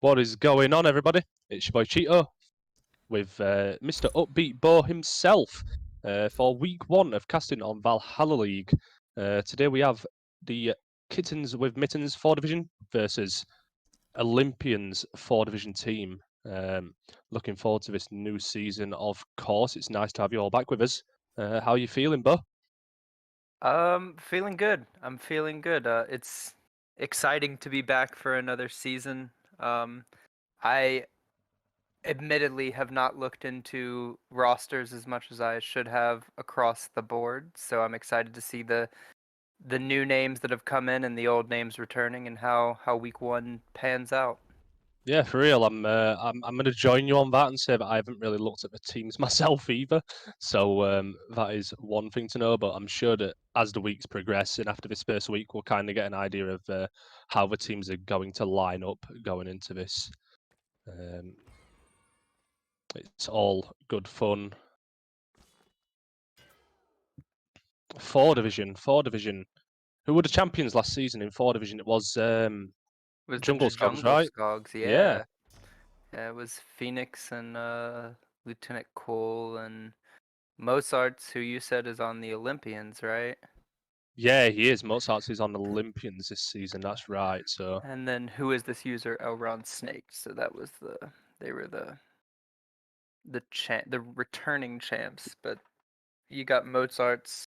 What is going on, everybody? It's your boy Cheeto with Mr. Upbeat Bo himself for week 1 of casting on Valhalla League. Today we have the Kittens with Mittens 4 Division versus Olympians 4 Division team. Looking forward to this new season, of course. It's nice to have you all back with us. How are you feeling, Bo? Feeling good. I'm feeling good. It's exciting to be back for another season. I admittedly have not looked into rosters as much as I should have across the board, so I'm excited to see the new names that have come in and the old names returning and how week 1 pans out. Yeah, for real. I'm going to join you on that and say that I haven't really looked at the teams myself either. So that is one thing to know. But I'm sure that as the weeks progress and after this first week, we'll kind of get an idea of how the teams are going to line up going into this. It's all good fun. 4 Division. Who were the champions last season in 4 Division? It was Was the Jungle Scogs, Jungle right? Skogs? Yeah. Yeah, it was Phoenix and Lieutenant Cole and Mozart's, who you said is on the Olympians, right? Yeah, he is. Mozart is on Olympians this season. That's right. So And then who is this user? Elron Snake. So that was they were the returning champs, but you got Mozart's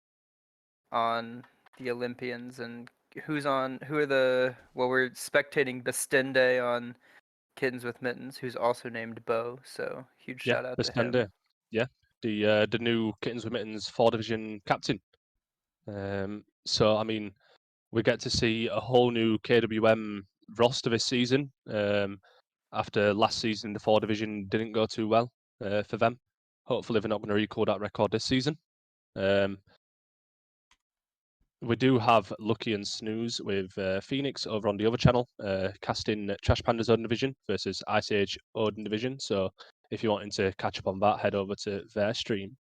on the Olympians, and who are we're spectating Bastende on Kittens with Mittens, who's also named Bo, so huge yeah, shout out to him. Bastende. Yeah, the new Kittens with Mittens 4 Division captain. So I mean, we get to see a whole new KWM roster this season. After last season, the 4 Division didn't go too well for them. Hopefully, they're not going to record that record this season. We do have Lucky and Snooze with Phoenix over on the other channel, casting Trash Panda's Odin Division versus Ice Age Odin Division. So if you're wanting to catch up on that, head over to their stream.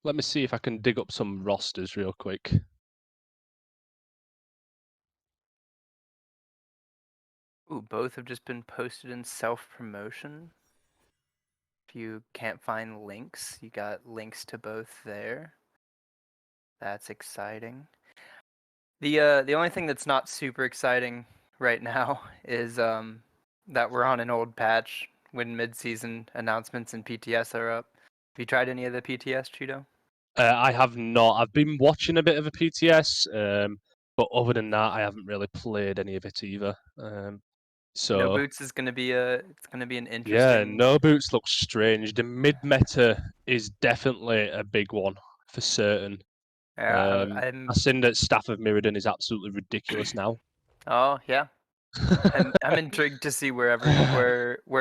Let me see if I can dig up some rosters real quick. Ooh, both have just been posted in self-promotion. If you can't find links, you got links to both there. That's exciting. The only thing that's not super exciting right now is that we're on an old patch when mid-season announcements and PTS are up. Have you tried any of the PTS, Cheeto? I have not. I've been watching a bit of a PTS, but other than that, I haven't really played any of it either. No So Boots is it's gonna be an yeah, interesting. no boots looks strange. The mid meta is definitely a big one for certain. Yeah, I seen that Staff of Mirrodin is absolutely ridiculous now. oh yeah, I'm intrigued to see where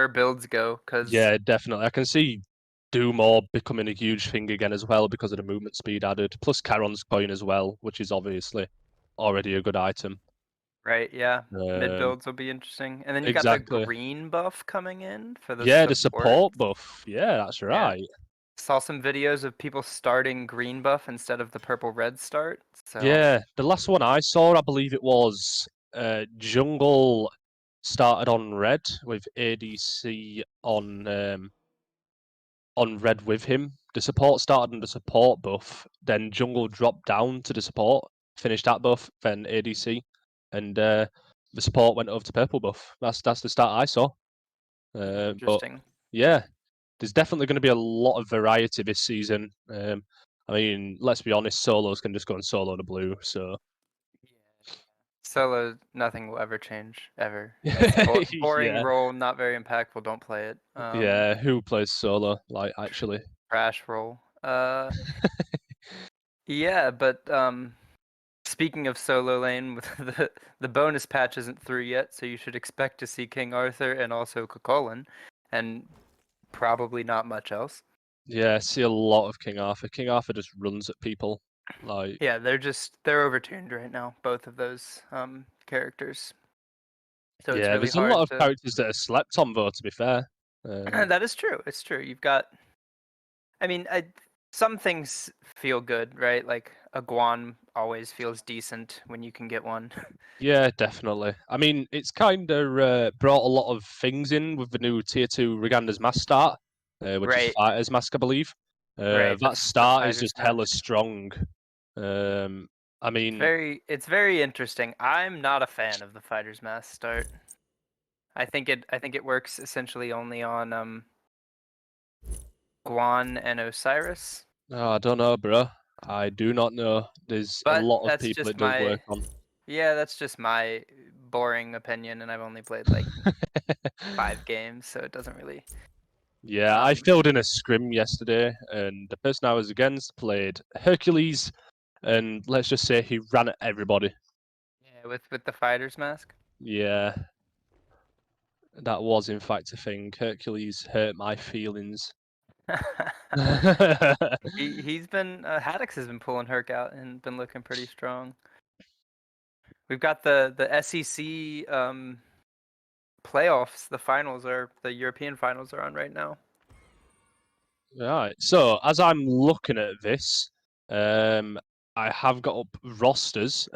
builds go, because Yeah, definitely. I can see Doomore becoming a huge thing again as well because of the movement speed added, plus Charon's coin as well, which is obviously already a good item. right, yeah, mid Um, builds will be interesting, and then you got the exactly. green buff coming in for the Yeah, the support. support buff. Yeah, that's Yeah, right. saw some videos of people starting green buff instead of the purple red start. So Yeah, the last one I saw, I believe it was Jungle started on red with ADC on red with him. The support started on the support buff, then Jungle dropped down to the support, finished that buff, then ADC, and the support went over to purple buff. That's the start I saw. But interesting. yeah, there's definitely going to be a lot of variety this season. I mean, let's be honest, solos can just go and solo the blue, so Solo, nothing will ever change ever. It's boring yeah, role, not very impactful. Don't play it. yeah. Who plays solo? Like actually, Crash role. Yeah, but speaking of solo lane, the bonus patch isn't through yet, so you should expect to see King Arthur and also Cuchulainn, and probably not much else. yeah. I see a lot of King Arthur. King Arthur just runs at people. Like Yeah, they're overtuned right now, both of those characters. So it's yeah, really there's a lot hard of to. characters that are slept on though. To be fair, That is true. It's true. You've got. I mean, some things feel good, right? Like a Guan always feels decent when you can get one. Yeah, definitely. I mean, it's kind of brought a lot of things in with the new Tier 2 Riganda's mask start, which is Right, Fighter's mask, I believe. right. That The start is fighter's just hella mask. strong. I mean, It's very interesting. I'm not a fan of the fighter's mask start. I think it works essentially only on Guan and Osiris. I don't know, bro. I do not know. There's a But lot of that's people it just does work my on. yeah, that's just my boring opinion, and I've only played like 5 games, so it doesn't really. Yeah, I Um, filled in a scrim yesterday, and the person I was against played Hercules, and let's just say he ran at everybody. yeah, with the fighter's mask. Yeah, that was in fact a thing. Hercules hurt my feelings. He's been Haddix has been pulling Herc out and been looking pretty strong. We've got the SEC playoffs. The European finals are on right now. Right. So as I'm looking at this, I have got up rosters.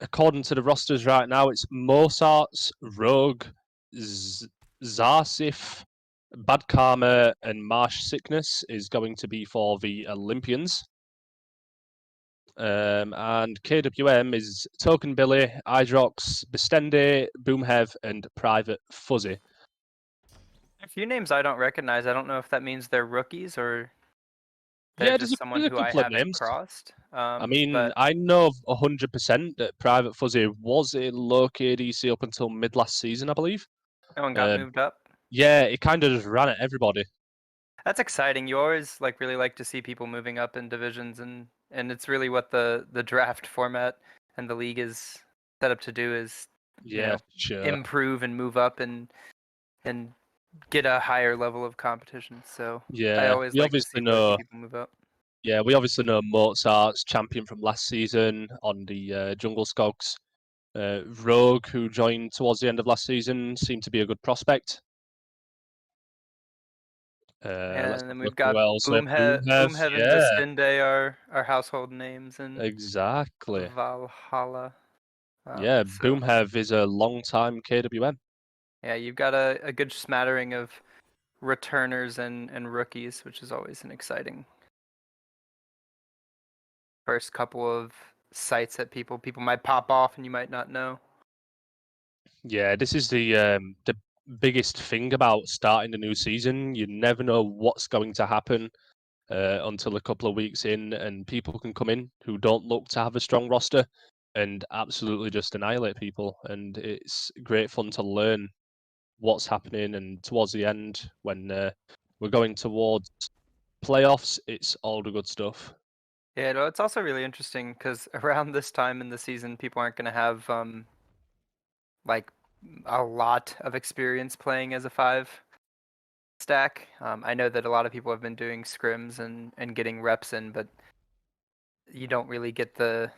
According to the rosters right now, it's Mozart's, Rogue, Zarsif, Bad Karma, and Marsh Sickness is going to be for the Olympians. And KWM is Token Billy, Idrox, Bestende, Boomhev, and Private Fuzzy. A few names I don't recognize. I don't know if that means they're rookies or they're Yeah, just someone there's a who I couple of haven't names. crossed. I mean, But I know 100% that Private Fuzzy was in low KDC up until mid last season, I believe. no one got Uh, moved up. yeah, it kind of just ran at everybody. That's exciting. You always really like to see people moving up in divisions, and it's really what the draft format and the league is set up to do is, you Yeah, know, sure. improve and move up and get a higher level of competition. So I Yeah, always we like to obviously see know. people move up. Yeah, we obviously know Mozart's champion from last season on the Jungle Skogs. Rogue, who joined towards the end of last season, seemed to be a good prospect. Let's And have then a we've look who got else. Boomhev, Boomhead and yeah, Bastinde are household names in exactly. Valhalla. Yeah, So Boomhev is a long-time KWM. yeah, you've got a good smattering of returners and rookies, which is always an exciting first couple of sites that people might pop off and you might not know. Yeah, this is the biggest thing about starting the new season. You never know what's going to happen until a couple of weeks in, and people can come in who don't look to have a strong roster and absolutely just annihilate people. And it's great fun to learn what's happening. And towards the end, when we're going towards playoffs, it's all the good stuff. Yeah, no, it's also really interesting because around this time in the season, people aren't going to have like a lot of experience playing as a 5 stack. I know that a lot of people have been doing scrims and getting reps in, but you don't really get the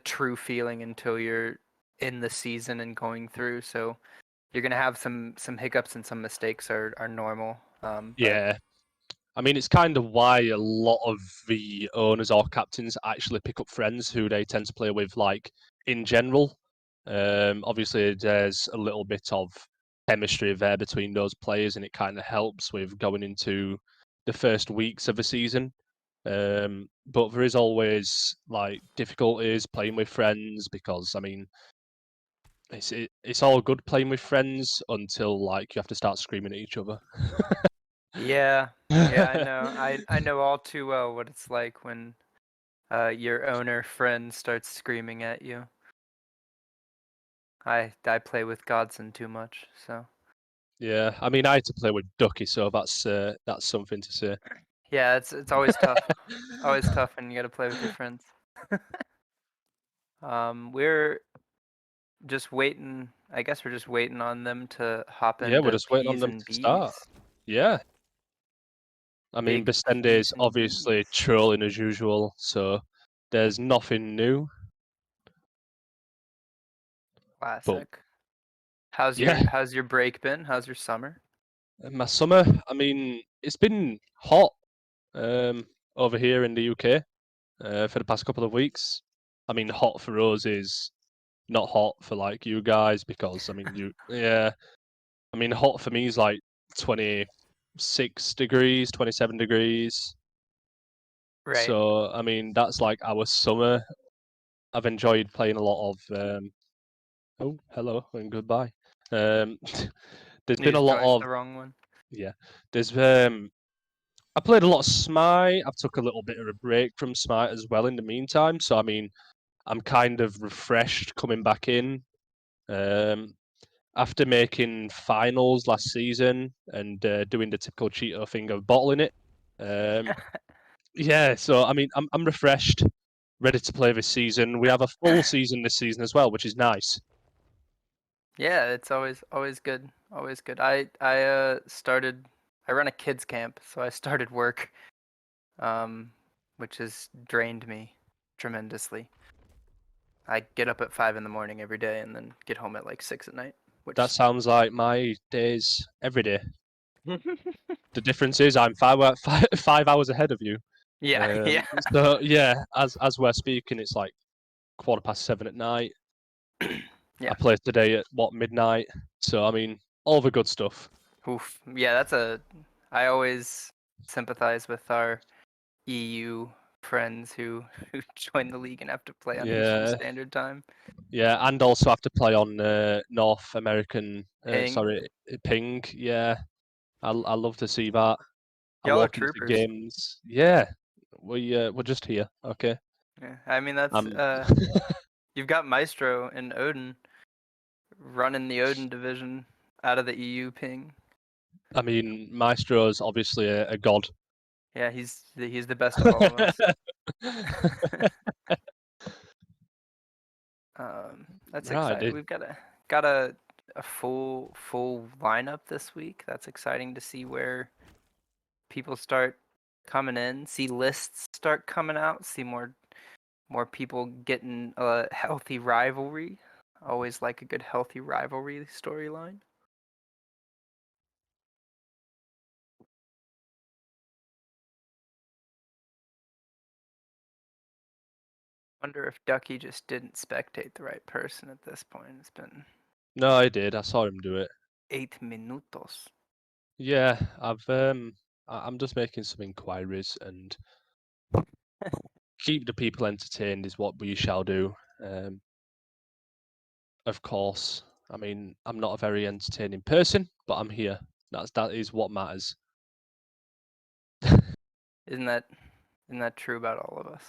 true feeling until you're in the season and going through. So you're gonna have some hiccups and some mistakes are normal. But Yeah, I mean, it's kind of why a lot of the owners or captains actually pick up friends who they tend to play with, like in general. Obviously, there's a little bit of chemistry there between those players, and it kind of helps with going into the first weeks of the season. But there is always like difficulties playing with friends because, I mean, it's all good playing with friends until like you have to start screaming at each other. yeah, yeah, I know. I know all too well what it's like when your owner friend starts screaming at you. I play with Godson too much, so Yeah, I mean, I had to play with Ducky, so that's something to say. yeah, it's always tough. Always tough when you got to play with your friends. We're just waiting. I guess we're just waiting on them to hop Yeah, we're into just waiting on P's them and to start. B's. Yeah, I mean, Big Bestende's P's and obviously B's. trolling as usual, so there's nothing new. But Classic. yeah, How's your break been? How's your summer? my summer, I mean, it's been hot over here in the UK. for the past couple of weeks. I mean, hot for us is not hot for like you guys because I mean yeah. I mean, hot for me is like 26 degrees, 27 degrees. Right. So I mean, that's like our summer. I've enjoyed playing a lot of. Oh, hello and goodbye. Um, there's You been a just lot joined of the wrong one. yeah. There's I played a lot of Smite. I've took a little bit of a break from Smite as well in the meantime. So I mean, I'm kind of refreshed coming back in. Um, after making finals last season and doing the typical Cheeto thing of bottling it. Um, yeah, so I mean, I'm refreshed, ready to play this season. We have a full season this season as well, which is nice. Yeah, it's always good. Always good. Started. I run a kids camp, so I started work, which has drained me tremendously. I get up at 5 in the morning every day and then get home at like 6 at night, That which sounds like my days every day. The difference is I'm 5 hours ahead of you. yeah, yeah, So yeah, as we're speaking, it's like 7:15 at night. I yeah. played today at what midnight. So I mean, all the good stuff. Oof. Yeah, I always sympathize with our EU friends who join the league and have to play on Eastern Yeah, Standard Time. yeah, and also have to play on North American, Ping. ping. Yeah, I love to see that. I Y'all are walk into troopers. games. Yeah, we're just here. Okay. Yeah. I mean that's Um, you've got Maestro and Odin running the Odin division out of the EU ping. I mean, Maestro's obviously a god. Yeah, he's the best of all of us. That's Right, exciting. dude. We've got a full lineup this week. That's exciting to see where people start coming in, see lists start coming out, see more people getting a healthy rivalry. Always like a good healthy rivalry storyline. Wonder if Ducky just didn't spectate the right person at this point. It's been No, I did. I saw him do it. 8 minutos. Yeah, I'm just making some inquiries and keep the people entertained is what we shall do. Um, of course. I mean, I'm not a very entertaining person, but I'm here. That is what matters. Isn't that isn't that true about all of us?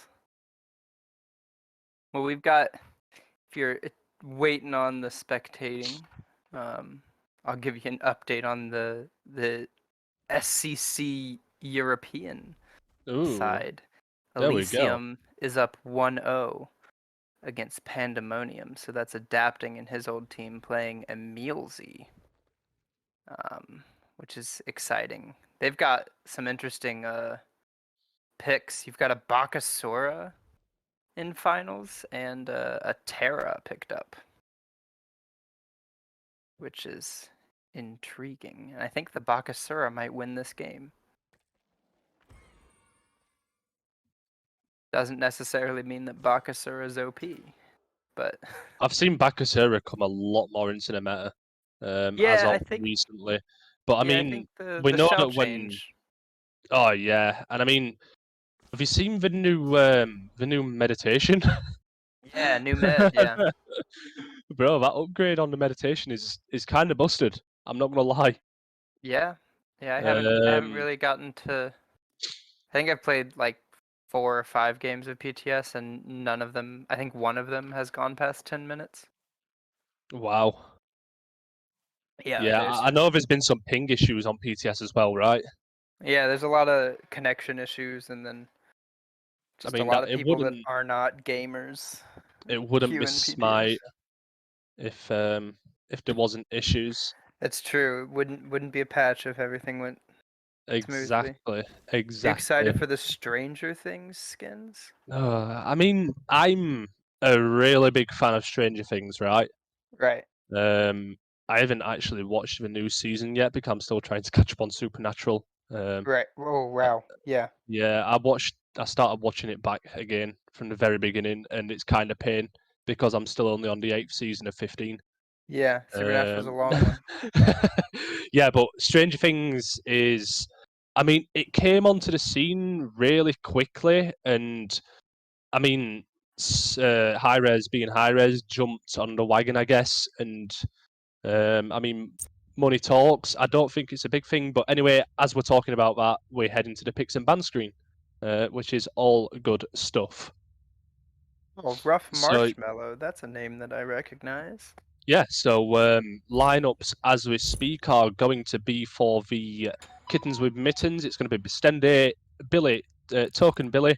Well, we've got if you're waiting on the spectating, um, I'll give you an update on the SCC European Ooh, side. there we go. Elysium is up 1-0 against Pandemonium, so that's adapting in his old team playing Emilzy, which is exciting. They've got some interesting picks. You've got a Bakasura in finals and a Terra picked up, which is intriguing. And I think the Bakasura might win this game. Doesn't necessarily mean that Bakasura is OP, but I've seen Bakasura come a lot more into the meta as yeah, of recently. But I I think mean, the we the know shell that when change. oh yeah, and I mean, have you seen the new meditation? Yeah, new med. Yeah, Bro, that upgrade on the meditation is kind of busted. I'm not gonna lie. yeah, yeah. I haven't Um, really gotten to. I think I've played like 4 or 5 games of PTS, and none of them. I think one of them has gone past 10 minutes. wow. Yeah, Yeah, there's I know there's been some ping issues on PTS as well, right? there's a lot of connection issues, and then I just a mean lot that of people that are not gamers it wouldn't miss queuing PTS. Smite if there wasn't issues. It's true. It wouldn't be a patch if everything went smoothly. Exactly, You exactly. excited for the Stranger Things skins? I mean, I'm a really big fan of Stranger Things, right? Right. Um, I haven't actually watched the new season yet because I'm still trying to catch up on Supernatural. Right. Oh Uh, wow. Yeah. yeah, I watched I started watching it back again from the very beginning, and it's kind of pain because I'm still only on the 8th season of 15. Yeah, Supernatural's a Um, long one. yeah, but Stranger Things is, I mean, it came onto the scene really quickly, and I mean, High Res being High Res jumped on the wagon, I guess, and I mean, money talks. I don't think it's a big thing, but anyway, as we're talking about that, we're heading to the picks and ban screen, which is all good stuff. Oh, Rough So Marshmallow. That's a name that I recognize. yeah, so lineups as we speak are going to be for the Kittens with Mittens. It's going to be Stende, Billy, Token Billy,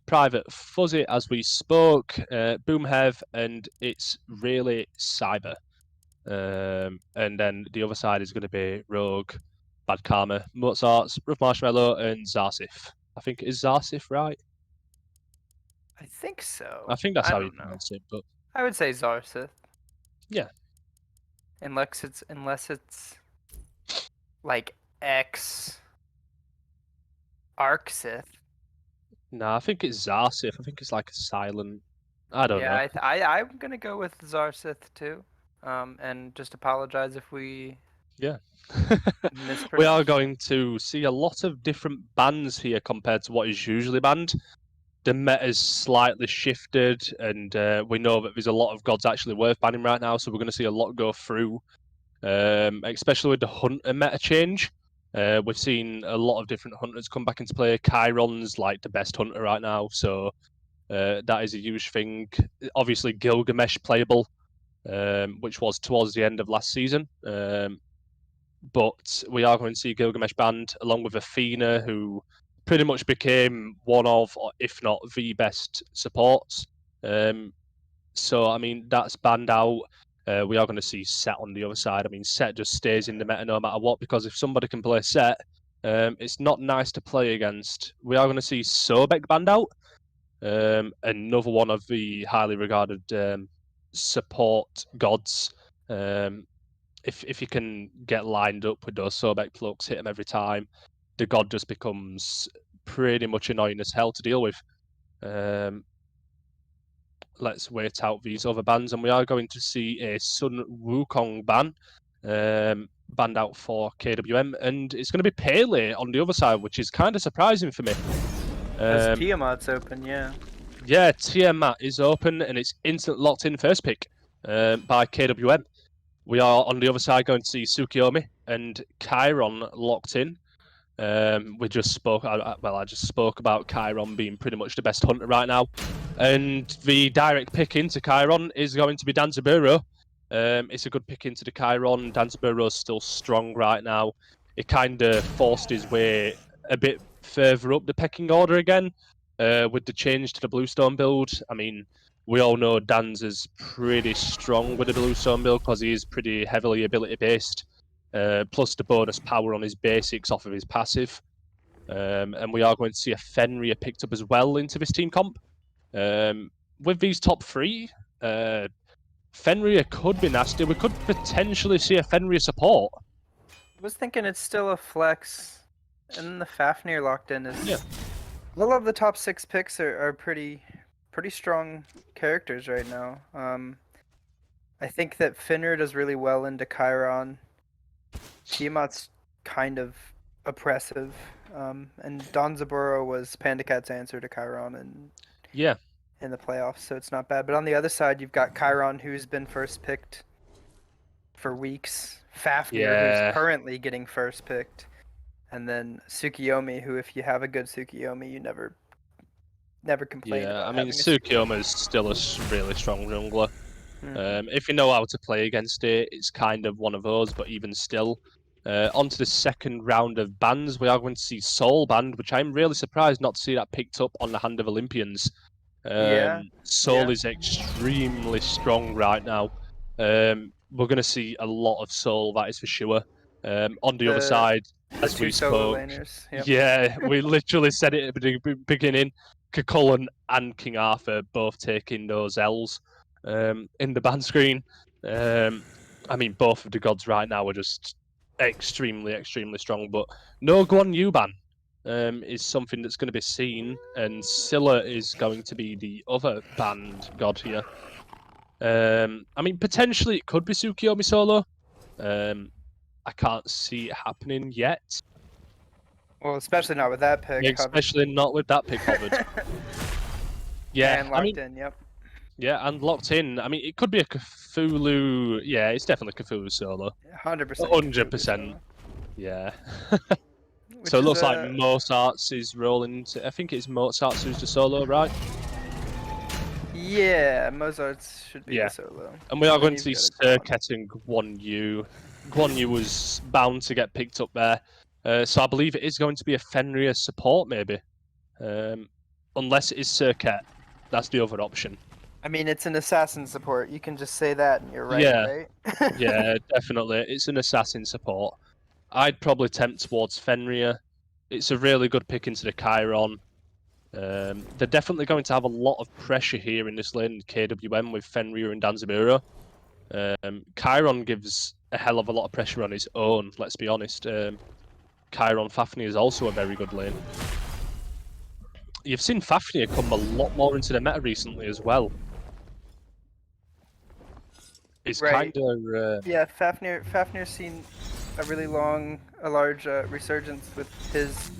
Private Fuzzy as we spoke, Boomhev, and it's really Cyber. And then the other side is going to be Rogue, Bad Karma, Mozart's, Rough Marshmallow, and Zarsif. I think is Zarsif right? I think I so. think that's I how you don't know. pronounce it. But I would say Zarsith, yeah, unless it's like X Arcsith. no, I think it's Zarsif. I think it's like a silent. I don't Yeah, know. I'm gonna go with Zarsith too. And just apologize if we Yeah. We are mispronounced. going to see a lot of different bands here compared to what is usually banned. The meta's slightly shifted, and we know that there's a lot of gods actually worth banning right now, so we're going to see a lot go through, especially with the hunter meta change. We've seen a lot of different hunters come back into play. Chiron's like the best hunter right now, so that is a huge thing. Obviously, Gilgamesh playable, which was towards the end of last season. But we are going to see Gilgamesh banned along with Athena, who pretty much became one of, if not the best supports. So, I mean, that's banned out. We are going to see Set on the other side. I mean, Set just stays in the meta no matter what, because if somebody can play Set, it's not nice to play against. We are going to see Sobek banned out, another one of the highly regarded support gods. If you can get lined up with those Sobek plucks, hit them every time, the god just becomes pretty much annoying as hell to deal with. Um, let's wait out these other bans, and we are going to see a Sun Wukong ban banned out for KWM, and it's going to be Pele on the other side, which is kind of surprising for me. As Tiamat's open, yeah. Yeah, Tiamat is open, and it's instant locked in first pick by KWM. We are on the other side going to see Tsukiyomi and Chiron locked in. We just spoke. I just spoke about Chiron being pretty much the best hunter right now, and the direct pick into Chiron is going to be Danzaburo. It's a good pick into the Chiron. Danzaburo's still strong right now. It kind of forced his way a bit further up the pecking order again with the change to the Bluestone build. I mean, we all know Dan's is pretty strong with the Bluestone build because he is pretty heavily ability based. Plus the bonus power on his basics off of his passive. And we are going to see a Fenrir picked up as well into this team comp. With these top three, Fenrir could be nasty. We could potentially see a Fenrir support. I was thinking it's still a flex, and the Fafnir locked in is. Yeah. All of the top 6 picks are pretty strong characters right now. I think that Fenrir does really well into Chiron. Tiamat's kind of oppressive, and Danzaburo was Pandacat's answer to Chiron Yeah. in the playoffs, so it's not bad. But on the other side, you've got Chiron, who's been first picked for weeks. Fafnir, who's currently getting first picked. And then Tsukiyomi, who, if you have a good Tsukiyomi, you never complain about I mean, having a Tsukiyomi is still a really strong jungler. If you know how to play against it, it's kind of one of those, but even still. On to the second round of bans, we are going to see Soul banned, which I'm really surprised not to see that picked up on the hand of Olympians. Soul is extremely strong right now. We're going to see a lot of Soul, that is for sure. On the other side, as we spoke, yeah, we literally said it at the beginning. Cucullin and King Arthur both taking those L's in the ban screen. I mean, both of the gods right now are just extremely, extremely strong, but no Guan Yu ban. is something that's going to be seen, and Scylla is going to be the other banned god here. I mean, potentially it could be Tsukiyomi solo. I can't see it happening yet. Well, especially not with that pick. Especially not with that pick covered. Yeah, and I locked mean, in. Yep. yeah, and locked in. I mean, it could be a Cthulhu. Yeah, it's definitely Cthulhu solo. 100%. 100%. Yeah. Which So it is looks like Mozart's is rolling. I think it's Mozart's who's the solo, right? Yeah, Mozart's should be Yeah. the solo. And we are And going then to see you've got a Serket and Guan Yu. Guan Yu was bound to get picked up there. So I believe it is going to be a Fenrir support, maybe. Unless it is Serket. That's the other option. I mean, it's an assassin support. You can just say that and you're right, Yeah. right? Yeah, definitely. It's an assassin support. I'd probably tempt towards Fenrir. It's a really good pick into the Chiron. They're definitely going to have a lot of pressure here in this lane in KWM with Fenrir and Danzaburo. Chiron gives a hell of a lot of pressure on his own, let's be honest. Chiron Fafnir is also a very good lane. You've seen Fafnir come a lot more into the meta recently as well. It's Right. kind of... Yeah, Fafnir's seen a really large resurgence with his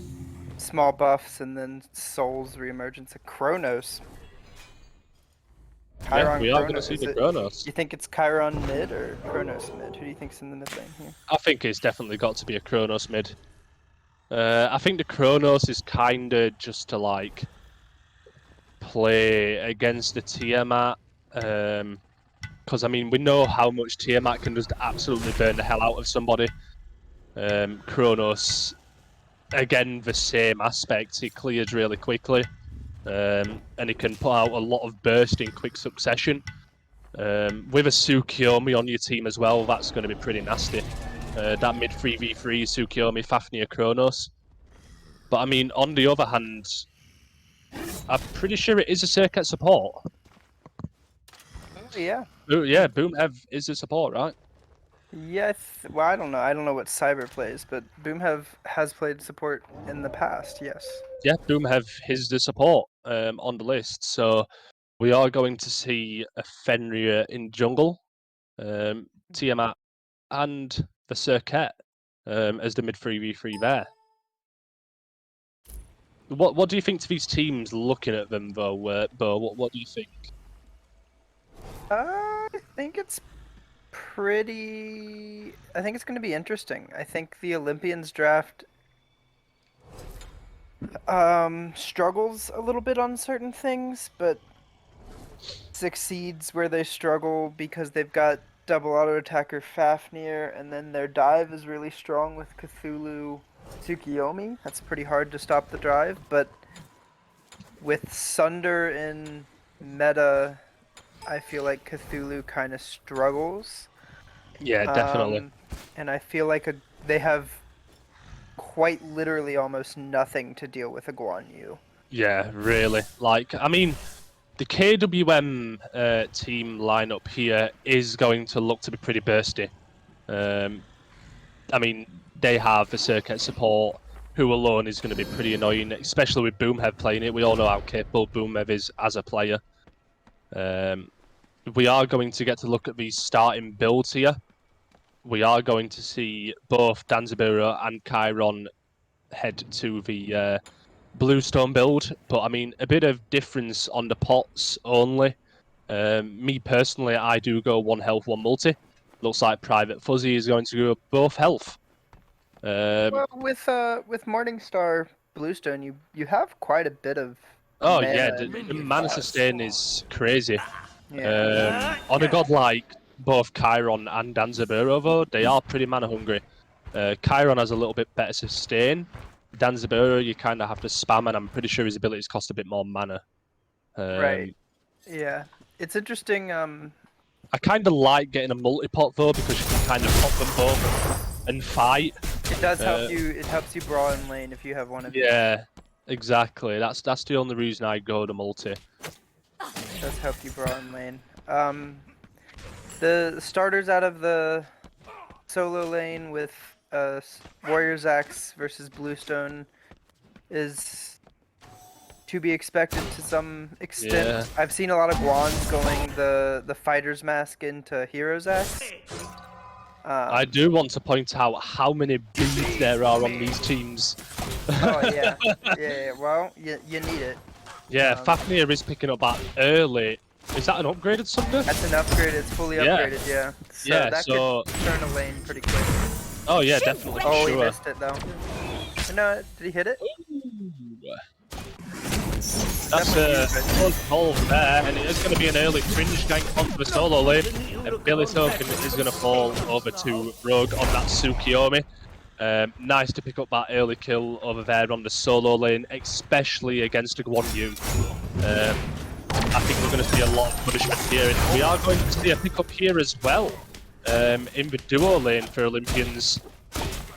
small buffs and then Soul's reemergence of Kronos. Yeah, we are going to see the Kronos. You think it's Chiron mid or Kronos mid? Who do you think's in the mid lane here? I think it's definitely got to be a Kronos mid. I think the Kronos is kind of just to like play against the Tiamat. Because I mean, we know how much Tiamat can just absolutely burn the hell out of somebody. Kronos, again, the same aspect. He clears really quickly, and he can put out a lot of burst in quick succession. With a Tsukiyomi on your team as well, that's going to be pretty nasty. That mid 3v3 Tsukiyomi, Fafnir, Kronos. But I mean, on the other hand, I'm pretty sure it is a Serket support. Yeah. Yeah, Boomhev is a support, right? Yeah, well, I don't know. I don't know what Cyber plays, but Boomhev has played support in the past, yes. Yeah, Boomhev is the support on the list. So we are going to see a Fenrir in jungle, Tiamat, and the Serket as the mid 3v3 there. What do you think to these teams looking at them, though, Bo? What do you think? I think it's pretty... I think it's going to be interesting. I think the Olympians draft struggles a little bit on certain things, but succeeds where they struggle because they've got double auto attacker Fafnir, and then their dive is really strong with Cthulhu Tsukiyomi. That's pretty hard to stop the drive, but with Sunder in meta, I feel like Cthulhu kind of struggles. Yeah, definitely. And I feel like they have quite literally almost nothing to deal with a Guan Yu. Yeah, really. Like, I mean, the KWM team lineup here is going to look to be pretty bursty. I mean, they have the Serket support, who alone is going to be pretty annoying, especially with Boomhev playing it. We all know how capable Boomhev is as a player. We are going to get to look at these starting builds here. We are going to see both Danzaburo and Chiron head to the Bluestone build, but I mean, a bit of difference on the pots only. Me personally, I do go 1 health, 1 multi. Looks like Private Fuzzy is going to go both health. Well, with Morningstar Bluestone, you have quite a bit of oh mana yeah, the mana sustain is crazy. Yeah. On a god like both Chiron and Danzaburo, though, they are pretty mana hungry. Chiron has a little bit better sustain. Danzaburo, you kind of have to spam, and I'm pretty sure his abilities cost a bit more mana. Right. Yeah. It's interesting. I kind of like getting a multi-pot, though, because you can kind of pop them both and fight. It does help you. It helps you brawl in lane if you have one of these. Yeah, exactly. That's the only reason I go to multi. It does help you brawl in lane. The starters out of the solo lane with Warrior's Axe versus Bluestone. is to be expected to some extent. Yeah. I've seen a lot of Guans going the fighter's mask into Hero's Axe. I do want to point out how many beads there are on these teams. Oh yeah, yeah. Well, you need it. Yeah, Fafnir is picking up that early. Is that an upgraded Sunder? That's an upgrade. It's fully upgraded. Yeah. So Yeah, that so- could turn a lane pretty quick. Oh yeah, definitely. Oh, sure. he missed it though. No, did he hit it? That's a close call there, and it is going to be an early fringe gank onto the solo lane, and Billy Token is going to fall over to Rogue on that Tsukiyomi. Nice to pick up that early kill over there on the solo lane, especially against a Guan Yu. I think we're going to see a lot of punishment here, and we are going to see a pickup here as well. In the duo lane for Olympians,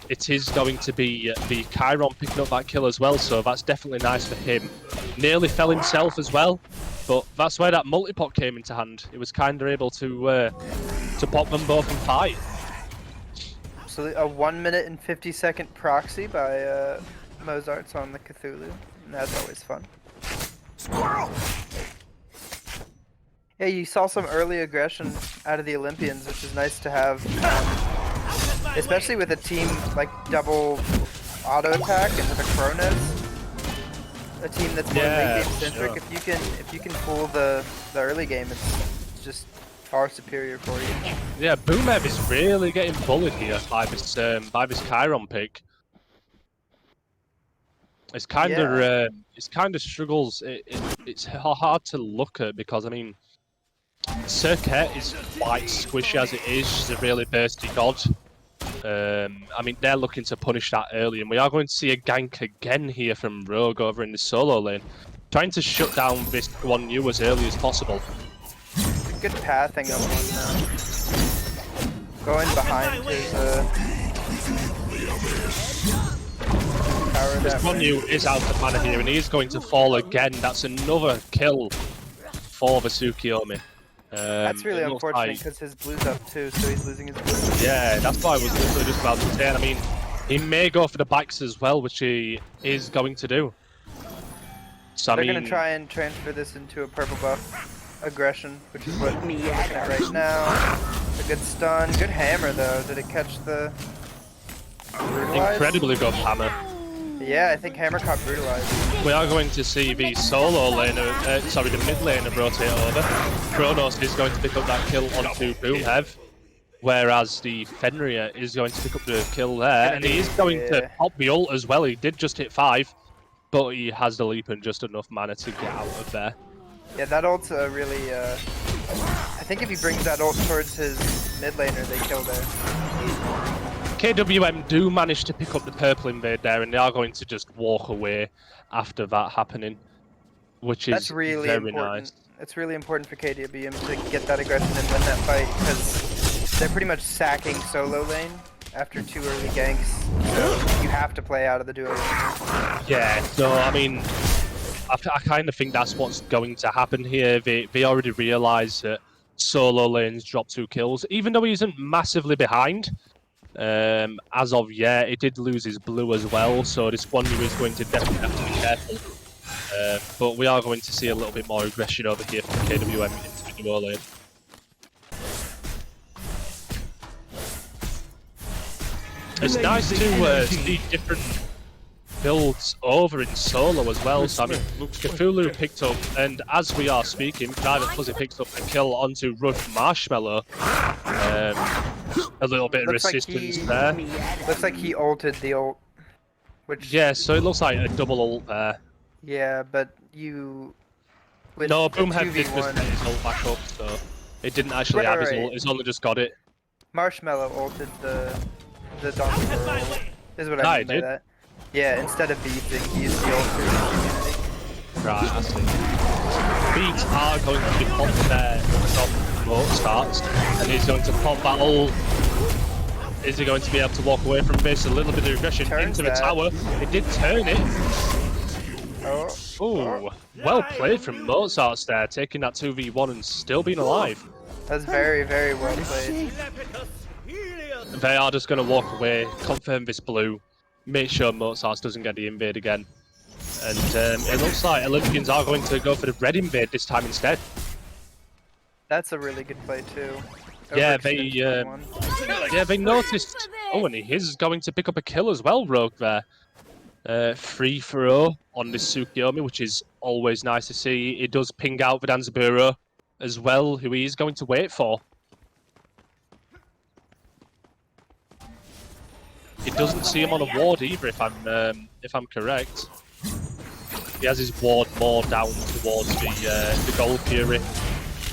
it is going to be the Chiron picking up that kill as well, so that's definitely nice for him. Nearly fell himself as well, but that's where that multi-pot came into hand. It was kind of able to pop them both and fight. So a 1 minute and 50-second proxy by Mozart's on the Cthulhu. And that's always fun. Squirrel! Yeah, you saw some early aggression out of the Olympians, which is nice to have. Especially with a team like double auto attack and with a Kronos. A team that's more late game centric. Sure. If you can pull the early game, it's just far superior for you. Yeah, Boomev is really getting bullied here by this Chiron pick. It's kind of struggles. It's hard to look at because I mean, Circuit is quite squishy as it is. She's a really bursty god. I mean, they're looking to punish that early, and we are going to see a gank again here from Rogue over in the solo lane, trying to shut down this Guan Yu as early as possible. Good pathing of one now. Going behind his power This that Guan way. Yu is out of mana here, and he is going to fall again. That's another kill for the Tsukiyomi. That's really it looks unfortunate like- because his blue's up too, so he's losing his blue. Yeah, that's what I was literally just about to say. I mean, he may go for the bikes as well, which he is going to do. So They're I mean, gonna try and transfer this into a purple buff aggression, which is what we're looking at right now. A good stun, good hammer though. Did it catch the brutalize? incredibly good hammer. Yeah, I think hammer caught brutalized. We are going to see the solo laner, the mid laner rotate over. Kronos is going to pick up that kill onto Boomhev, whereas the Fenrir is going to pick up the kill there, and he is going to pop the ult as well. He did just hit 5, but he has the leap and just enough mana to get out of there. Yeah, that ult's really. I think if he brings that ult towards his mid laner, they kill there. KWM do manage to pick up the purple invade there, and they are going to just walk away after that happening, which is That's really very important. nice. It's really important for KWM to get that aggression and win that fight because they're pretty much sacking solo lane after 2 early ganks. So you have to play out of the duo lane. Yeah, so I mean, I kind of think that's what's going to happen here. They already realise that solo lanes drop 2 kills, even though he isn't massively behind. As of yet, he did lose his blue as well, so this one is going to definitely have to be careful. But we are going to see a little bit more aggression over here from KWM into the duo lane. It's nice to see different builds over in solo as well. So I mean, Cthulhu picked up, and as we are speaking, Private Fuzzy picks up a kill onto Rush Marshmallow. A little bit of Looks like resistance he- there. Looks like he ulted the ult. Which Yeah, so it looks like a double ult there. yeah, but you with No, a Boomhead did just 2v1 get his ult back up, so it didn't actually have his Right. ult. It's only just got it. Marshmallow ulted the donkey roll. Is what Ah, I he mean by did? that. Yeah, instead of beating, he used the ult for his immunity. Right, I see. Beats are going to be popped there from Mozart, and he's going to pop that ult. Is he going to be able to walk away from this? A little bit of aggression Turns into the that. tower. It did turn it. Oh, Ooh, well played from Mozart there, taking that 2v1 and still being alive. that's very, very well played. They are just going to walk away, confirm this blue, make sure Mozart doesn't get the invade again. And it looks like Olympians are going to go for the red invade this time instead. That's a really good play too. Yeah, Overextend they noticed. Oh, and he is going to pick up a kill as well, Rogue there. 3-0 on this Tsukiyomi, which is always nice to see. It does ping out Verdanzaburo as well, who he is going to wait for. It doesn't see him on a ward either, if I'm correct. He has his ward more down towards the Gold Fury.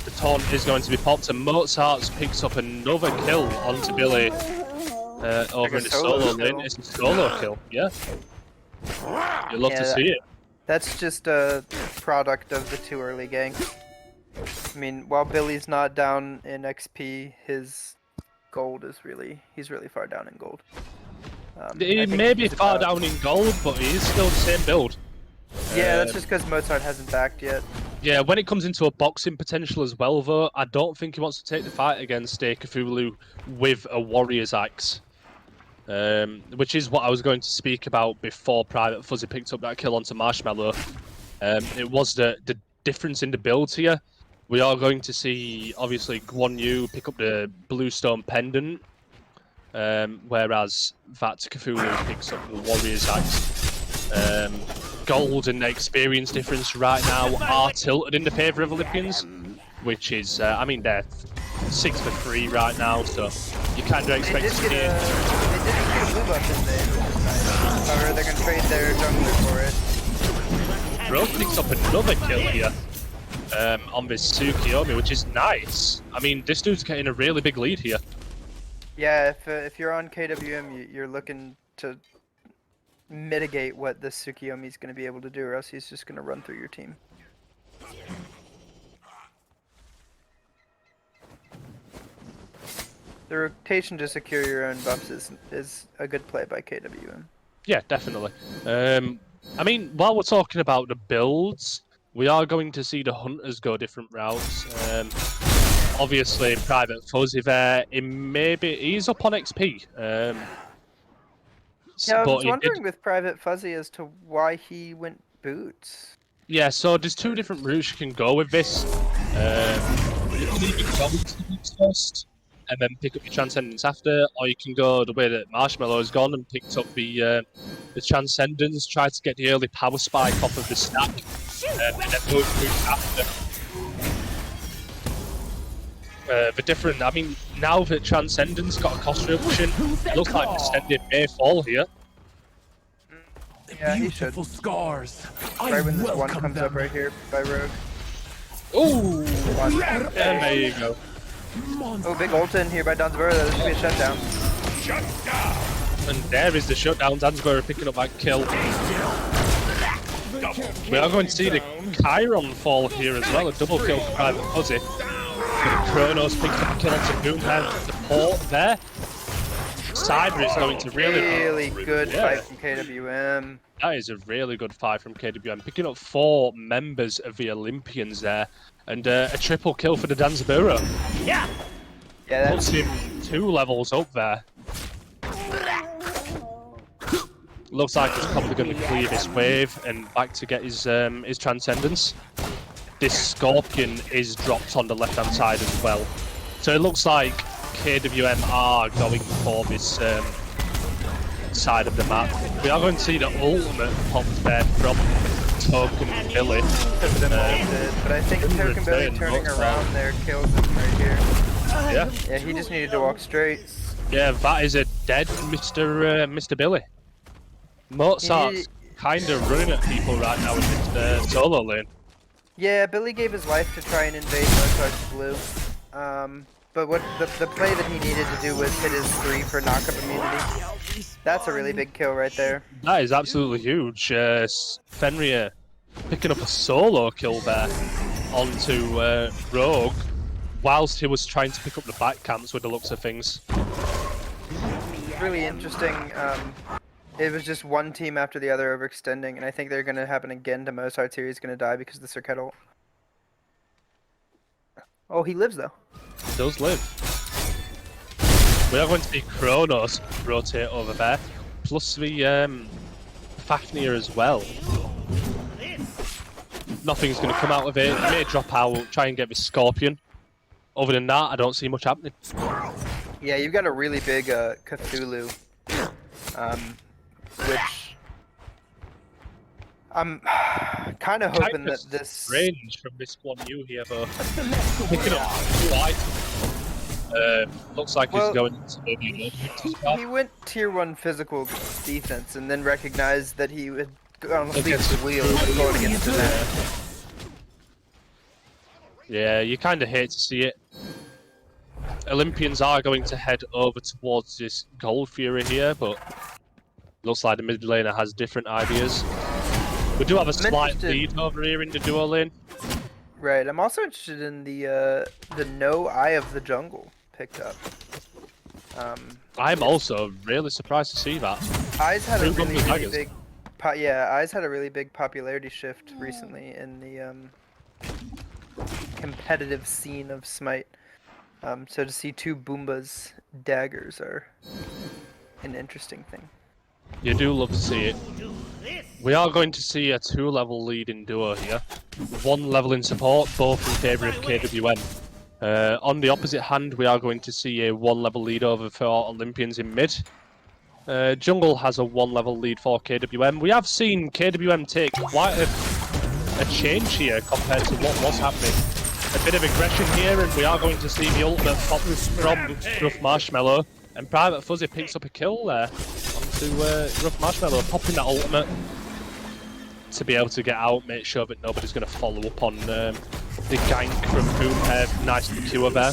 The taunt is going to be popped, and Mozart picks up another kill onto Billy over in the solo lane. It's a solo kill, yeah. You'd love to see it. That's just a product of the too early gank. I mean, while Billy's not down in XP, his gold is he's really far down in gold. He may be far down in gold, but he is still the same build. Yeah, that's just because Mozart hasn't backed yet. Yeah, when it comes into a boxing potential as well, though, I don't think he wants to take the fight against Cthulhu with a Warrior's Axe. Which is what I was going to speak about before Private Fuzzy picked up that kill onto Marshmallow. It was the difference in the builds here. We are going to see, obviously, Guan Yu pick up the Bluestone Pendant, whereas that Cthulhu picks up the Warrior's Axe. Gold and the experience difference right now are tilted in the favour of Olympians, which is, I mean, they're 6 for 3 right now, so you kind of expect to see it. They did get a blue buff in there, which is nice. However, they're going to trade their jungler for it. Rogue picks up another kill here on this Tsukiyomi, which is nice. I mean, this dude's getting a really big lead here. Yeah, if you're on KWM, you're looking to mitigate what this Tsukiyomi's going to be able to do, or else he's just going to run through your team. The rotation to secure your own buffs is a good play by KWM. Yeah, definitely. I mean, while we're talking about the builds, we are going to see the Hunters go different routes. Obviously, Private Fuzzy there, he's up on XP. Yeah, I was wondering with Private Fuzzy as to why he went boots. Yeah, so there's 2 different routes you can go with this. You can either go into the boots first, and then pick up your Transcendence after, or you can go the way that Marshmallow has gone and picked up the Transcendence, try to get the early power spike off of the stack, and then move after. I mean, now that Transcendence got a cost reduction, it looks like Descendant may fall here. Yeah, he should. Scars. Right when this one comes up right here by Rogue. Ooh! And there you go. Oh, big ult in here by Danzaburo. This should be a shutdown. And there is the shutdown. Danzaburo picking up that kill. We are going to see the Chiron fall here as well. A double kill for Private Fuzzy. Kronos picks up a kill onto Boomhead. Support there. Cyber is going to really good fight from KWM. That is a really good fight from KWM. Picking up 4 members of the Olympians there. And a triple kill for the Danzaburo. Yeah, that's... Puts him 2 levels up there. Looks like he's probably going to clear this wave and back to get his Transcendence. This Scorpion is dropped on the left-hand side as well. So it looks like KWM are going for this side of the map. We are going to see the ultimate pop there from Token and Billy. But I think Token Billy turning around there kills him right here. Yeah. Yeah, he just needed to walk straight. Yeah, that is a dead Mr. Billy. Mozart's kind of running at people right now in this solo lane. Yeah, Billy gave his life to try and invade Mozart's blue. But what the play that he needed to do was hit his 3 for knockup immunity. That's a really big kill right there. That is absolutely huge. Fenrir picking up a solo kill there onto Rogue, whilst he was trying to pick up the back camps with the looks of things. Really interesting. It was just one team after the other overextending, and I think they're going to happen again to Mozart here. He's going to die because of the Circuit ult. Oh, he lives though. He does live. We are going to see Kronos rotate over there, plus the Fafnir as well. Nothing's going to come out of it. He may drop out, try and get this Scorpion. Other than that, I don't see much happening. Yeah, you've got a really big Cthulhu, which I'm kind of hoping that this range from this one new here, though. Picking up two items. Looks like he's going into maybe he went tier 1 physical defense and then recognized that he would gone asleep at the wheel and going against the net. Yeah, you kind of hate to see it. Olympians are going to head over towards this Gold Fury here, but looks like the mid laner has different ideas. We do have a slight lead over here in the duo lane. Right, I'm also interested in the No Eye of the Jungle picked up. I'm also really surprised to see that. Eyes had a really big, Eyes had a really big popularity shift recently in the competitive scene of Smite. So to see 2 Boomba's daggers are an interesting thing. You do love to see it. We are going to see a 2-level lead in duo here. 1 level in support, both in favour of KWM. On the opposite hand, we are going to see a 1-level lead over for Olympians in mid. Jungle has a 1-level lead for KWM. We have seen KWM take quite a change here compared to what was happening. A bit of aggression here, and we are going to see the ultimate pop from Rough Marshmallow. And Private Fuzzy picks up a kill there onto Rough Marshmallow, popping that ultimate to be able to get out, make sure that nobody's going to follow up on the gank from Boomhead. Nice secure there.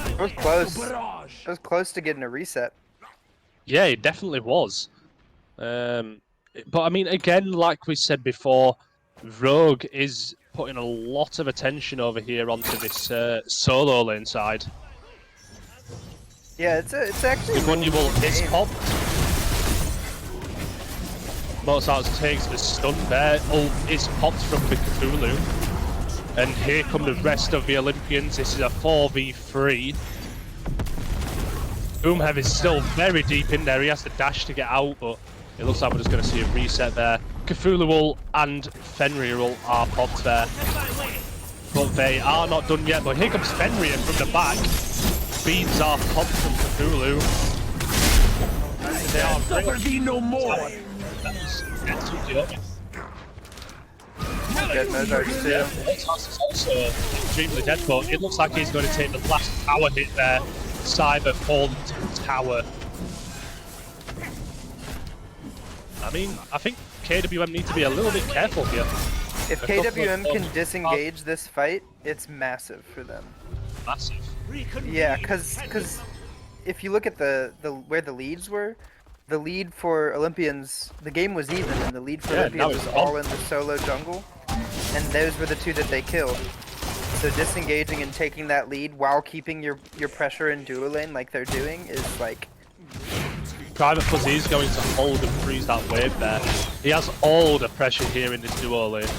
It was close. It was close to getting a reset. Yeah, it definitely was. But I mean, again, like we said before, Rogue is putting a lot of attention over here onto this solo lane side. Yeah, it's actually. The Manual is popped. Mozart takes the stun there. Ult is popped from the Cthulhu. And here come the rest of the Olympians. This is a 4v3. Boomhead is still very deep in there. He has to dash to get out, but it looks like we're just going to see a reset there. Cthulhu ult and Fenrir ult are popped there. But they are not done yet. But here comes Fenrir from the back. Beans are popped from Cthulhu. They are suffer thee no more. Is also extremely dead, but it looks like he's going to take the last tower hit there. Cyber falling to the tower. I mean, I think KWM need to be a little bit careful here. If KWM can disengage this fight, it's massive for them. Massive. Yeah, because if you look at the where the leads were, the lead for Olympians, the game was even, and the lead for Olympians was all in the solo jungle, and those were the 2 that they killed. So disengaging and taking that lead while keeping your pressure in duo lane like they're doing is like... Private Fuzzy is going to hold and freeze that wave there. He has all the pressure here in this duo lane.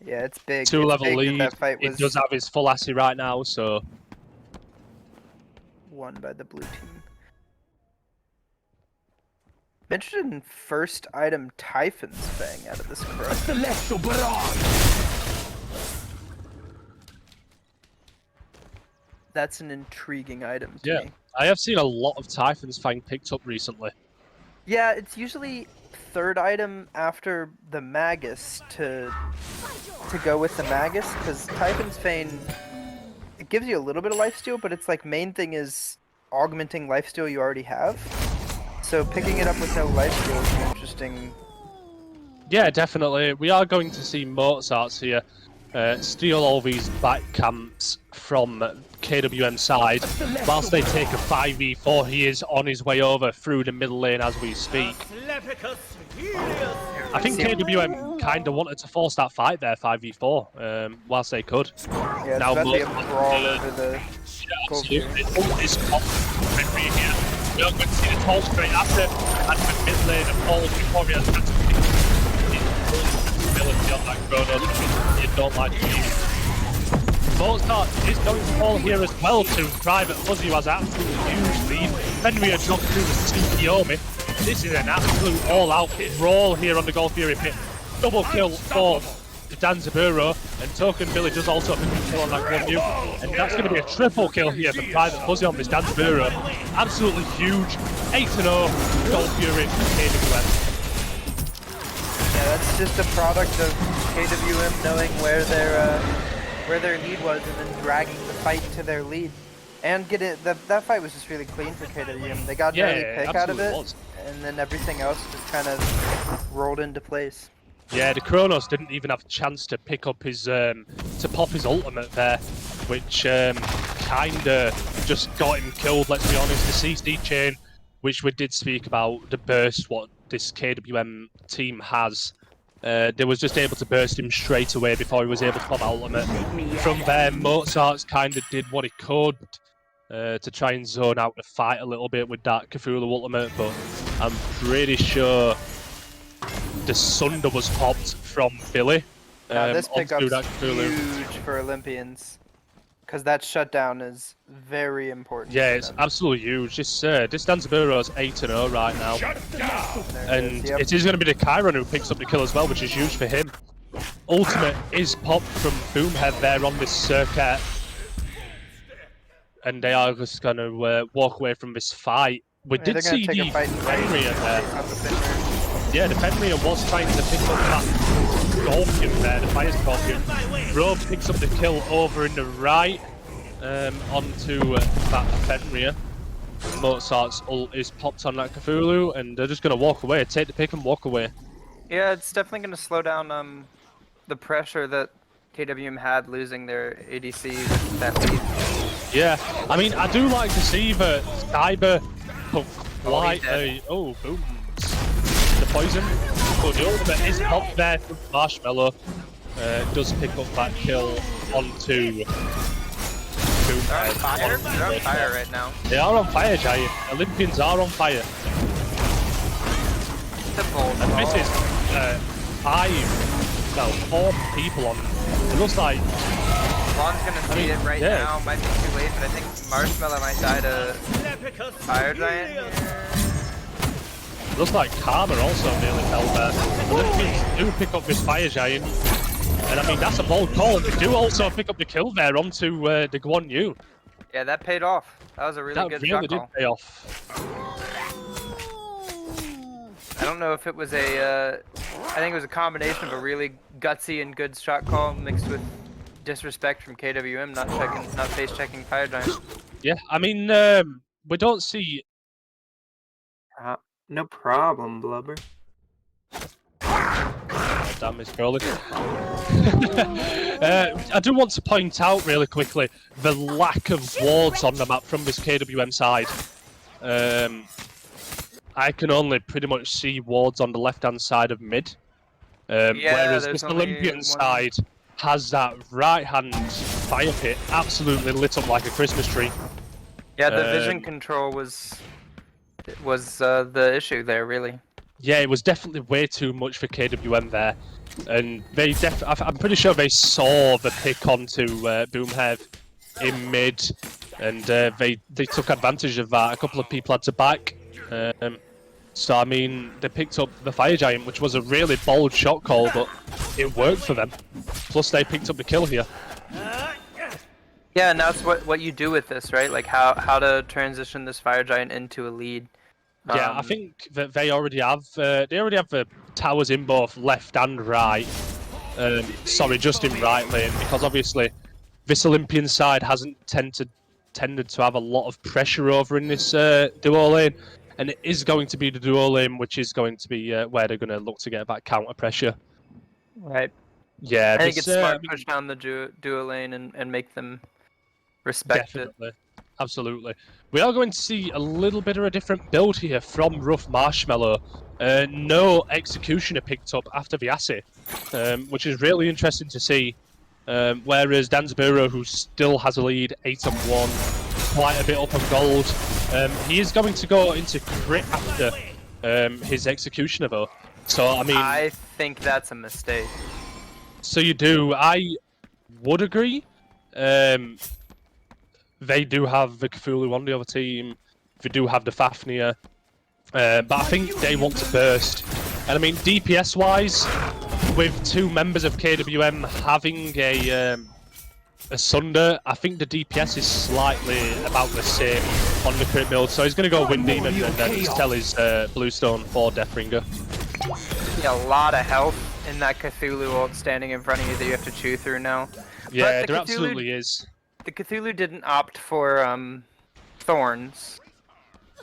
Yeah, it's big. 2-level lead. That fight was He does have his full assy right now, so... won by the blue team. I'm interested in first item Typhon's Fang out of this crowd. Celestial barrage. That's an intriguing item to me. I have seen a lot of Typhon's Fang picked up recently. Yeah, it's usually third item after the Magus to go with the Magus, because Typhon's Fang, it gives you a little bit of lifesteal, but it's like main thing is augmenting lifesteal you already have. So picking it up with no lifesteal is an interesting. Yeah, definitely. We are going to see Mozart's here steal all these back camps from KWM side. Whilst they take a 5v4, he is on his way over through the middle lane as we speak. I think KWM kind of wanted to force that fight there, 5v4, whilst they could. Yeah, now it's about to be a brawl over the absolutely. Is here. We are going to see the toll straight after, and with mid lane and Paul before he has had to pick ability on that chrono. You don't like to use. Mozart is going to fall here as well to Private Fuzzy, who has absolutely huge lead. Fenrir dropped through the Tsukiyomi. This is an absolute all-out brawl here on the Gold Fury pit. double kill for Danzaburo, and Token Billy does also pick a kill on that one nuke, and that's going to be a triple kill here for Private Fuzzy on this Danzaburo. Absolutely huge, 8-0 Gold Fury KWM. Yeah, that's just a product of KWM knowing where their lead was and then dragging the fight to their lead. And that fight was just really clean for KWM. They got an early pick out of it, and then everything else just kind of rolled into place. Yeah, the Kronos didn't even have a chance to pick up his, to pop his ultimate there, which kinda just got him killed, let's be honest. The CC chain, which we did speak about, the burst what this KWM team has, they was just able to burst him straight away before he was able to pop ultimate. From there, Mozart's kinda did what he could to try and zone out the fight a little bit with that Cthulhu ultimate, but I'm pretty sure the Sunder was popped from Billy. This pickup's Cthulhu. huge for Olympians, because that shutdown is very important. Yeah, it's absolutely huge. This Danzaburo's 8-0 right now, and it is going to be the Chiron who picks up the kill as well, which is huge for him. Ultimate is popped from Boomhead there on this circuit, and they are just going to walk away from this fight. We did see the Fenrir there. Yeah, the Fenrir was trying to pick up that Scorpion there, the Fire Scorpion. Robe picks up the kill over in the right onto that Fenrir. Mozart's ult is popped on that Cthulhu, and they're just going to walk away, take the pick and walk away. Yeah, it's definitely going to slow down the pressure that KWM had losing their ADC with that lead. Yeah, I mean, I do like to see that Cyber put quite oh, booms. The poison. So the ultimate is popped there from Marshmallow. Does pick up that kill onto Boom. They're on fire? They're on fire right now. They are on fire, Giant. Olympians are on fire. And this is 4 people on. It looks like Lon's gonna see it right now. Might be too late, but I think Marshmallow might die to Fire Giant here. Looks like Karma also nearly fell there. Olympians do pick up this Fire Giant. And I mean, that's a bold call. And they do also pick up the kill there onto the Guan Yu. Yeah, that paid off. That was a really good shot call. That really did pay off. I don't know if it was I think it was a combination of a really gutsy and good shot call mixed with disrespect from KWM, not face checking Fire Giant. Yeah, I mean, we don't see. No problem, Blubber. Damn, Miss Crowley. I do want to point out really quickly the lack of wards on the map from this KWM side. I can only pretty much see wards on the left-hand side of mid, whereas this Olympian side has that right-hand fire pit absolutely lit up like a Christmas tree. Yeah, the vision control was the issue there, really. Yeah, it was definitely way too much for KWM there, and I'm pretty sure they saw the pick onto Boomhead in mid, and they took advantage of that. A couple of people had to back, so I mean they picked up the Fire Giant, which was a really bold shot call, but it worked for them. Plus they picked up the kill here. Yeah, and that's what you do with this, right? Like how to transition this Fire Giant into a lead. Yeah, I think that they already have the towers in both left and right. Sorry, just in right lane, because obviously this Olympian side hasn't tended to have a lot of pressure over in this duo lane, and it is going to be the duo lane, which is going to be where they're going to look to get that counter pressure. Right. Yeah, I think it's smart to push down the duo lane and make them respect it. Absolutely. We are going to see a little bit of a different build here from Rough Marshmallow. No Executioner picked up after the Assay, which is really interesting to see. Whereas Danzaburo, who still has a lead, 8-1, quite a bit up on gold, he is going to go into crit after his Executioner though. So, I mean... I think that's a mistake. So you do. I would agree. They do have the Cthulhu on the other team. They do have the Fafnir. But I think they want to burst. And I mean, DPS-wise, with 2 members of KWM having a Sunder, I think the DPS is slightly about the same on the crit build. So he's going to go Wind Demon and then sell his Bluestone for Deathbringer. Yeah, a lot of health in that Cthulhu ult standing in front of you that you have to chew through now. Yeah, there absolutely is. The Cthulhu didn't opt for Thorns.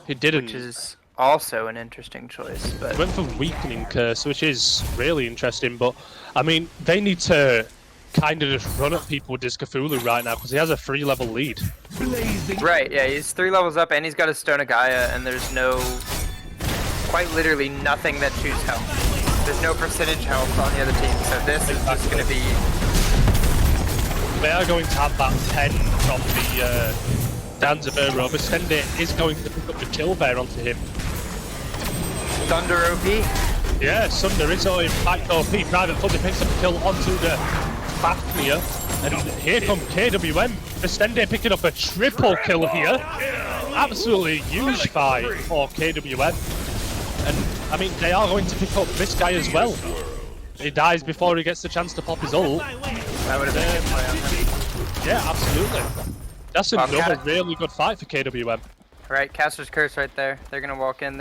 He didn't. Which is also an interesting choice. But went for Weakening Curse, which is really interesting. But, I mean, they need to kind of just run at people with this Cthulhu right now because he has a 3-level lead. Right, yeah, he's 3 levels up and he's got a Stone of Gaia and there's quite literally nothing that chews health. There's no percentage health on the other team, so this is just going to be... They are going to have that 10 from the Danzaburo, but Stende is going to pick up the kill there onto him. Thunder OP? Yeah, Sunder is in fact OP. Private Fuzzy picks up the kill onto the Fafnir, and here come KWM. Stende picking up a triple kill here. Absolutely huge fight for KWM. And, I mean, they are going to pick up this guy as well. He dies before he gets the chance to pop his ult. That would have been a good play on him. Yeah, absolutely. That's another really good fight for KWM. Right, Caster's Curse right there. They're going to walk in.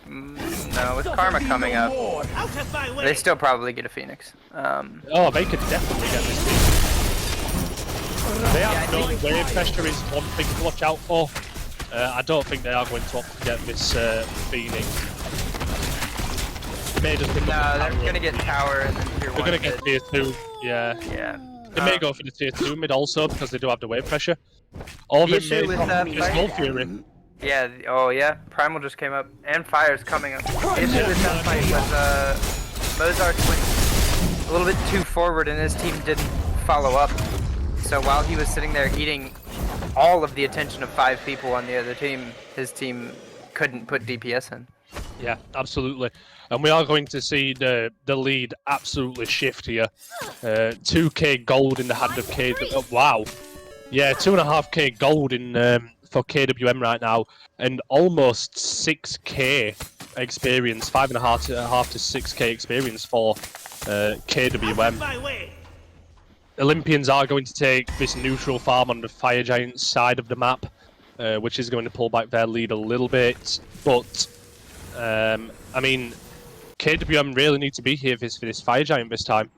No, with Karma coming up, they still probably get a Phoenix. Oh, they could definitely get this Phoenix. They have no wave pressure is one thing to watch out for. I don't think they are going to opt to get this Phoenix. May just pick up they're going to get Tower and then Tier 1. They're going to get Tier 2, yeah. Yeah. They may go for the Tier 2 mid also because they do have the wave pressure. Or they may go Soul Fury. Yeah, oh yeah, Primal just came up, and Fire's coming up. The issue with that fight was Mozart went a little bit too forward and his team didn't follow up. So while he was sitting there eating all of the attention of 5 people on the other team, his team couldn't put DPS in. Yeah, absolutely. And we are going to see the lead absolutely shift here. 2k gold in the hand of K. Oh, wow. Yeah, 2.5k gold in for KWM right now, and almost 6k experience, 5.5 to 6k experience for KWM. Olympians are going to take this neutral farm on the Fire Giant side of the map, which is going to pull back their lead a little bit. But I mean, KWM really need to be here for this Fire Giant this time.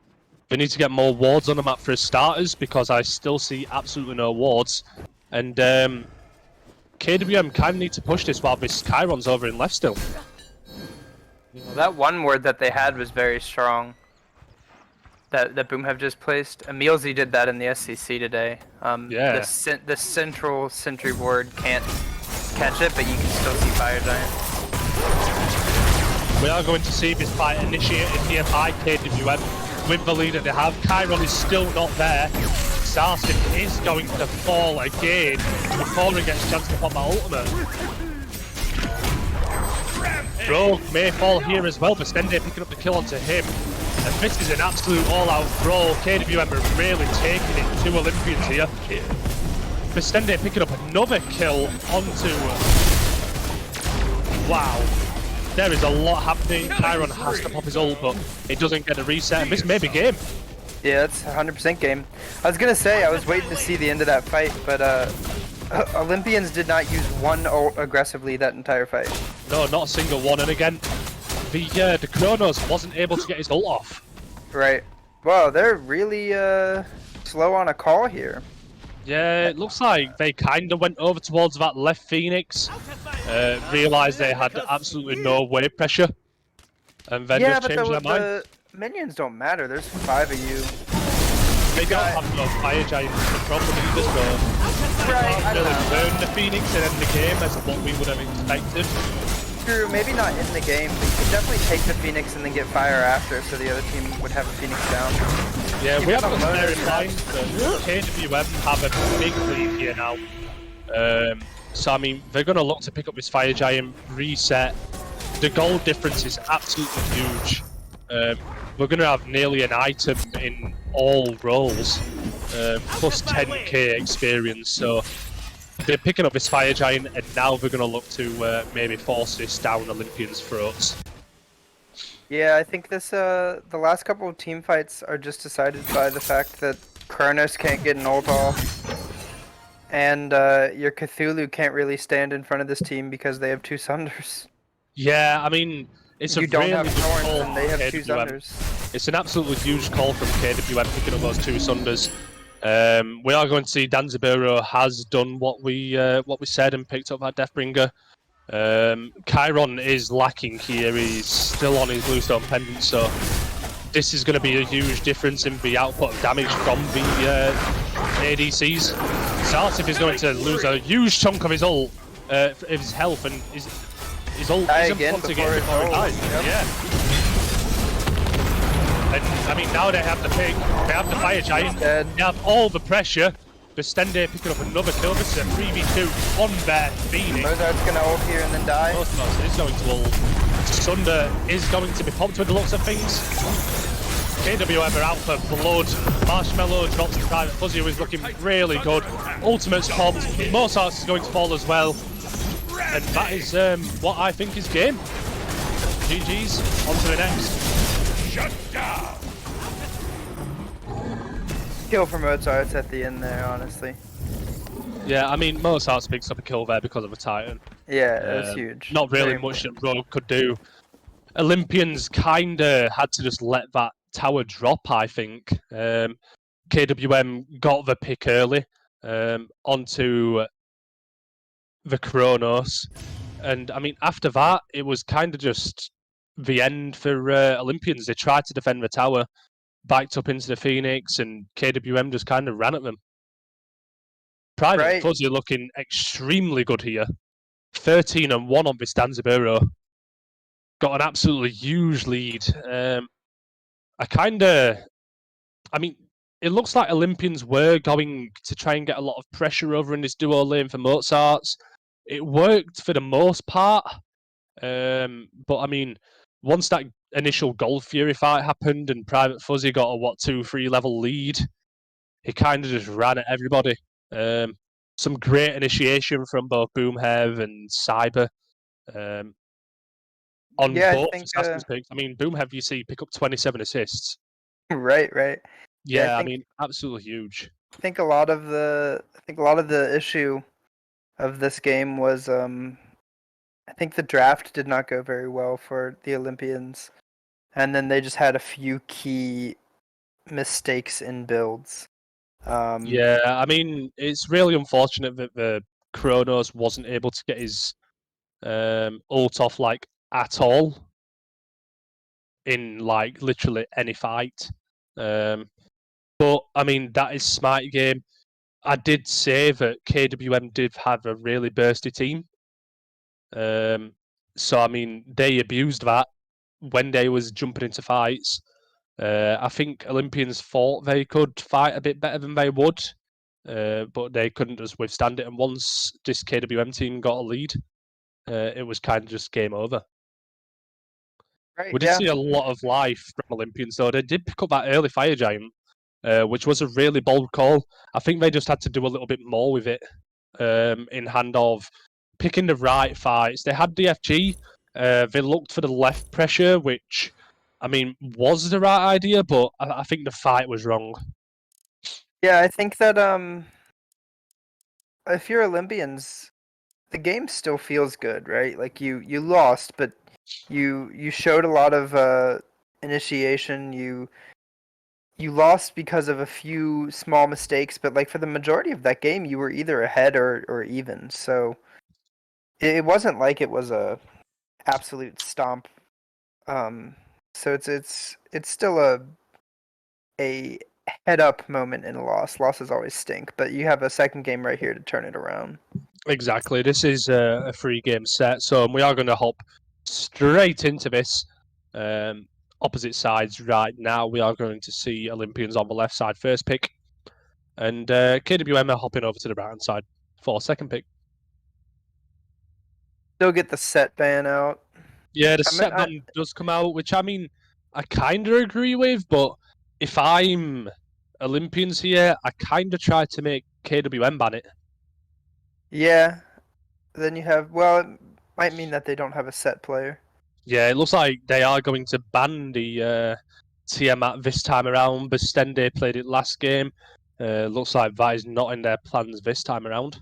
They need to get more wards on the map for starters, because I still see absolutely no wards. And KWM kind of need to push this while this Chiron's over in left still. Well, that one ward that they had was very strong. That Boom have just placed. Emilzy did that in the SCC today. Yeah. The central sentry ward can't catch it, but you can still see Fire Giant. We are going to see this fight initiated here by KWM with the lead that they have. Chiron is still not there. Sarskin is going to fall again before he gets a chance to pop that ultimate. Rogue may fall here as well, but Stende picking up the kill onto him. And this is an absolute all-out brawl. KWM are really taking it to Olympians here. But Stende picking up another kill onto... Wow. There is a lot happening. Chiron has to pop his ult, but it doesn't get a reset, and this may be game. Yeah, it's 100% game. I was gonna say, I was waiting to see the end of that fight, but Olympians did not use one ult aggressively that entire fight. No, not a single one, and again, the Kronos wasn't able to get his ult off. Right. Wow, they're really slow on a call here. Yeah, it looks like they kind of went over towards that left Phoenix, realised they had absolutely no wave pressure, and then just changed their mind. The minions don't matter, there's 5 of you. They don't have no Fire Giant, the problem either, so right, they can't really burn the Phoenix and end the game as what we would have expected. True, maybe not in the game, but you could definitely take the Phoenix and then get Fire after, so the other team would have a Phoenix down. Yeah, we have to bear in mind that KWM have a big lead here now. So, I mean, they're going to look to pick up this Fire Giant, reset. The gold difference is absolutely huge. We're going to have nearly an item in all roles, plus 10k experience. So, they're picking up this Fire Giant, and now they're going to look to maybe force this down Olympians' throats. Yeah, I think this the last couple of team fights are just decided by the fact that Kronos can't get an ult off, and your Cthulhu can't really stand in front of this team because they have 2 Sunders. Yeah, I mean, it's a You don't really have good Thorns call and they from have 2 KWM. Sunders. It's an absolutely huge call from KWM picking up those 2 Sunders. We are going to see Danziburo has done what we said and picked up that Deathbringer. Chiron is lacking here. He's still on his Bluestone Pendant, so this is going to be a huge difference in the output of damage from the ADCs. Zartif is going to lose a huge chunk of his ult, his health, and his ult Die isn't again put before again before he it dies. ults, yep. Yeah. And I mean, now they have the pick, they have the Fire Giant, Dead. they have all the pressure. The Stende picking up another kill. This is a 3v2 on their Phoenix. Mozart's gonna ult here and then die. Cosmos is going to ult. Sunder is going to be popped with the looks of things. KWM are out for blood. Marshmallow drops to Private Fuzzy, who is looking really good. Ultimate's popped. Mozart's is going to fall as well. And that is what I think is game. GG's. On to the next. Shut down. Kill for Mozart's at the end there, honestly. Yeah, I mean, Mozart picks up a kill there because of a Titan. Yeah, it was huge. Not really Very much important. that Rogue could do. Olympians kinda had to just let that tower drop, I think. KWM got the pick early onto the Kronos. And I mean, after that, it was kind of just the end for Olympians. They tried to defend the tower, backed up into the Phoenix, and KWM just kind of ran at them. Private Right. Fuzzy looking extremely good here. 13-1 on this Danziburo. Got an absolutely huge lead. I mean, it looks like Olympians were going to try and get a lot of pressure over in this duo lane for Mozart's. It worked for the most part. But I mean, once that initial Gold Fury fight happened and Private Fuzzy got a 2-3 level lead, he kind of just ran at everybody. Some great initiation from both Boomhev and Cyber. On Yeah, I both think, Assassin's picks. I mean, Boomhev, you see, pick up 27 assists. right. Yeah, I think- mean, absolutely huge. I think a lot of the issue of this game was I think the draft did not go very well for the Olympians, and then they just had a few key mistakes in builds. Yeah, I mean, it's really unfortunate that the Kronos wasn't able to get his ult off like at all in like literally any fight. But I mean, that is Smite game. I did say that KWM did have a really bursty team. So I mean, they abused that when they was jumping into fights. I think Olympians thought they could fight a bit better than they would, but they couldn't just withstand it. And once this KWM team got a lead, it was kind of just game over. Right. We did see a lot of life from Olympians, though. They did pick up that early Fire Giant, which was a really bold call. I think they just had to do a little bit more with it in hand of picking the right fights. They had DFG. They looked for the left pressure, which, I mean, was the right idea, but I think the fight was wrong. Yeah, I think that if you're Olympians, the game still feels good, right? Like you lost, but you showed a lot of initiation. You lost because of a few small mistakes, but like for the majority of that game, you were either ahead or even. So it wasn't like it was a absolute stomp. So it's still a head up moment in a loss. Losses always stink, but you have a second game right here to turn it around. Exactly. This is a free game set, so we are going to hop straight into this. Opposite sides right now. We are going to see Olympians on the left side first pick, and KWM are hopping over to the right hand side for second pick. Still get the set ban out. Yeah, the I mean, set ban does come out, which I mean, I kind of agree with, but if I'm Olympians here, I kind of try to make KWM ban it. Yeah. Then you have, well, it might mean that they don't have a set player. Yeah, it looks like they are going to ban the Tiamat this time around. Bastende played it last game. Looks like that is not in their plans this time around.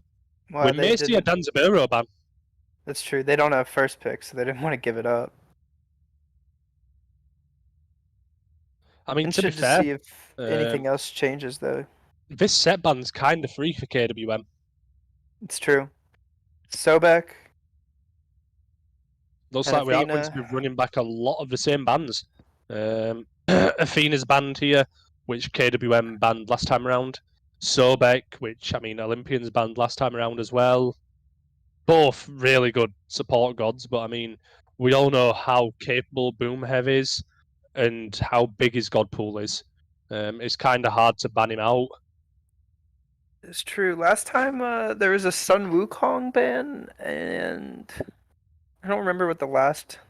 Well, We they may see a didn't. Danzaburo ban. That's true. They don't have first pick, so they didn't want to give it up. I mean, to be Interested to fair, see if anything else changes, though. this set ban's kind of free for KWM. It's true. Sobek, Looks and like we are going to be Athena. running back a lot of the same bans. Athena's banned here, which KWM banned last time around. Sobek, which, I mean, Olympians banned last time around as well. Both really good support gods, but I mean, we all know how capable Boomhev is and how big his god pool is. It's kind of hard to ban him out. It's true. Last time there was a Sun Wukong ban, and I don't remember what the last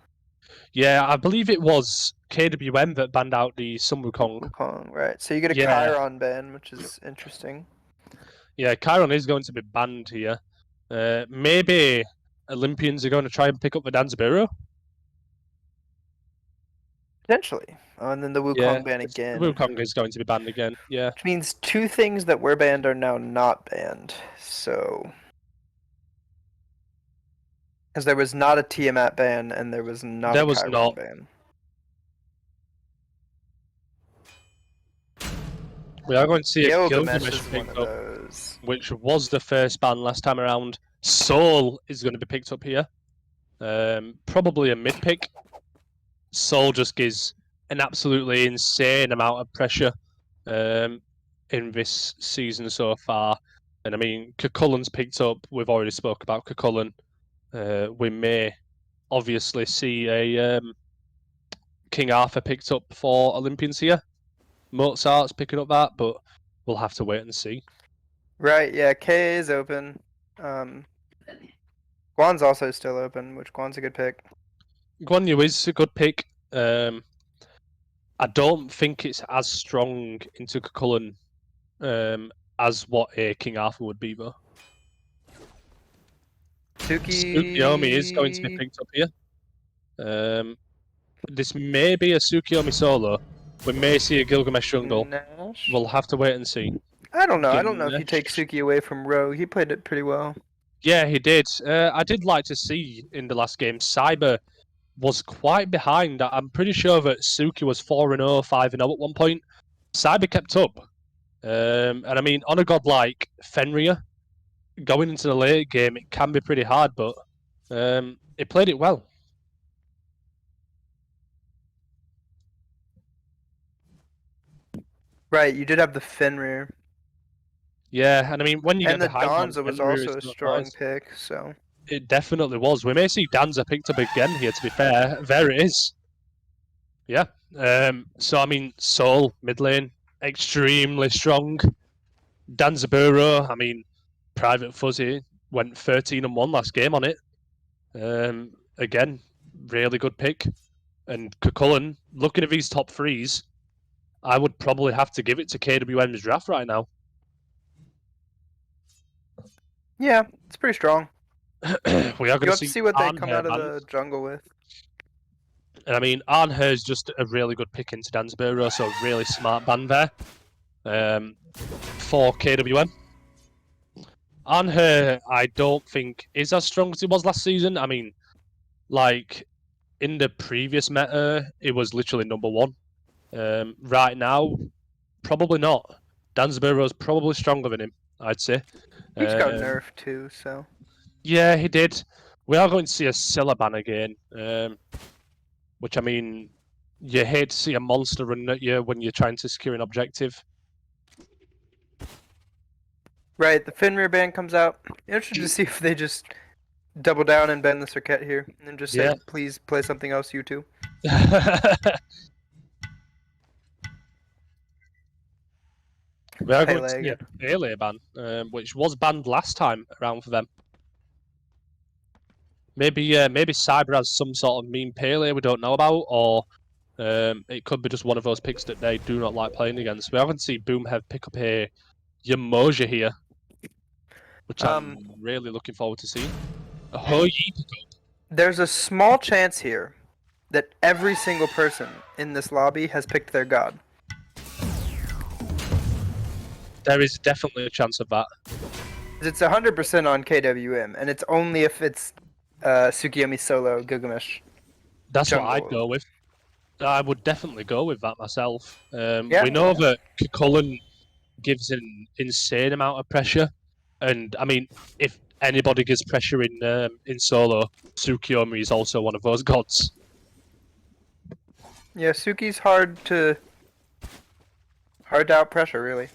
Yeah, I believe it was KWM that banned out the Sun Wukong. Wukong, right? So you get a Yeah. Chiron ban, which is interesting. Yeah, Chiron is going to be banned here. Maybe Olympians are going to try and pick up the Danzaburo. Potentially. Oh, and then the Wukong ban again. Wukong is going to be banned again. Yeah, Which means two things that were banned are now not banned. So. Because there was not a Tiamat ban and there was not There a was Chiron not. ban. we are going to see a Gilgamesh Gilgamesh is one picked of up, those. which was the first ban last time around. Soul is going to be picked up here. Probably a mid pick. Soul just gives an absolutely insane amount of pressure in this season so far. And I mean, Cucullen's picked up. We've already spoke about Cucullen. We may obviously see a King Arthur picked up for Olympians here. Mozart's picking up that, but we'll have to wait and see. Right, yeah, K is open. Guan's also still open, which Guan's a good pick. Guan Yu is a good pick. I don't think it's as strong into Cucullen as what a King Arthur would be, though. Tsukiyomi is going to be picked up here. This may be a Tsukiyomi solo. We may see a Gilgamesh jungle. Nash? We'll have to wait and see. I don't know. I don't know if you Ganesh. take Suki away from Ro. He played it pretty well. Yeah, he did. I did like to see in the last game, Cyber was quite behind. I'm pretty sure that Suki was 4-0, 5-0 at one point. Cyber kept up. And I mean, on a god like Fenrir, going into the late game, it can be pretty hard, but he played it well. Right, you did have the Fenrir. Yeah, and I mean, when you And the get behind on Danza was Fenrir, also a it's not strong nice. pick, so. It definitely was. We may see Danza picked up again here, to be fair. There it is. Yeah. So, I mean, Soul, mid lane, extremely strong. Danzaburo, I mean, Private Fuzzy went 13-1 last game on it. Again, really good pick. And Cucullen, looking at these top threes, I would probably have to give it to KWM's draft right now. Yeah, it's pretty strong. We are going You have to see see what they Arnher come out of banned. the jungle with. And I mean, Arnher is just a really good pick into Danzaburo, so really smart band there for KWM. Arnher, I don't think is as strong as it was last season. I mean, like in the previous meta, it was literally number one. Right now, probably not. Danzaburo's probably stronger than him, I'd say. He just got nerfed too, so. Yeah, he did. We are going to see a Scylla ban again, which I mean, you hate to see a monster running at you when you're trying to secure an objective. Right, the Fenrir ban comes out. Interested to see if they just double down and ban the Circuit here, and just say, Yeah. please play something else, you two. We are going to Pele see a again. Pele ban, which was banned last time around for them. Maybe Cyber has some sort of mean Pele we don't know about, or it could be just one of those picks that they do not like playing against. We haven't seen Boomhead pick up a Yamoja here, which I'm really looking forward to seeing. A Ho Yi pick up. There's a small chance here that every single person in this lobby has picked their god. There is definitely a chance of that. It's 100% on KWM, and it's only if it's Tsukiyomi solo Gilgamesh. That's what I'd Jungle. go with. I would definitely go with that myself. Yeah. We know that Cullen gives an insane amount of pressure, and I mean, if anybody gives pressure in solo, Tsukiyomi is also one of those gods. Yeah, Suki's hard to out pressure, really.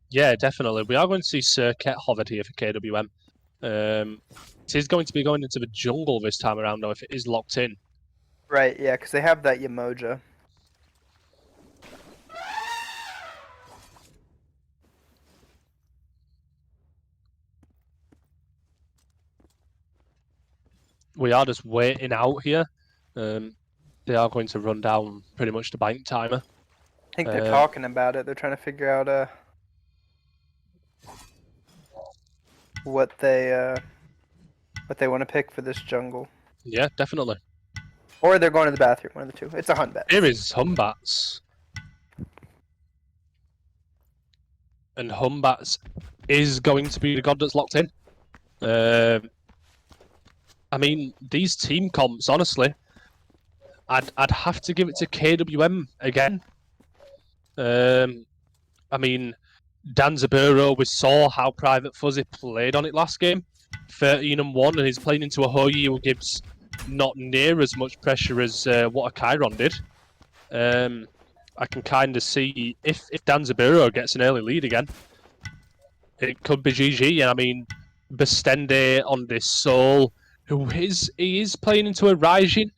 Yeah, definitely. We are going to see Sir Ket hovered here for KWM. It is going to be going into the jungle this time around, though, if it is locked in. Right, yeah, because they have that Yamoja. We are just waiting out here. They are going to run down pretty much the bank timer. I think they're talking about it. They're trying to figure out what they want to pick for this jungle. Yeah, definitely. Or they're going to the bathroom, one of the two. It's a hunt bet. Here is Humbats. And Humbats is going to be the god that's locked in. I mean, these team comps, honestly, I'd have to give it to KWM again. I mean, Dan Zaburo, we saw how Private Fuzzy played on it last game. 13-1, and he's playing into a Hoyi who gives not near as much pressure as what a Chiron did. I can kind of see if Dan Zaburo gets an early lead again, it could be GG. And I mean, Bestende on this Soul, he is playing into a Raijin.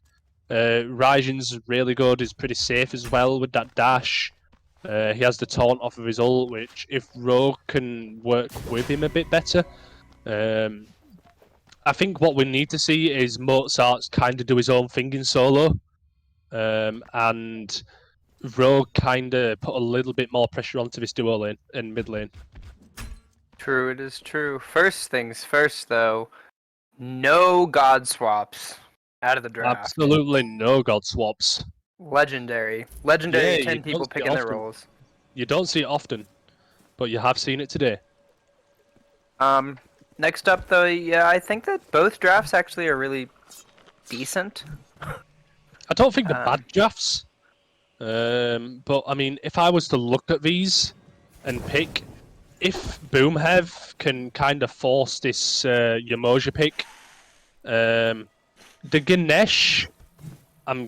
Raijin's really good, he's pretty safe as well with that dash. He has the taunt off of his ult, which if Rogue can work with him a bit better, I think what we need to see is Mozart's kind of do his own thing in solo, and Rogue kind of put a little bit more pressure onto this duo lane and mid lane. True, it is true. First things first, though, no god swaps out of the draft. Absolutely no god swaps. Legendary. Yeah, 10 you people don't see picking it their often. roles. You don't see it often, but you have seen it today. Next up, though, yeah, I think that both drafts actually are really decent. I don't think they're bad drafts, but I mean, if I was to look at these and pick, if Boomhev can kind of force this Yamoja pick, the Ganesh, I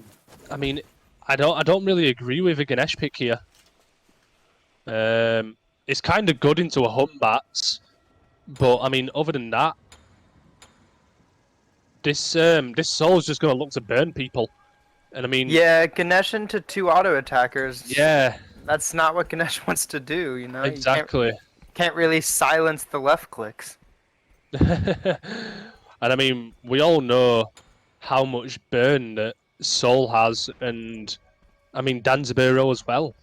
mean, I don't really agree with a Ganesh pick here. It's kind of good into a Humbats, but I mean, other than that, this Soul's just going to look to burn people, and I mean, Yeah, Ganesh into 2 auto attackers. yeah, That's not what Ganesh wants to do, you know? exactly. You can't really silence the left clicks. And I mean, we all know how much burn that Soul has, and I mean, Danzaburo as well.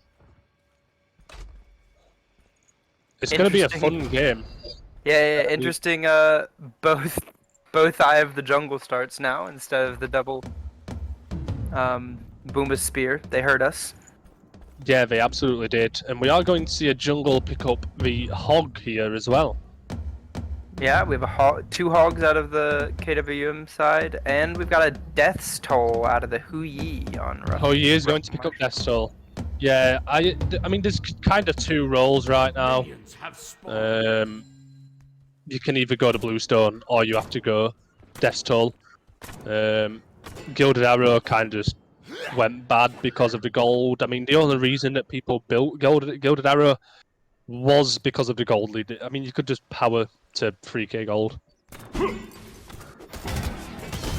It's going to be a fun game. Yeah, interesting. Both Eye of the Jungle starts now instead of the double Boomba Spear. They hurt us. Yeah, they absolutely did. And we are going to see a jungle pick up the Hog here as well. Yeah, we have 2 hogs out of the KWM side, and we've got a Death's Toll out of the Huyi on Rush. Oh, he is going to pick up Death's Toll. Yeah, I mean, there's kind of 2 roles right now. Minions have spawned. You can either go to Bluestone or you have to go Death's Toll. Gilded Arrow kind of went bad because of the gold. I mean, the only reason that people built Gilded Arrow was because of the gold lead. I mean, you could just power to 3k gold.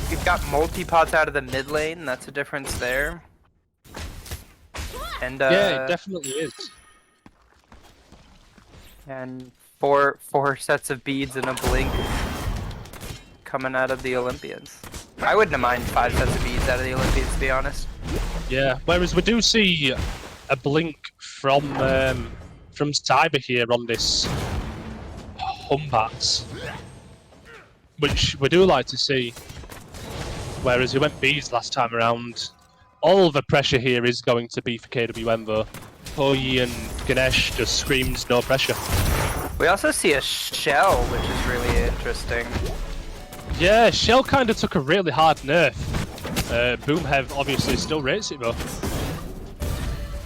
We've got multi-pots out of the mid lane. That's a difference there. And Yeah, it definitely is. And four sets of beads and a blink coming out of the Olympians. I wouldn't have minded 5 sets of beads out of the Olympians, to be honest. Yeah, whereas we do see a blink from Cyber here on this Humbats, which we do like to see. whereas he went Bs last time around. All the pressure here is going to be for KWM though. Hoyi and Ganesh just screams no pressure. We also see a shell, which is really interesting. Yeah, Shell kind of took a really hard nerf. Boomhev obviously still rates it though.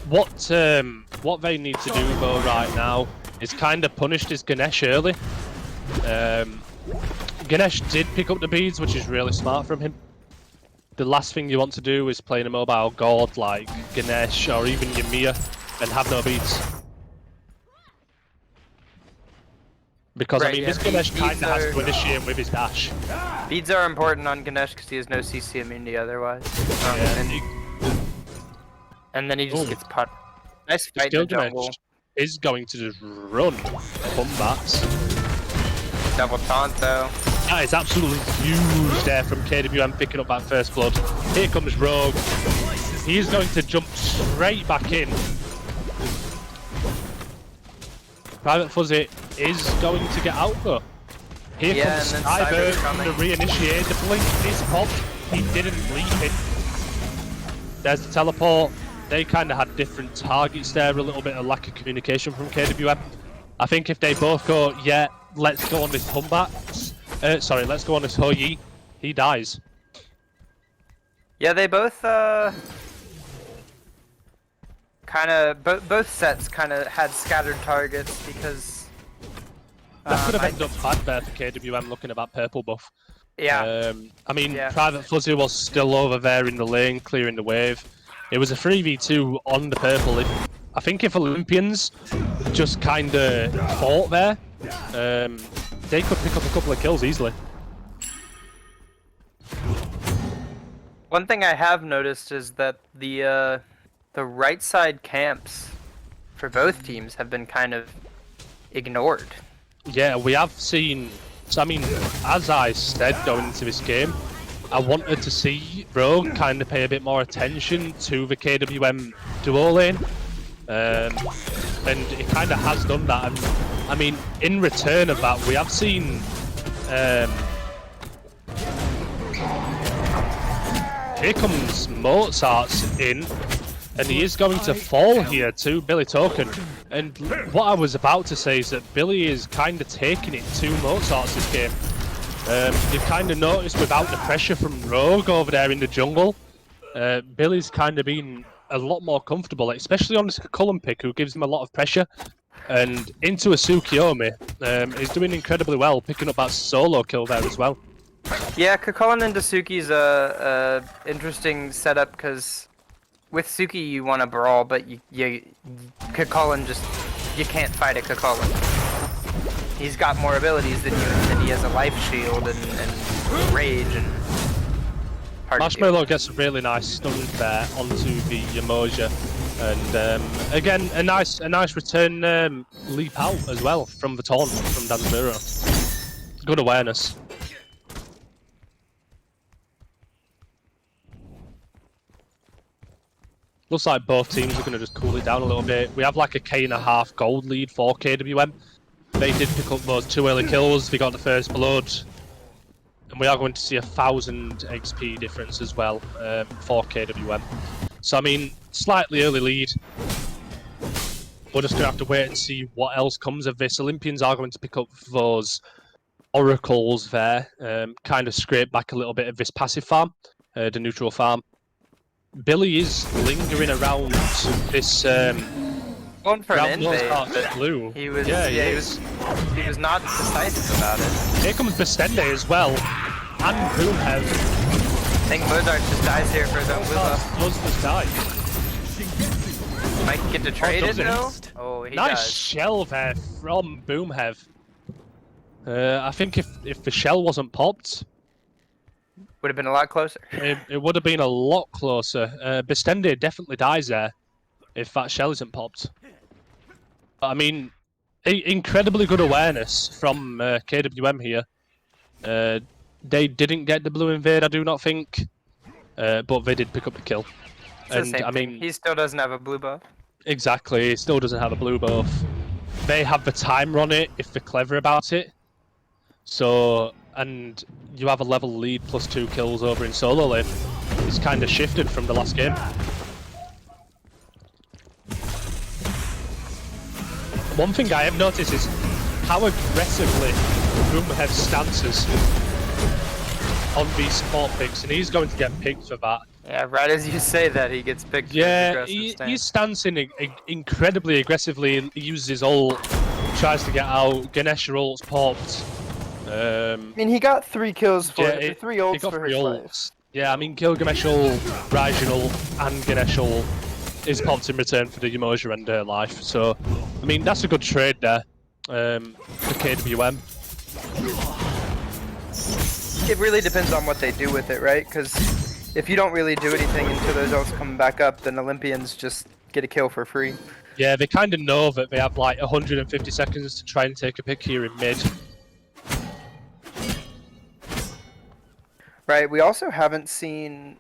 What they need to do though right now is kind of punish this Ganesh early. Ganesh did pick up the beads, which is really smart from him. The last thing you want to do is play in a mobile god like Ganesh or even Yamiya and have no beads. Because I mean, this Ganesh kind of has to initiate with his dash. Beads are important on Ganesh because he has no CC immunity otherwise. And then he just gets put. Nice fight in the jungle. Ganesh is going to just run combats. Double taunt though. That is absolutely huge there from KWM picking up that first blood. Here comes Rogue. He is going to jump straight back in. Private Fuzzy is going to get out though. Here comes Cyber to reinitiate. The blink is popped. He didn't leave it. There's the teleport. They kind of had different targets there. A little bit of lack of communication from KWM. I think if they both go, yeah, let's go on this let's go on this Hoyi, he dies. Yeah, they both both sets kind of had scattered targets because that could have ended up bad there for KWM looking at that purple buff. Yeah. I mean, Private Fuzzy was still over there in the lane, clearing the wave. It was a 3v2 on the purple. I think if Olympians just kind of fought there, they could pick up a couple of kills easily. One thing I have noticed is that the right side camps for both teams have been kind of ignored. Yeah, we have seen. So I mean, as I said going into this game, I wanted to see Rogue kind of pay a bit more attention to the KWM duo lane. And it kind of has done that. And I mean, in return of that, we have seen here comes Mozart's in, and he is going to fall here to Billy Token. And what I was about to say is that Billy is kind of taking it to Mozart's this game. You've kind of noticed without the pressure from Rogue over there in the jungle, Billy's kind of been a lot more comfortable, especially on this Cullen pick, who gives him a lot of pressure. And into a Tsukiyomi, is doing incredibly well, picking up that solo kill there as well. Yeah, Kukulin into Suki's a interesting setup because with Suki you want to brawl, but Kukulin you can't fight a Kukulin. He's got more abilities than you, and he has a life shield and rage and. Marshmallow gets a really nice stun there onto the Yamoja, and again a nice return leap out as well from the taunt from Danzuro. Good awareness. Looks like both teams are going to just cool it down a little bit. We have like a K.5 gold lead for KWM. They did pick up those 2 early kills. They got the first blood. And we are going to see 1,000 XP difference as well for KWM. So, I mean, slightly early lead. We're just going to have to wait and see what else comes of this. Olympians are going to pick up those oracles there. Kind of scrape back a little bit of this passive farm, the neutral farm. Billy is lingering around this... going for an invade, blue. He was not decisive about it. Here comes Bestende as well, and Boomhev. I think Mozart just dies here for his own blue buff. Does just die. Might get to trade it though. Oh, he nice does. Shell there from Boomhev. I think if the shell wasn't popped, would have been a lot closer. It would have been a lot closer. Bestende definitely dies there if that shell isn't popped. I mean, incredibly good awareness from KWM here. They didn't get the blue invade, I do not think, but they did pick up the kill. It's the same thing. He still doesn't have a blue buff. Exactly, he still doesn't have a blue buff. They have the timer on it if they're clever about it. So and you have a level lead plus 2 kills over in solo lane. It's kind of shifted from the last game. One thing I have noticed is how aggressively Roomhead stances on these support picks, and he's going to get picked for that. Yeah, right as you say that, he gets picked. Yeah, he's stancing incredibly aggressively. He uses his ult, tries to get out. Ganesh ult's popped. I mean, he got 3 kills for it. 3 ults he got for 3 his ults. life. Yeah, I mean, Gilgamesh ult, Raijin ult, and Ganesh ult is popped in return for the Umoja and her life. So, I mean, that's a good trade there for KWM. It really depends on what they do with it, right? Because if you don't really do anything until those ults come back up, then Olympians just get a kill for free. Yeah, they kind of know that they have like 150 seconds to try and take a pick here in mid. Right, we also haven't seen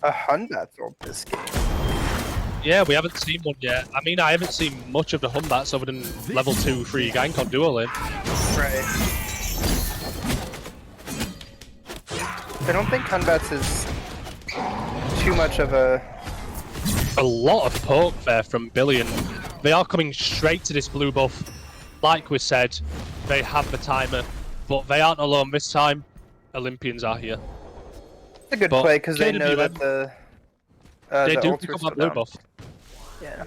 a Hunbat's ult this game. Yeah, we haven't seen one yet. I mean, I haven't seen much of the Hunbats other than level 2 free gank on duo lane. Right. I don't think Hunbat's is too much of a lot of poke there from Billy, and they are coming straight to this blue buff. Like we said, they have the timer, but they aren't alone this time. Olympians are here. It's a good play because they know that they the do ults pick were up still that blue down. buff. Yeah.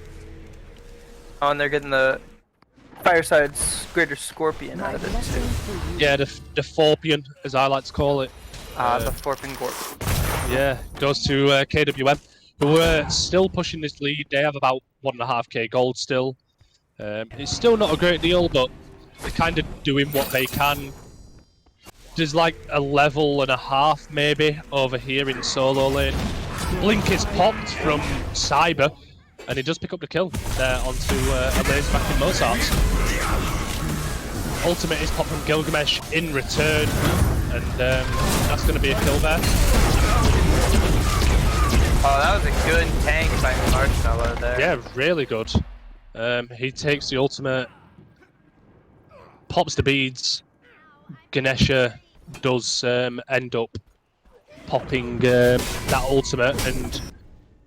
Oh, and they're getting the Fireside's Greater Scorpion out of it too. Yeah, the Thorpian, as I like to call it. The Thorpin Gorp. Yeah, goes to KWM, who are still pushing this lead. They have about 1.5k gold still. It's still not a great deal, but they're kind of doing what they can. There's like a level and a half maybe over here in solo lane. Blink is popped from Cyber, and he does pick up the kill there onto a laser back in Mozart's. Ultimate is popped from Gilgamesh in return, and that's going to be a kill there. Oh, that was a good tank by Marshmallow there. Yeah, really good. He takes the ultimate, pops the beads. Ganesha does end up popping that ultimate, and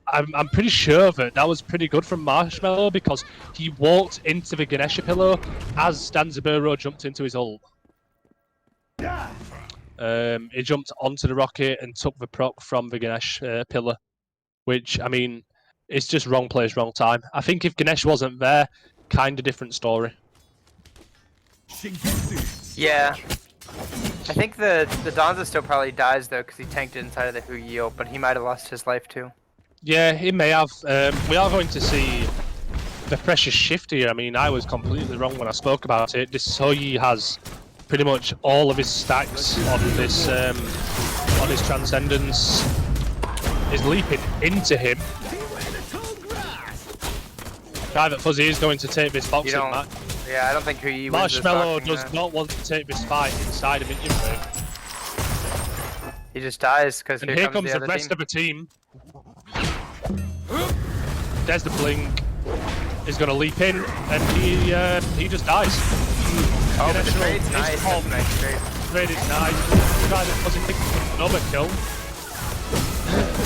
I'm pretty sure that was pretty good from Marshmallow because he walked into the Ganesha pillar as Danzaburo jumped into his ult. He jumped onto the rocket and took the proc from the Ganesh pillar, which, I mean, it's just wrong place, wrong time. I think if Ganesh wasn't there, kind of different story. Yeah. I think the Danza still probably dies though because he tanked it inside of the Hu Yi ult, but he might have lost his life too. Yeah, he may have. We are going to see the pressure shift here. I mean, I was completely wrong when I spoke about it. This Soyi has pretty much all of his stacks on this Transcendence. Is leaping into him. Private Fuzzy is going to take this boxing match. Yeah, I don't think Hu Yi wins Marshmallow this does not want to take this fight inside of minion wave. He just dies because here comes the rest of the team. There's the blink. He's going to leap in, and he just dies. Oh, but the trade's nice. That's a nice trade. Trade is nice. Private Fuzzy picks up another kill.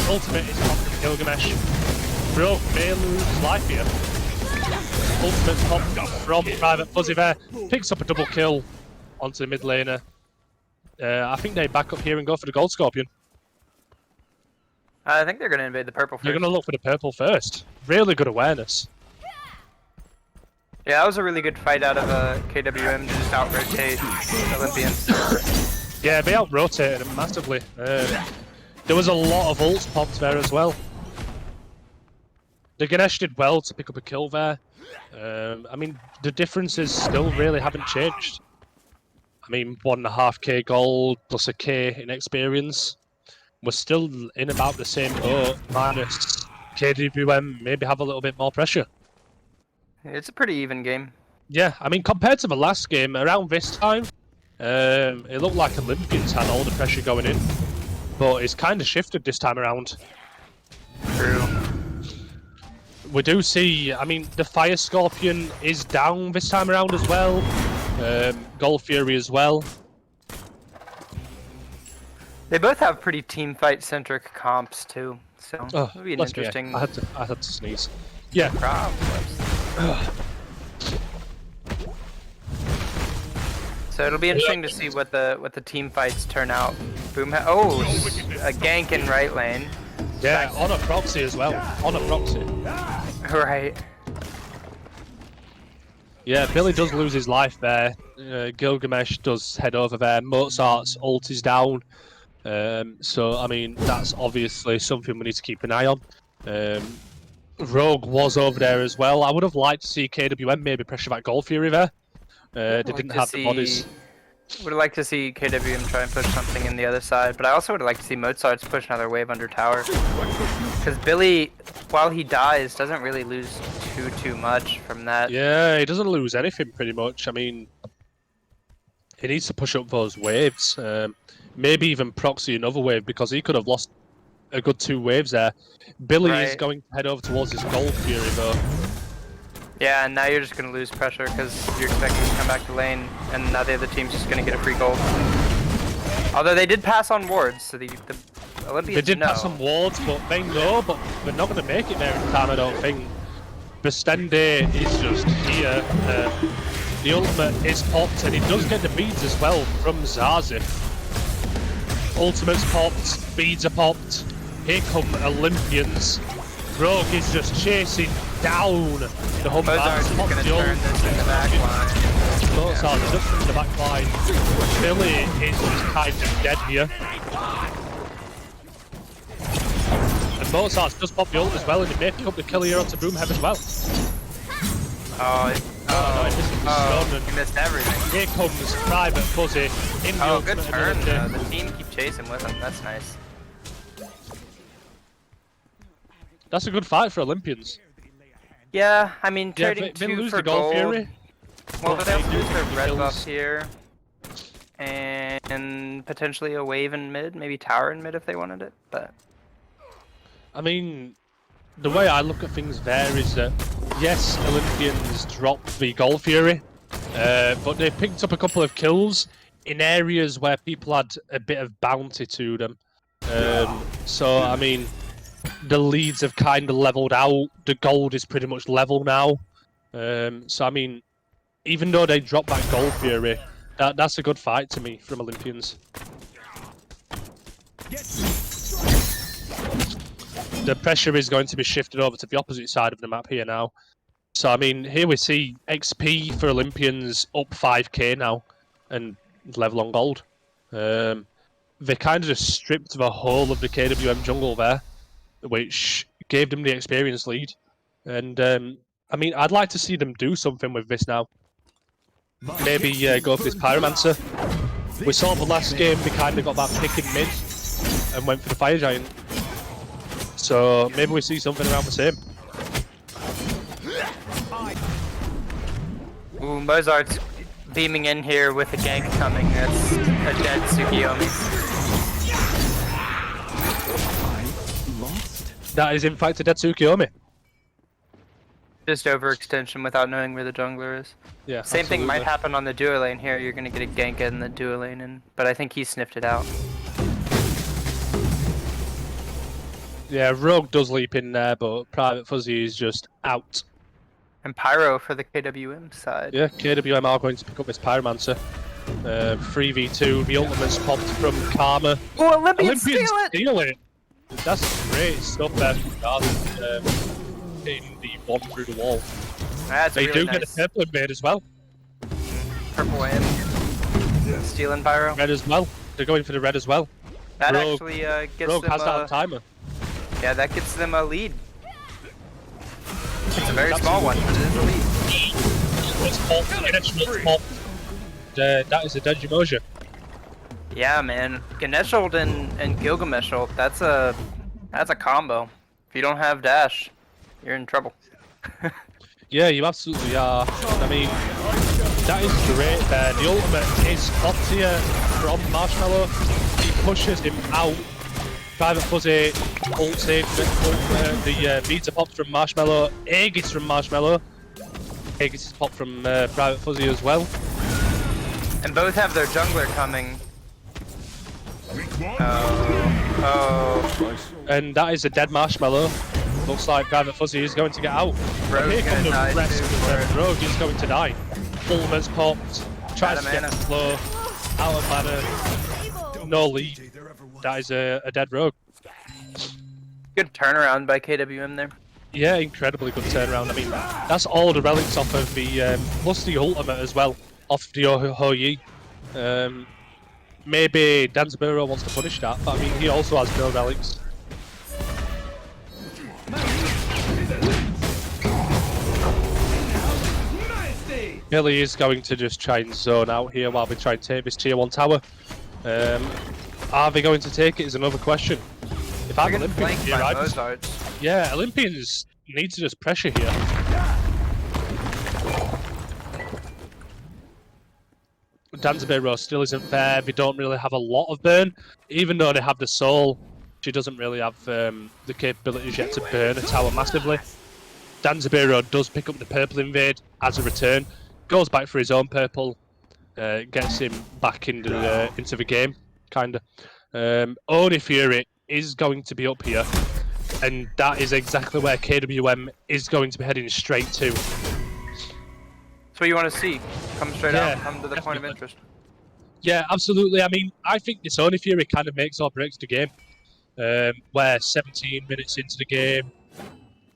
Ultimate is popped from Gilgamesh. Bro may lose life here. Ultimate popped from Private Fuzzy there. Picks up a double kill onto the mid laner. I think they back up here and go for the Gold Scorpion. I think they're going to invade the purple first. They're going to look for the purple first. Really good awareness. Yeah, that was a really good fight out of KWM to just out-rotate Olympians. Yeah, they out-rotated him massively. There was a lot of ults popped there as well. The Ganesh did well to pick up a kill there. I mean, the differences still really haven't changed. I mean, 1.5k gold plus a K in experience. We're still in about the same boat, minus KWM maybe have a little bit more pressure. It's a pretty even game. Yeah, I mean, compared to the last game, around this time, it looked like Olympians had all the pressure going in. But it's kind of shifted this time around. True. We do see, I mean, the Fire Scorpion is down this time around as well. Gold Fury as well. They both have pretty team fight centric comps too, so Oh, it'll be an bless me, interesting I had to sneeze. Yeah. problem. So it'll be interesting to see what the team fights turn out. Boom! A gank in right lane. Yeah, on a proxy as well. On a proxy. Right. Yeah, Billy does lose his life there. Gilgamesh does head over there. Mozart's ult is down. So, I mean, that's obviously something we need to keep an eye on. Rogue was over there as well. I would have liked to see KWM maybe pressure that Gold Fury there. They didn't have the bodies. Would have liked to see KWM try and push something in the other side, but I also would have liked to see Mozart's push another wave under tower. Because Billy, while he dies, doesn't really lose too much from that. Yeah, he doesn't lose anything pretty much. I mean, he needs to push up those waves. Maybe even proxy another wave because he could have lost a good 2 waves there. Billy is going to head over towards his Gold Fury though. Yeah, and now you're just going to lose pressure because you're expecting to come back to lane, and now the other team's just going to get a free gold. Although they did pass on wards, so the Olympians They did pass on wards, but they know, but they're not going to make it there in time, I don't think. Bestende is just here. The ultimate is popped, and he does get the beads as well from Zazif. Ultimate's popped, beads are popped. Here come Olympians. Rogue is just chasing down the Humber. Mozart's going to turn this in the back line. Mozart is up in the back line. Billy is just kind of dead here. And Mozart's just popped the ult as well, and he may pick up the kill here onto Broomhead as well. He missed everything. Here comes Private Fuzzy in the good ultimate turn. ability. The team keep chasing with him. That's nice. That's a good fight for Olympians. Yeah, I mean, Yeah, trading they 2 lose for the Gold gold. Fury. Well, they'll lose their red kills. buff here. And potentially a wave in mid, maybe tower in mid if they wanted it, but... I mean, the way I look at things there is that, yes, Olympians dropped the Gold Fury, but they picked up a couple of kills in areas where people had a bit of bounty to them. So, I mean, the leads have kind of leveled out. The gold is pretty much level now. So, I mean, even though they dropped that Gold Fury, that's a good fight to me from Olympians. The pressure is going to be shifted over to the opposite side of the map here now. So, I mean, here we see XP for Olympians up 5k now and level on gold. They kind of just stripped the whole of the KWM jungle there, which gave them the experience lead. And, I mean, I'd like to see them do something with this now. Maybe go for this Pyromancer. We saw the last game they kind of got that pick in mid and went for the Fire Giant. So maybe we see something around the same. Ooh, Mozart's beaming in here with a gank coming. That's a dead Tsukiyomi. That is in fact a dead Tsukiyomi. Just overextension without knowing where the jungler is. Yeah. Same thing might absolutely. happen on the duo lane here. You're gonna get a gank in the duo lane, but I think he sniffed it out. Yeah, Rogue does leap in there, but Private Fuzzy is just out. And Pyro for the KWM side. Yeah, KWM are going to pick up this Pyromancer. 3v2, the ultimate's popped from Karma. Oh, Olympians steal it! Steal it! That's great stuff there from Karma. Hitting the one through the wall. That's They really do nice. get a purple invade as well. Purple and stealing Pyro. Red as well. They're going for the red as well. That Rogue- actually gets Rogue them. has that on timer. Yeah, that gets them a lead. It's a very small one, but it is a lead. It's popped. It's popped. That is a Dejimoja. Yeah, man. Ganeshuld and Gilgameshuld, that's a combo. If you don't have dash, you're in trouble. Yeah, you absolutely are. I mean, that is great there. The ultimate is popped here from Marshmallow. He pushes him out. Private Fuzzy ults in. The beats are popped from Marshmallow. Aegis from Marshmallow. Aegis is popped from Private Fuzzy as well. And both have their jungler coming. And that is a dead marshmallow. Looks like Private Fuzzy is going to get out. But Rogue's here come gonna the die rest too, of or- Rogue is going to die. Ultimate's popped. Tries to get mana. slow. Out of mana. No lead. That is a dead Rogue. Good turnaround by KWM there. Yeah, incredibly good turnaround. I mean, that's all the relics off of the plus the ultimate as well, off the Ho-Yi. Maybe Danzaburo wants to punish that, but I mean, he also has no relics. Billy is going to just try and zone out here while we try and take this tier 1 tower. Are they going to take it is another question. If I'm Olympians here, yeah, Olympians need to just pressure here. Danzaburo still isn't there. They don't really have a lot of burn, even though they have the soul. She doesn't really have the capabilities yet to burn a tower massively. Danzaburo does pick up the purple invade as a return, goes back for his own purple, gets him back into the game, kinda. Oni Fury is going to be up here, and that is exactly where KWM is going to be heading straight to. That's what you want to see. Come straight out, come to the point of interest. Yeah, absolutely. I mean, I think this Oni Fury kind of makes or breaks the game. Where 17 minutes into the game,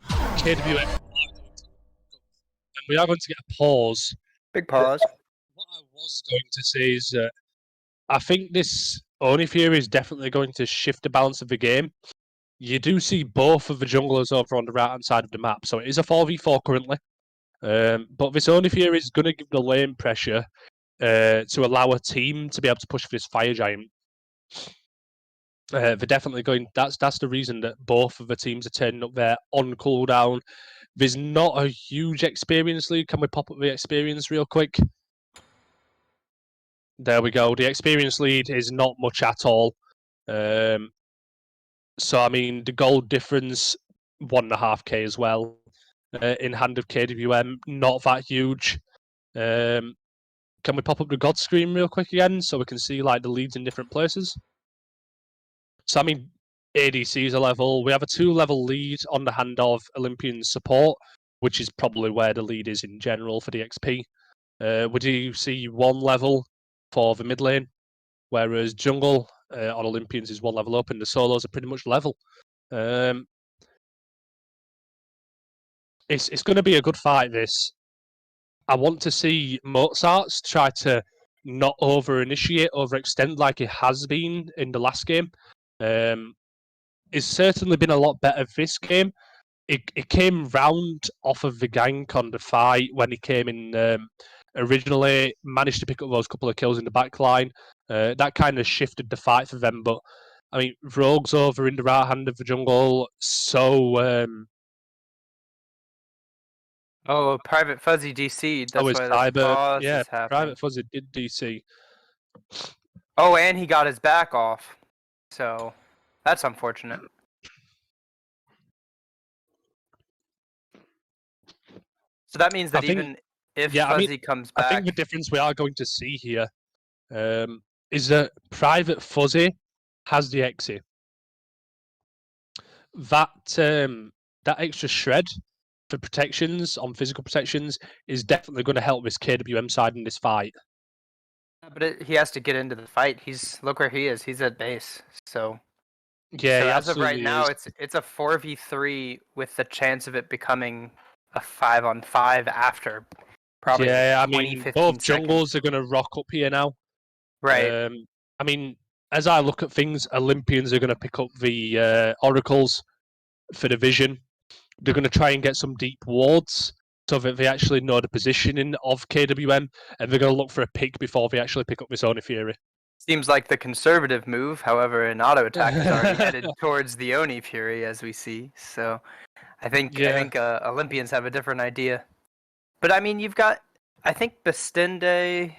KWM, and we are going to get a pause. Big pause. What I was going to say is I think this Oni Fury is definitely going to shift the balance of the game. You do see both of the junglers over on the right-hand side of the map, so it is a 4v4 currently. But this Oni Fury is going to give the lane pressure to allow a team to be able to push for this Fire Giant. They're definitely going. That's the reason that both of the teams are turning up there on cooldown. There's not a huge experience lead. Can we pop up the experience real quick? There we go. The experience lead is not much at all. So I mean, the gold difference 1.5k as well. In hand of KWM, not that huge. Can we pop up the God screen real quick again so we can see like the leads in different places? So I mean, ADC is a level. We have a 2-level lead on the hand of Olympian support, which is probably where the lead is in general for the XP. We do see 1 level for the mid lane, whereas jungle on Olympians is 1 level up, and the solos are pretty much level. It's going to be a good fight, this. I want to see Mozart's try to not over-initiate, overextend like he has been in the last game. It's certainly been a lot better this game. It came round off of the gank on the fight when he came in originally, managed to pick up those couple of kills in the back line. That kind of shifted the fight for them. But, I mean, Rogue's over in the right hand of the jungle, so... Oh, Private Fuzzy DC'd. That's why the pause is happening. Private Fuzzy did DC. Oh, and he got his back off. So, that's unfortunate. So that means that even if Fuzzy comes back... I think the difference we are going to see here is that Private Fuzzy has the exit. That extra shred for protections, on physical protections, is definitely going to help this KWM side in this fight. But he has to get into the fight. Look where he is. He's at base. So yeah, so as of right now, it's a 4v3 with the chance of it becoming a 5-on-5 after probably. Yeah, I 20, mean, 15 both seconds. jungles are going to rock up here now. Right. I mean, as I look at things, Olympians are going to pick up the oracles for the vision. They're going to try and get some deep wards so that they actually know the positioning of KWM, and they're going to look for a pick before they actually pick up this Oni Fury. Seems like the conservative move. However, an auto attack is already headed towards the Oni Fury, as we see. So, I think Olympians have a different idea. But I mean, you've got, I think Bastinde,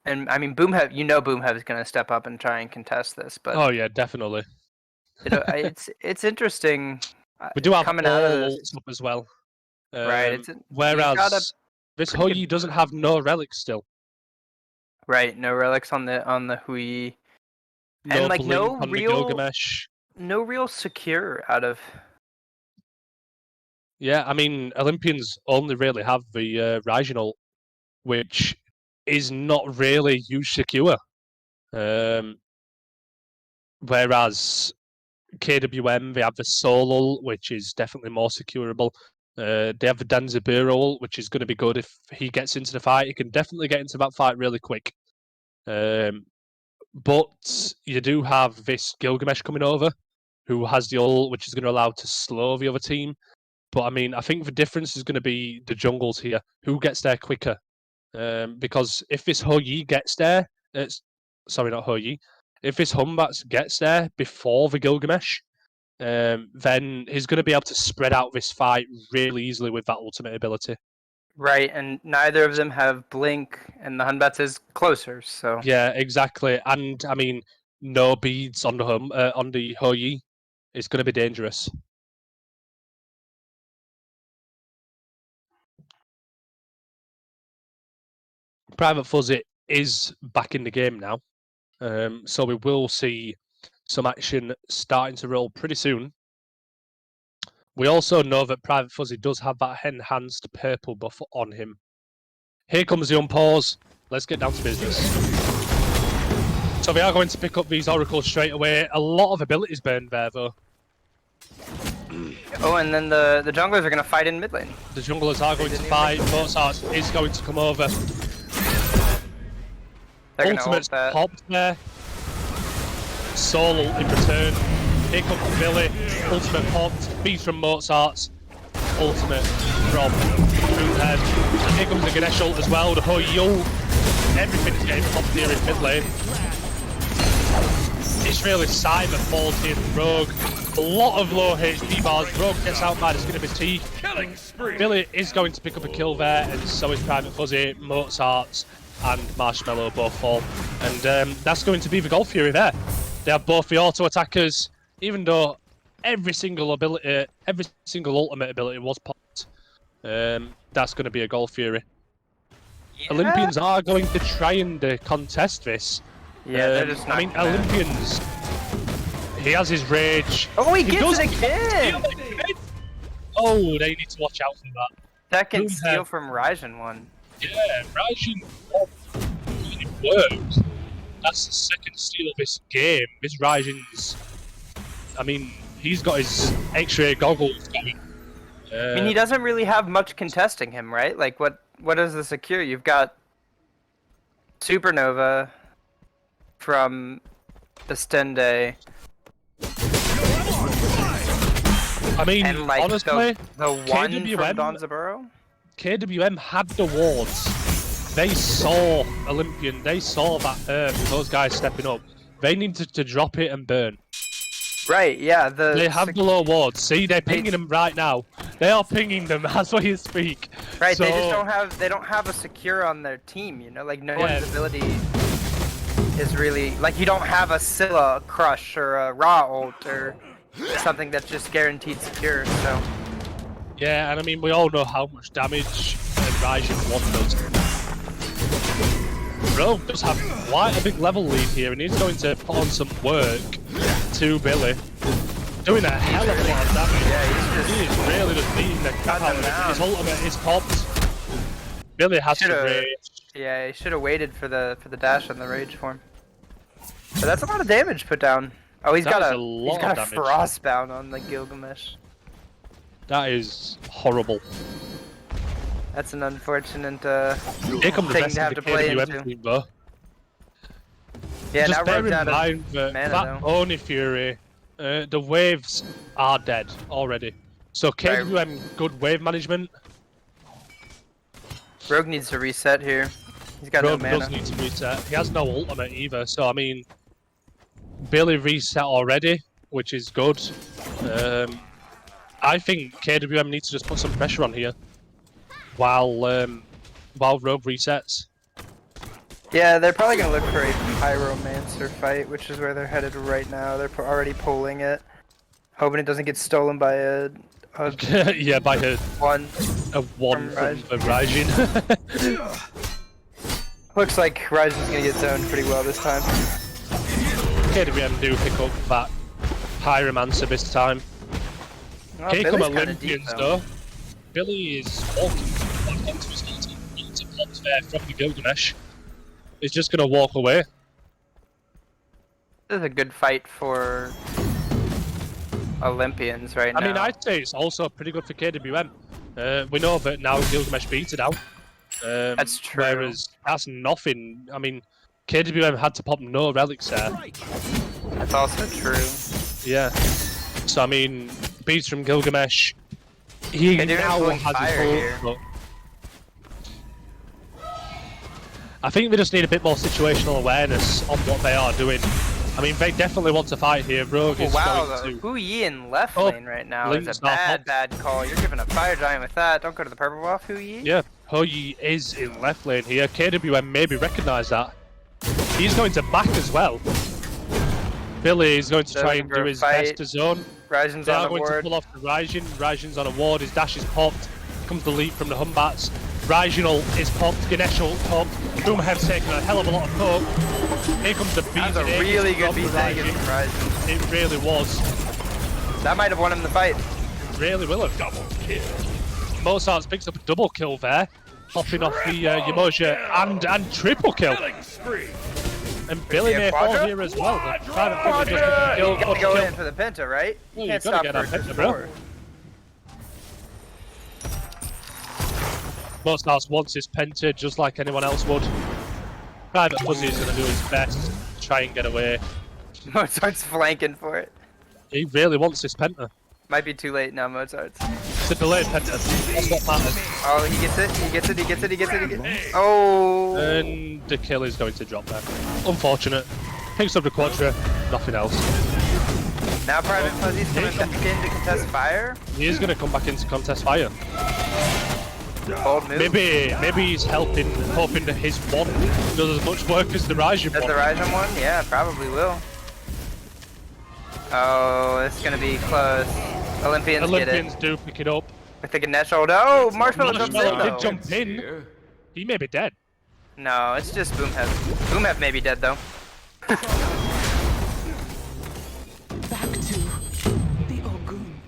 and I mean Boomhead. You know, Boomhead is going to step up and try and contest this. But oh yeah, definitely. It's interesting. We do have coming out of this up as well. Right. Whereas this Ho-Yi doesn't have no relics still. Right, no relics on the Hui. No And like blink no on real the Gilgamesh. no real secure out of. Yeah, I mean, Olympians only really have the Raijin, which is not really use secure. Whereas KWM, they have the Soul, which is definitely more securable. They have the Danzaburo, which is going to be good if he gets into the fight. He can definitely get into that fight really quick. But you do have this Gilgamesh coming over, who has the ult, which is going to allow to slow the other team. But I mean, I think the difference is going to be the jungles here. Who gets there quicker? Because if this Hoyi gets there, sorry, not Hoyi. If this Humbats gets there before the Gilgamesh, then he's going to be able to spread out this fight really easily with that ultimate ability. Right, and neither of them have Blink, and the Hunbats is closer, so. Yeah, exactly. And I mean, no beads on the Hoyi is going to be dangerous. Private Fuzzy is back in the game now, so we will see some action starting to roll pretty soon. We also know that Private Fuzzy does have that enhanced purple buff on him. Here comes the unpause. Let's get down to business. So they are going to pick up these oracles straight away. A lot of abilities burned there, though. Oh, and then the junglers are going to fight in mid lane. The junglers are going to fight. Mozart is going to come over. Ultimate's popped there. Soul in return. Here comes Billy. Ultimate popped. Beats from Mozart's. Ultimate from Moonhead. Here comes the Ganesh ult as well. The Hoyo. Everything's getting popped here in mid lane. It's really Simon falls here from Rogue. A lot of low HP bars. Rogue gets out by the skin of his teeth. Billy is going to pick up a kill there, and so is Private Fuzzy, Mozart's, and Marshmallow both fall. And that's going to be the Gold Fury there. They have both the auto attackers, even though every single ability, every single ultimate ability was popped. That's going to be a Gold Fury. Yeah. Olympians are going to try and contest this. Yeah, they're just not. I mean, Olympians. He has his rage. Oh, he gets it again! Oh, they need to watch out for that. Second steal from Raijin one. Yeah, Raijin really worked. That's the second steal of this game. This Raijin's. I mean, he's got his X-ray goggles going. I mean, he doesn't really have much contesting him, right? Like, what is the secure? You've got Supernova from Estende. I mean, and, like, honestly, the one from Danzaburo? KWM had the wards. They saw Olympian. They saw that those guys stepping up. They needed to drop it and burn. Right, yeah. They have the low wards. See, they're pinging them right now. They are pinging them as we speak. Right, so... they just don't have a secure on their team, you know? Like, no one's ability is really... Like, you don't have a Scylla crush or a Ra ult or something that's just guaranteed secure, so... Yeah, and I mean, we all know how much damage Raijin 1 does. Rogue does have quite a big level lead here, and he's going to put on some work to Billy. Doing a hell of a lot of damage. Yeah, he is really just beating the crap out of it. His ultimate is popped. Billy has to rage. Yeah, he should have waited for the dash on the rage form. But that's a lot of damage put down. Oh, he's got a frostbound on the Gilgamesh. That is horrible. That's an unfortunate Here comes thing to have to play into. Team, though. Yeah, just now bear in mind that Oni Fury, the waves are dead already. So KWM, good wave management. Rogue needs to reset here. He's got no mana. Rogue does need to reset. He has no ultimate either, so I mean, Billy reset already, which is good. I think KWM needs to just put some pressure on here while Rogue resets. Yeah, they're probably going to look for a Pyromancer fight, which is where they're headed right now. They're already pulling it, hoping it doesn't get stolen by a yeah, by a one from Raijin. Looks like Raijin's going to get zoned pretty well this time. KWM do pick up that Pyromancer this time. Oh, Here come Billy's kinda deep, Olympians though. Billy is walking back onto his ulti. It's a pop there from the Gilgamesh. He's just gonna walk away. This is a good fight for Olympians right now. I mean, I'd say it's also pretty good for KWM. We know that now Gilgamesh beats it out. That's true. Whereas that's nothing. I mean, KWM had to pop no relics there. That's also true. Yeah. So I mean, beats from Gilgamesh. He KWM now going has fire his here. full. I think they just need a bit more situational awareness on what they are doing. I mean, they definitely want to fight here. Rogue is Wow, going the to. Hu Yi in left Oh, lane right now is Link's a not bad call. You're giving a fire giant with that. Don't go to the purple buff, Hu Yi. Yeah, Hoyi is in left lane here. KWM maybe recognise that. He's going to back as well. Billy is going to try and do his best to zone. Ryzen's They on are the going to board. pull off the Raijin. Raijin's on a ward. His dash is popped. Comes the leap from the Humbats. Raijinal is popped. Ganeshal popped. Boomhead's taking a hell of a lot of poke. Here comes the beat. That's a really good beat against Ryzen. It really was. That might have won him the fight. It really will have. Double kill. Mozart's picks up a double kill there. Popping off the Yamoja and triple kill. And Billy may fall Quadra? here as well. Quadra! You gotta go in for the Penta, right? Oh, You you can't gotta stop get for that just Penta, bro. Thor. Mozart wants his Penta just like anyone else would. Private Fuzzy is going to do his best to try and get away. Mozart's flanking for it. He really wants his Penta. Might be too late now, Mozart's. It's a delayed Penta. That's what matters. Oh, he gets it, he gets it, he gets it, he gets it, he gets it. Oh! And the kill is going to drop there. Unfortunate. Picks up the Quadra, nothing else. Now Private Fuzzy's coming back in to contest fire. He is going to come back into contest fire. Bold move. Maybe he's hoping that his one does as much work as the Raijin Does one. the Raijin one? Yeah, probably will. Oh, it's gonna be close. Olympians get Olympians it. do pick it up. With the Ganesh hold. Oh, Marshmallow jumps in Marshmallow though. did jump in. He may be dead. No, it's just Boomhead. Boomhead may be dead though. Back to the Ogun.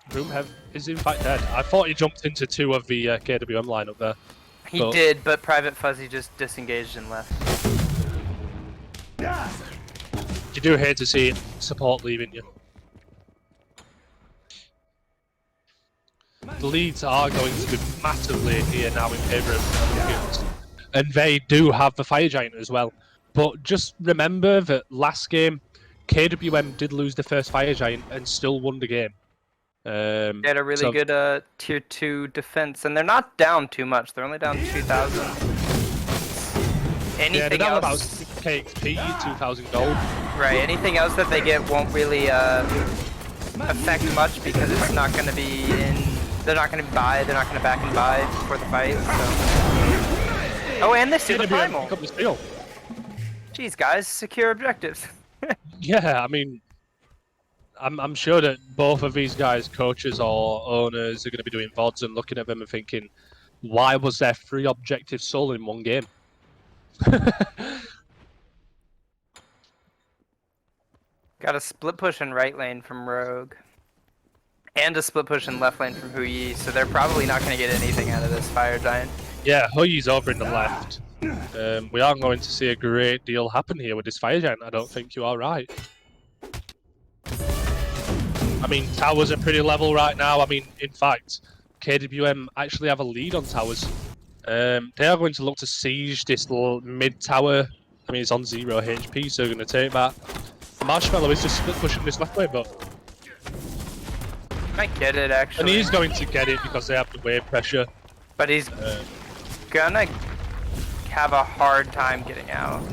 Broomhead is in fact dead. I thought he jumped into two of the KWM lineup there. He But- did, but Private Fuzzy just disengaged and left. You do hate to see support leaving you. The leads are going to be massively here now in favour of Olympians. And they do have the Fire Giant as well. But just remember that last game, KWM did lose the first Fire Giant and still won the game. They had a really so- good tier 2 defense, and they're not down too much. They're only down 2,000. Yeah, they're Anything down about else? 6k XP, 2,000 gold. Right, anything else that they get won't really affect much because it's not going to be in... They're not going to buy, they're not going to back and buy for the fight, so... Oh, and they steal the KWM primal! pick up the steal. Jeez, guys, secure objectives. Yeah, I mean, I'm sure that both of these guys, coaches or owners, are going to be doing VODs and looking at them and thinking, why was there 3 objectives sold in one game? Got a split push in right lane from Rogue. And a split push in left lane from Hu Yi, so they're probably not going to get anything out of this Fire Giant. Yeah, Hoyi's over in the left. We aren't going to see a great deal happen here with this Fire Giant. I don't think you are right. I mean, towers are pretty level right now. I mean, in fact, KWM actually have a lead on towers. They are going to look to siege this little mid tower. I mean, it's on 0 HP, so they're going to take that. Marshmallow is just split pushing this left lane, but... Might get it, actually. And he's going to get it because they have the wave pressure. But he's gonna have a hard time getting out.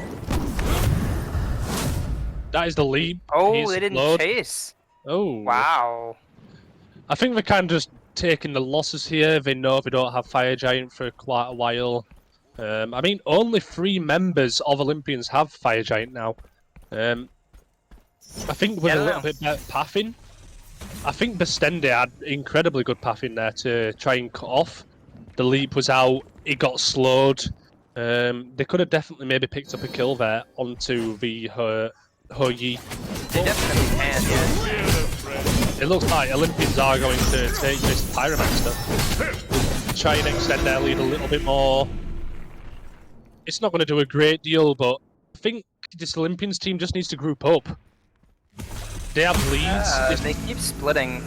That is the lead. Oh, He's they didn't slowed. chase. Oh. Wow. I think they're kind of just taking the losses here. They know they don't have Fire Giant for quite a while. I mean, only 3 members of Olympians have Fire Giant now. I think with a little bit better pathing, I think Bastende had incredibly good pathing there to try and cut off. The leap was out, it got slowed. They could have definitely maybe picked up a kill there onto the Hoyi. They definitely can, yeah. It looks like Olympians are going to take this Pyromancer. Try and extend their lead a little bit more. It's not going to do a great deal, but I think this Olympians team just needs to group up. They have leads. They keep splitting.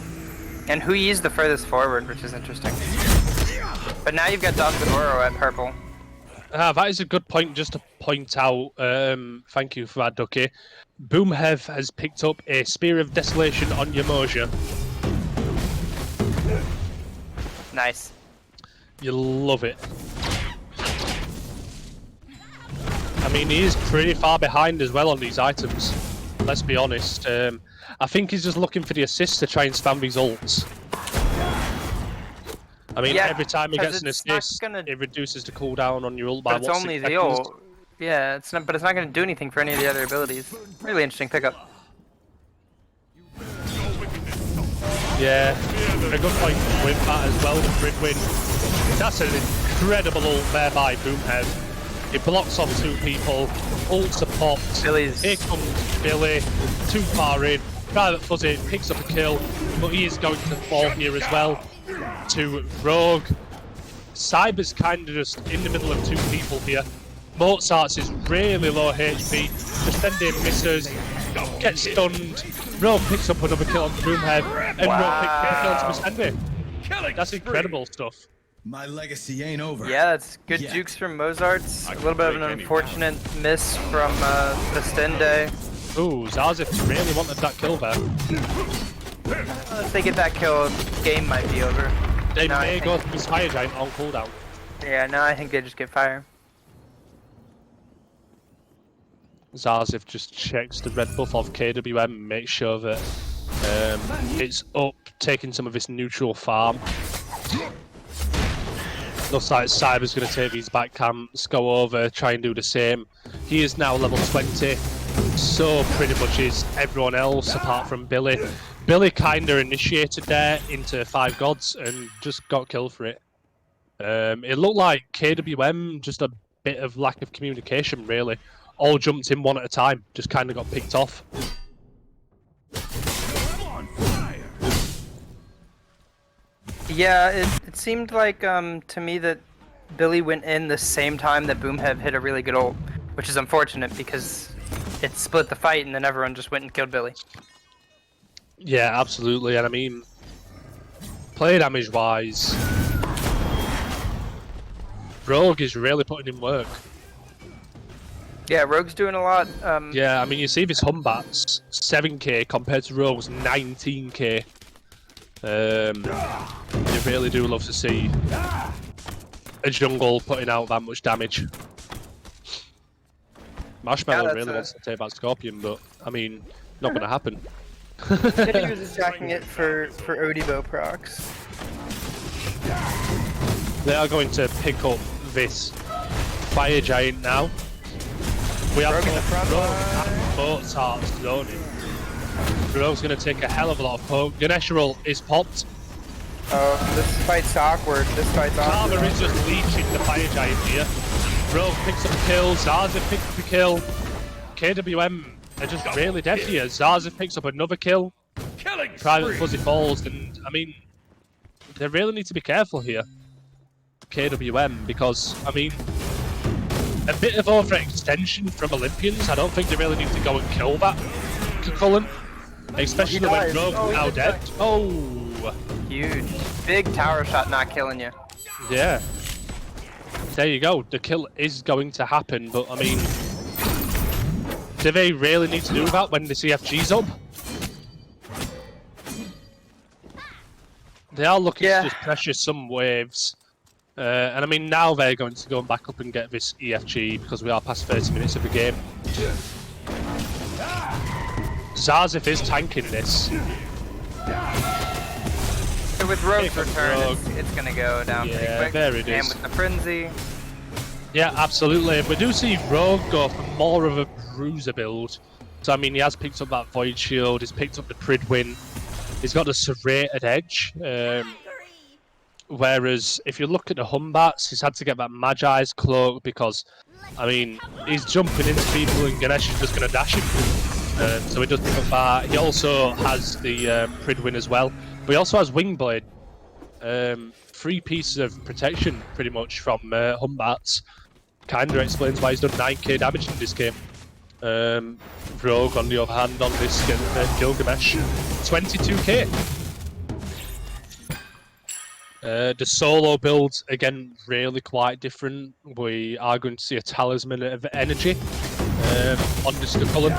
And Hui is the furthest forward, which is interesting. But now you've got Danzadoro at purple. That is a good point just to point out. Thank you for that, Ducky. Boomhev has picked up a Spear of Desolation on Yamoja. Nice. You love it. I mean, he is pretty far behind as well on these items. Let's be honest. I think he's just looking for the assist to try and spam these ults. I mean, Yeah, every time he gets an it's not assist, gonna- it reduces the cooldown on your ult by But it's what, only 6 the seconds? ult. Yeah, it's not. But it's not going to do anything for any of the other abilities. Really interesting pickup. Yeah, a good point with that as well, the Grid Win. That's an incredible ult there by Boomhead. It blocks off 2 people, ults are popped. Billy's. Here comes Billy, too far in. Private Fuzzy picks up a kill, but he is going to fall here as well to Rogue. Cyber's kind of just in the middle of 2 people here. Mozart's is really low HP, defending misses, gets stunned. Rogue picks up another kill on Boomhead, and Rogue picks up a kill on Misende. That's incredible stuff. My legacy ain't over. Yeah, that's good Yeah. jukes from Mozart's. A little bit of an unfortunate miss from Misende. Ooh, Zarzif really wanted that kill there. If they get that kill, game might be over. They No, I may think- go for this Fire Giant on cooldown. Yeah, no, I think they just get fire. Zarzif just checks the red buff of KWM, makes sure that it's up, taking some of this neutral farm. Looks like Cyber's going to take these back camps, go over, try and do the same. He is now level 20, so pretty much is everyone else apart from Billy. Billy kind of initiated there into 5 gods and just got killed for it. It looked like KWM, just a bit of lack of communication really. All jumped in one at a time, just kind of got picked off. Yeah, it seemed like to me that Billy went in the same time that Boomhead hit a really good ult, which is unfortunate because it split the fight and then everyone just went and killed Billy. Yeah, absolutely, and I mean, play damage wise, Rogue is really putting in work. Yeah, Rogue's doing a lot. Yeah, I mean, you see this Humbats 7k compared to Rogue's 19k. You really do love to see a jungle putting out that much damage. Marshmallow that's really a- wants to take that Scorpion, but I mean, not going to happen. Said he was attacking it for Odibo procs. They are going to pick up this Fire Giant now. We have Rogue in the front Rogue line. and Mozart's zoning. Rogue's going to take a hell of a lot of poke. Ganesha is popped. Oh, this fight's awkward. This fight's awkward. Karma is just leeching the Fire Giant here. Rogue picks up a kill, Zarza picks up a kill. KWM are just really dead here. Zarza picks up another kill. Private Fuzzy falls, and I mean, they really need to be careful here. KWM, because, I mean, a bit of overextension from Olympians. I don't think they really need to go and kill that Cullen. Especially when dies. Rogue's Oh, he now did dead. die. Oh! Huge. Big tower shot not killing you. Yeah. There you go. The kill is going to happen, but I mean, do they really need to do that when the CFG's up? They are looking Yeah. to just pressure some waves. And I mean, now they're going to go back up and get this EFG because we are past 30 minutes of the game. Zarzif is tanking this. So with Rogue's Here comes return, Rogue. it's gonna go down pretty Yeah, quick. there it And is. with the frenzy, Yeah, absolutely. We do see Rogue go for more of a bruiser build. So, I mean, he has picked up that Void Shield, he's picked up the Pridwin, he's got the Serrated Edge. Whereas, if you look at the Humbats, he's had to get that Magi's Cloak because, I mean, he's jumping into people and Ganesh is just going to dash him. So he does pick up that. He also has the Pridwin as well. But he also has Wingblade. 3 pieces of protection, pretty much, from Humbats. Kinda explains why he's done 9k damage in this game. Rogue, on the other hand, on this Gilgamesh, 22k. The solo build, again, really quite different. We are going to see a Talisman of Energy on this Cullen.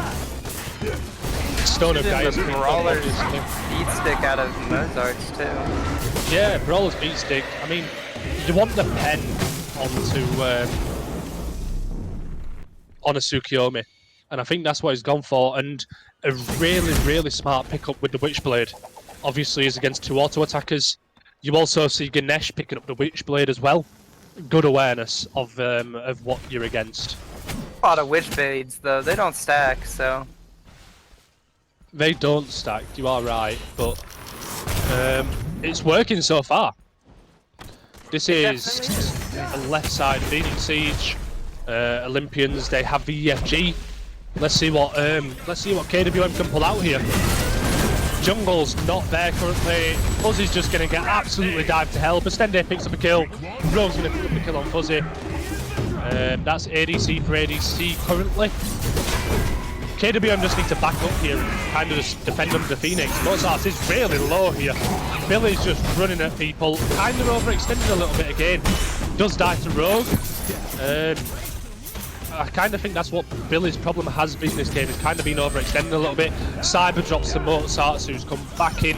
Stone of Gaia's Brawler's beat stick out of Mozart's too. Yeah, Brawler's beat stick. I mean, you want the pen onto on a Tsukiyomi, and I think that's what he's gone for. And a really, really smart pickup with the Witchblade. Obviously, is against 2 auto attackers. You also see Ganesh picking up the Witchblade as well. Good awareness of what you're against. A lot of Witchblades though, they don't stack, so. They don't stack, you are right, but it's working so far. This is a left side Phoenix Siege, Olympians. They have the EFG. Let's see what KWM can pull out here. Jungle's not there currently. Fuzzy's just going to get absolutely dived to hell. Bastende picks up a kill. Rogue's going to pick up a kill on Fuzzy. That's ADC for ADC currently. KWM just need to back up here and kind of just defend under the Phoenix. Mozart is really low here. Billy's just running at people, kind of overextended a little bit again. Does die to Rogue. I kind of think that's what Billy's problem has been this game, is kind of been overextending a little bit. Cyber drops to Mozart, who's come back in.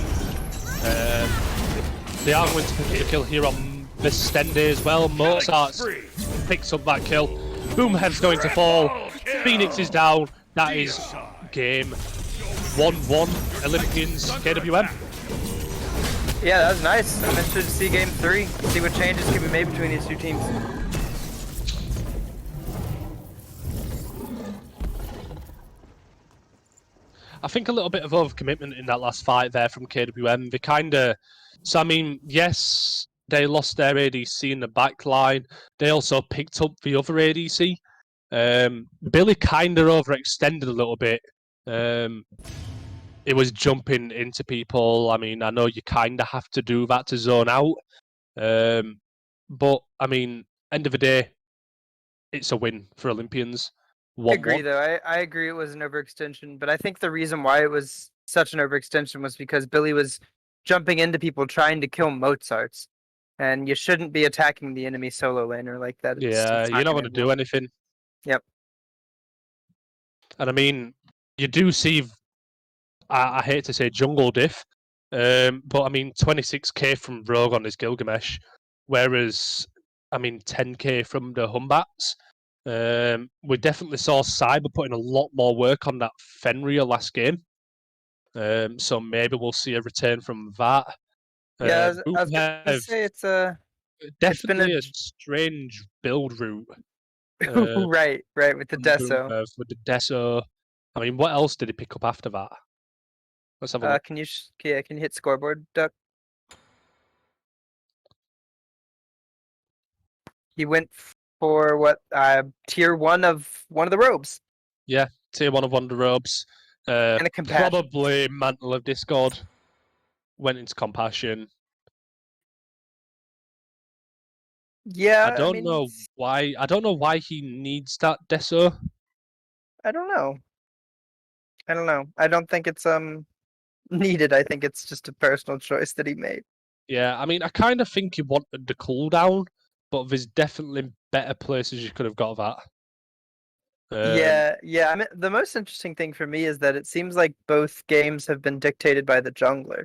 They are going to pick up the kill here on Vistende as well. Mozart picks up that kill. Boomhead's going to fall. Phoenix is down. That is game 1-1 Olympians KWM. Yeah, that was nice. I'm interested to see game 3. See what changes can be made between these 2 teams. I think a little bit of overcommitment in that last fight there from KWM. They kind of... So, I mean, yes, they lost their ADC in the back line. They also picked up the other ADC. Billy kind of overextended a little bit. It was jumping into people. I mean, I know you kind of have to do that to zone out. But, I mean, end of the day, it's a win for Olympians. I agree, though. I agree it was an overextension, but I think the reason why it was such an overextension was because Billy was jumping into people trying to kill Mozarts. And you shouldn't be attacking the enemy solo laner like that. Yeah, you're not going to do anything. Yep. And I mean, you do see, I hate to say jungle diff, but I mean 26k from Rogue on his Gilgamesh, whereas, I mean 10k from the Humbats. We definitely saw Cyber putting a lot more work on that Fenrir last game. So maybe we'll see a return from that. Yeah, I was going to say it's definitely a strange build route. right, with the Deso. With the Deso. I mean, what else did he pick up after that? Let's have a look. Can you hit scoreboard, Duck? He went for what? Tier 1 of one of the robes. Yeah, tier 1 of one of the robes. And a compassion. Probably Mantle of Discord. Went into Compassion. Yeah, I don't know why. I don't know why he needs that Deso. I don't know. I don't think it's needed. I think it's just a personal choice that he made. Yeah, I mean, I kind of think he wanted the cooldown, but there's definitely better places you could have got that. Yeah. I mean, the most interesting thing for me is that it seems like both games have been dictated by the jungler.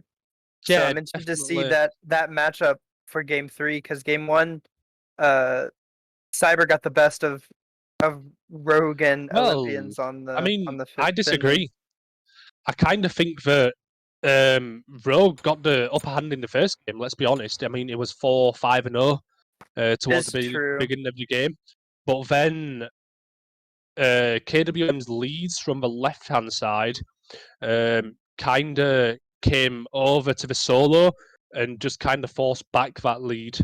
Yeah, so I'm interested to see that matchup for game 3, because game 1, Cyber got the best of Rogue and Olympians on the. I mean, on the I disagree. I kind of think that Rogue got the upper hand in the first game. Let's be honest. I mean, it was 4-5-0 towards the beginning of the game, but then KWM's leads from the left-hand side kind of came over to the solo and just kind of forced back that lead.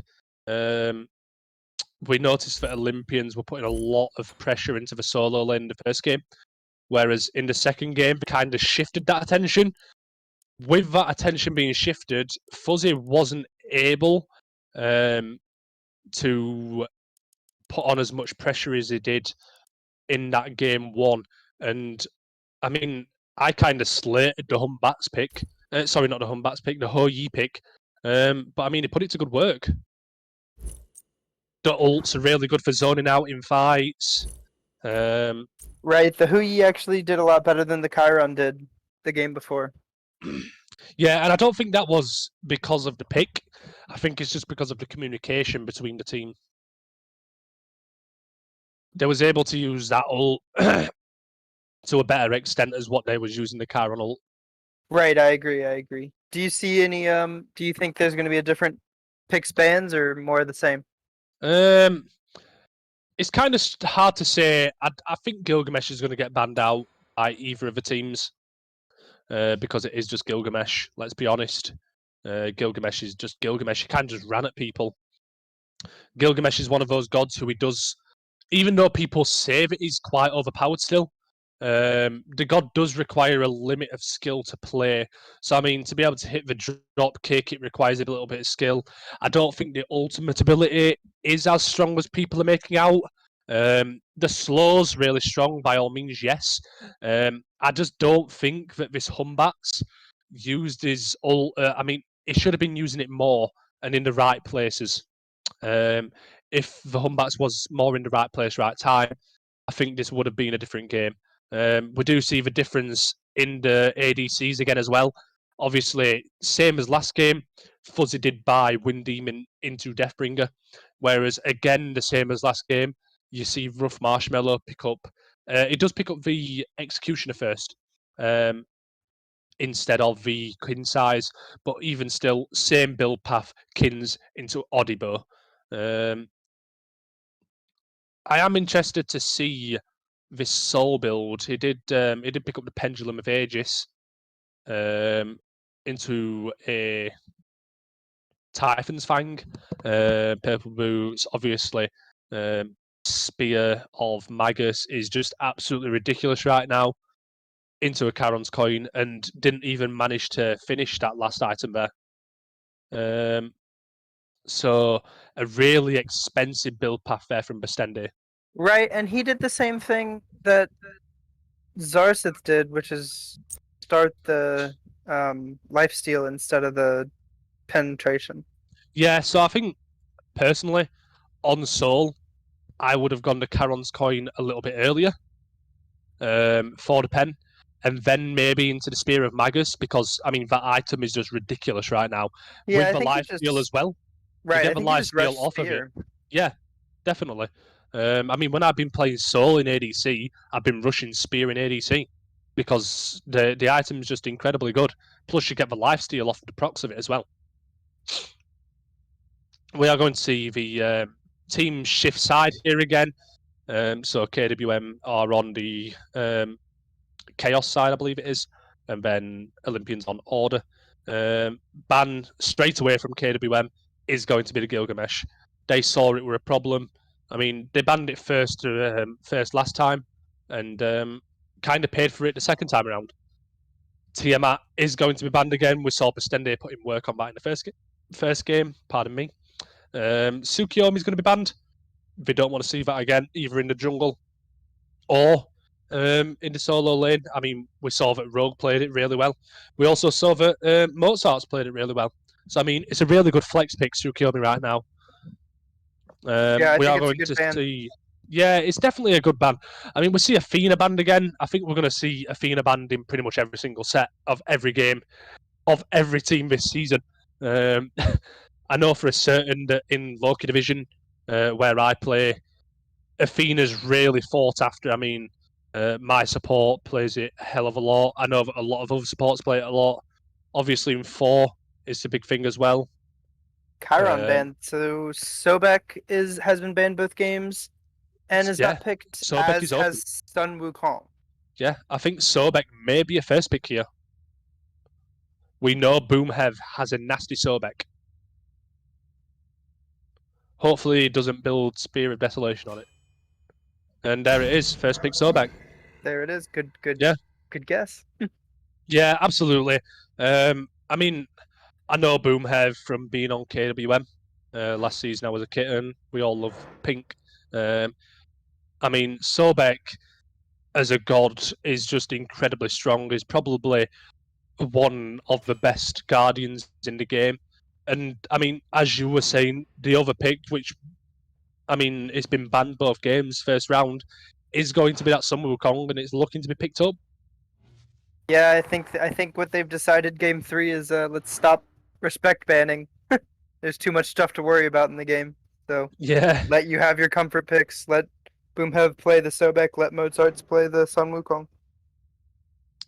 We noticed that Olympians were putting a lot of pressure into the solo lane in the first game. Whereas in the second game, they kind of shifted that attention. With that attention being shifted, Fuzzy wasn't able to put on as much pressure as he did in that game one. And I mean, I kind of slated the Humbats pick. Sorry, not the Humbats pick, the Ho Yi pick. But I mean, he put it to good work. The ults are really good for zoning out in fights. Right, the Hui actually did a lot better than the Chiron did the game before. Yeah, and I don't think that was because of the pick. I think it's just because of the communication between the team. They was able to use that ult to a better extent as what they was using the Chiron ult. Right, I agree. Do you see any do you think there's gonna be a different pick spans or more of the same? It's kind of hard to say. I think Gilgamesh is going to get banned out by either of the teams because it is just Gilgamesh. Let's be honest. Gilgamesh is just Gilgamesh. He can just run at people. Gilgamesh is one of those gods who he does, even though people say that he's quite overpowered still, the god does require a limit of skill to play. So, I mean, to be able to hit the drop kick, it requires a little bit of skill. I don't think the ultimate ability is as strong as people are making out. The slow's really strong, by all means, yes. I just don't think that this Humbats used his ult. I mean, he should have been using it more and in the right places. If the Humbats was more in the right place, right time, I think this would have been a different game. We do see the difference in the ADCs again as well. Obviously, same as last game, Fuzzy did buy Wind Demon into Deathbringer, whereas again, the same as last game, you see Rough Marshmallow pick up. It does pick up the Executioner first, instead of the Kin size, but even still, same build path, Kins into Odibo. I am interested to see this Soul build. He did pick up the Pendulum of Aegis into a Typhon's Fang, purple boots, obviously. Spear of Magus is just absolutely ridiculous right now. Into a Charon's coin and didn't even manage to finish that last item there. So a really expensive build path there from Bastende. Right, and he did the same thing that Zarsith did, which is start the lifesteal instead of the penetration. Yeah, so I think personally, on Soul, I would have gone to Charon's coin a little bit earlier for the pen, and then maybe into the Spear of Magus, because I mean that item is just ridiculous right now. Yeah, with I the think life steal as well. Right, to I get the think he life just steal rushed off of it. Spear. Yeah, definitely. I mean, when I've been playing Soul in ADC, I've been rushing Spear in ADC because the item's just incredibly good. Plus, you get the life steal off the procs of it as well. We are going to see the team shift side here again. So KWM are on the Chaos side, I believe it is, and then Olympians on Order. Ban straight away from KWM is going to be the Gilgamesh. They saw it were a problem. I mean, they banned it first last time, and kind of paid for it the second time around. Tiamat is going to be banned again. We saw Bastende put in work on that in the first game. Pardon me. Tsukiyomi is going to be banned. They don't want to see that again, either in the jungle or in the solo lane. I mean, we saw that Rogue played it really well. We also saw that Mozart's played it really well. So, I mean, it's a really good flex pick, Tsukiyomi, right now. Yeah, I we think are it's a going good to ban. see. Yeah, it's definitely a good ban. I mean, we see Athena banned again. I think we're going to see Athena banned in pretty much every single set of every game of every team this season. I know for a certain that in Loki Division, where I play, Athena's really fought after. I mean, my support plays it a hell of a lot. I know that a lot of other supports play it a lot. Obviously, in 4, it's a big thing as well. Chiron banned. So Sobek has been banned both games and is not picked, Sobek as is open. has Sun Wukong. Yeah, I think Sobek may be a first pick here. We know Boomhev has a nasty Sobek. Hopefully, he doesn't build Spear of Desolation on it. And there it is, first pick Sobek. There it is. Good Yeah. good guess. Yeah, absolutely. I mean, I know Boomhead from being on KWM last season. I was a kitten. We all love pink. I mean, Sobek as a god is just incredibly strong. He's probably one of the best guardians in the game. And I mean, as you were saying, the other pick, which I mean, it's been banned both games, first round, is going to be that Sun Wukong, and it's looking to be picked up. Yeah, I think what they've decided game 3 is let's stop respect banning. There's too much stuff to worry about in the game. So Yeah, let you have your comfort picks. Let Boomhev play the Sobek. Let Mozarts play the Sun Wukong.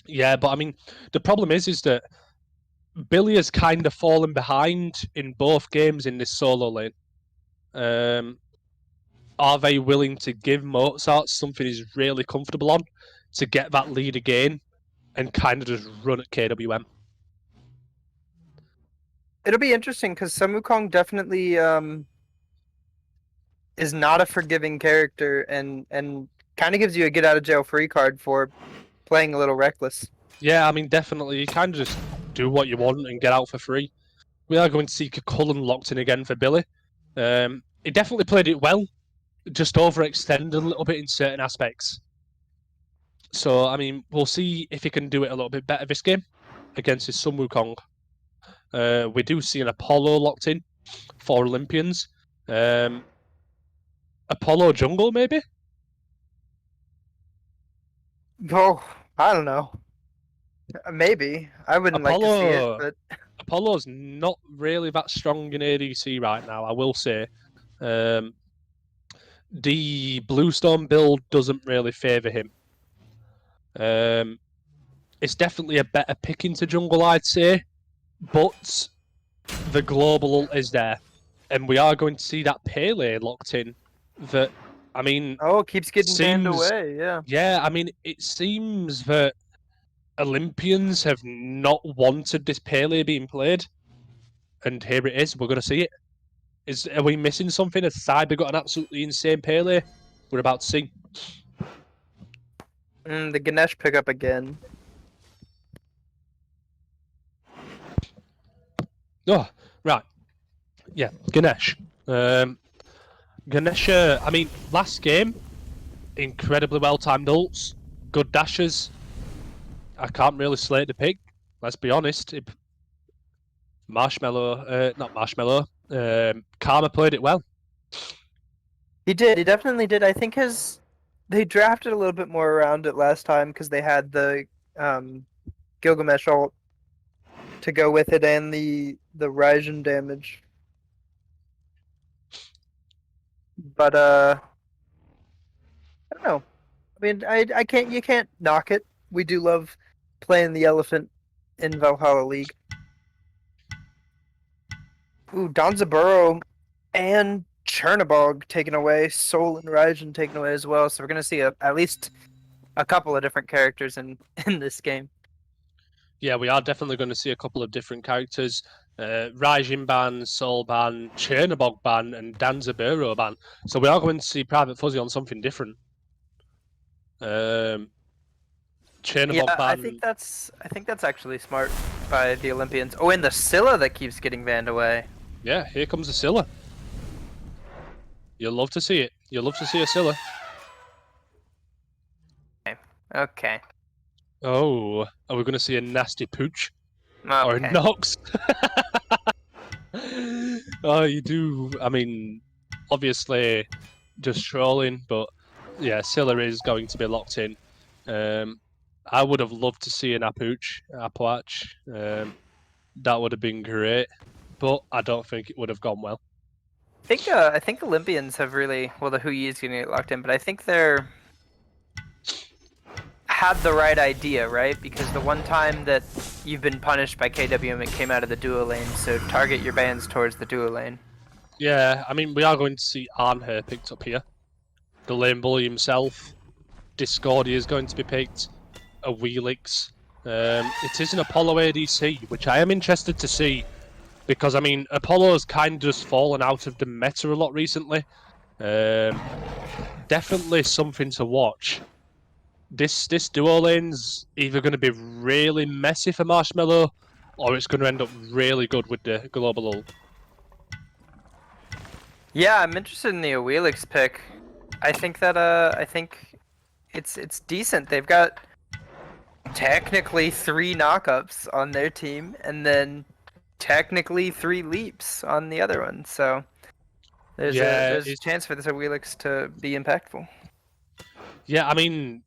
yeah, but I mean, the problem is that Billy has kind of fallen behind in both games in this solo lane. Are they willing to give Mozart something he's really comfortable on to get that lead again and kind of just run at KWM? It'll be interesting because Sun Wukong definitely is not a forgiving character and kind of gives you a get out of jail free card for playing a little reckless. Yeah, I mean, definitely. You kind of just do what you want and get out for free. We are going to see Cullen locked in again for Billy. He definitely played it well, just overextended a little bit in certain aspects. So, I mean, we'll see if he can do it a little bit better this game against his Sun Wukong. We do see an Apollo locked in for Olympians. Apollo jungle, maybe? Oh, I don't know. Maybe. I wouldn't like to see it, but Apollo's not really that strong in ADC right now, I will say. The Bluestone build doesn't really favour him. It's definitely a better pick into jungle, I'd say, but the global ult is there, and we are going to see that Pele locked in. That, I mean, it keeps getting banned seems- away. Yeah. yeah, I mean, it seems that Olympians have not wanted this Pele being played, and here it is. We're going to see it. Are we missing something? Has Cyber got an absolutely insane Pele? We're about to see. The Ganesh pickup again. Oh, right. Yeah, Ganesh. Ganesh, I mean, last game, incredibly well-timed ults, good dashes. I can't really slate the pick, let's be honest. Not Marshmallow, Karma played it well. He did. He definitely did. I think they drafted a little bit more around it last time because they had the Gilgamesh ult to go with it and the Raijin damage. But I don't know. I mean, I can't. You can't knock it. We do love playing the elephant in Valhalla League. Ooh, Danzaburo and Chernobog taken away, Sol and Raijin taken away as well. So we're gonna see at least a couple of different characters in this game. Yeah, we are definitely going to see a couple of different characters. Raijin ban, Sol ban, Chernobog ban, and Danzaburo ban. So we are going to see Private Fuzzy on something different. Chernobog Yeah, ban. I think that's actually smart by the Olympians. Oh, and the Scylla that keeps getting banned away. Yeah, here comes the Scylla. You'll love to see it. You'll love to see a Scylla. Okay. Oh, are we going to see a nasty pooch? Okay. Or a Nox? Oh, you do. I mean, obviously, just trolling, but yeah, Scylla is going to be locked in. I would have loved to see an Apuach. That would have been great, but I don't think it would have gone well. I think Olympians have really the Hui is getting it locked in, but I think they're had the right idea, right? Because the one time that you've been punished by KWM, it came out of the duo lane, so target your bans towards the duo lane. Yeah, I mean, we are going to see Arnher picked up here. The lane bully himself. Discordia is going to be picked. A Wheelix. It is an Apollo ADC, which I am interested to see. Because, I mean, Apollo's kind of just fallen out of the meta a lot recently. Definitely something to watch. this duo lane's either going to be really messy for Marshmallow, or it's going to end up really good with the global ult. Yeah, I'm interested in the Awelix pick. I think that it's decent. They've got technically 3 knockups on their team, and then technically 3 leaps on the other one. So there's a chance for this Awelix to be impactful. Yeah, I mean,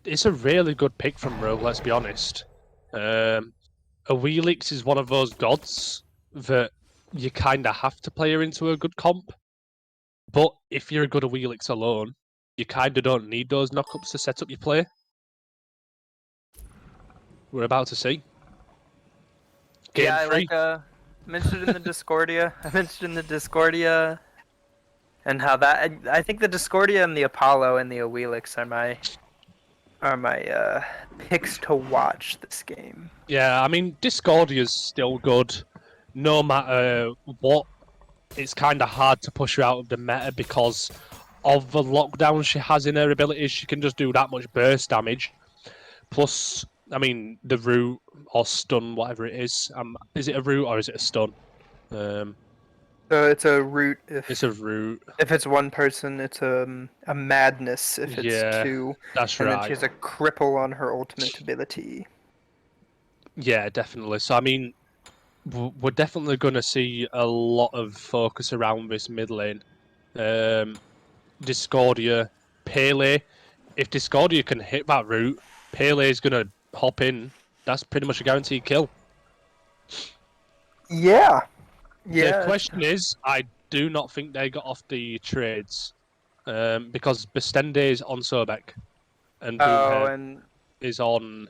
it's a really good pick from Rogue, let's be honest. Awelix is one of those gods that you kind of have to play her into a good comp. But if you're a good Awelix alone, you kind of don't need those knockups to set up your play. We're about to see. Game 3. I mentioned in the Discordia. I mentioned in the Discordia, and how that I think the Discordia and the Apollo and the Awelix are my picks to watch this game. Yeah, I mean, Discordia's still good. No matter what, it's kind of hard to push her out of the meta because of the lockdown she has in her abilities. She can just do that much burst damage. Plus, I mean, the root or stun, whatever it is it a root or is it a stun? So it's a root. It's a root. If it's one person, it's a madness. If it's 2, that's and right. then she has a cripple on her ultimate ability. Yeah, definitely. So I mean, we're definitely going to see a lot of focus around this mid lane. Discordia, Pele. If Discordia can hit that route, Pele is going to hop in. That's pretty much a guaranteed kill. Yeah. The question is, I do not think they got off the trades because Bestende is on Sobek and Boomhead is on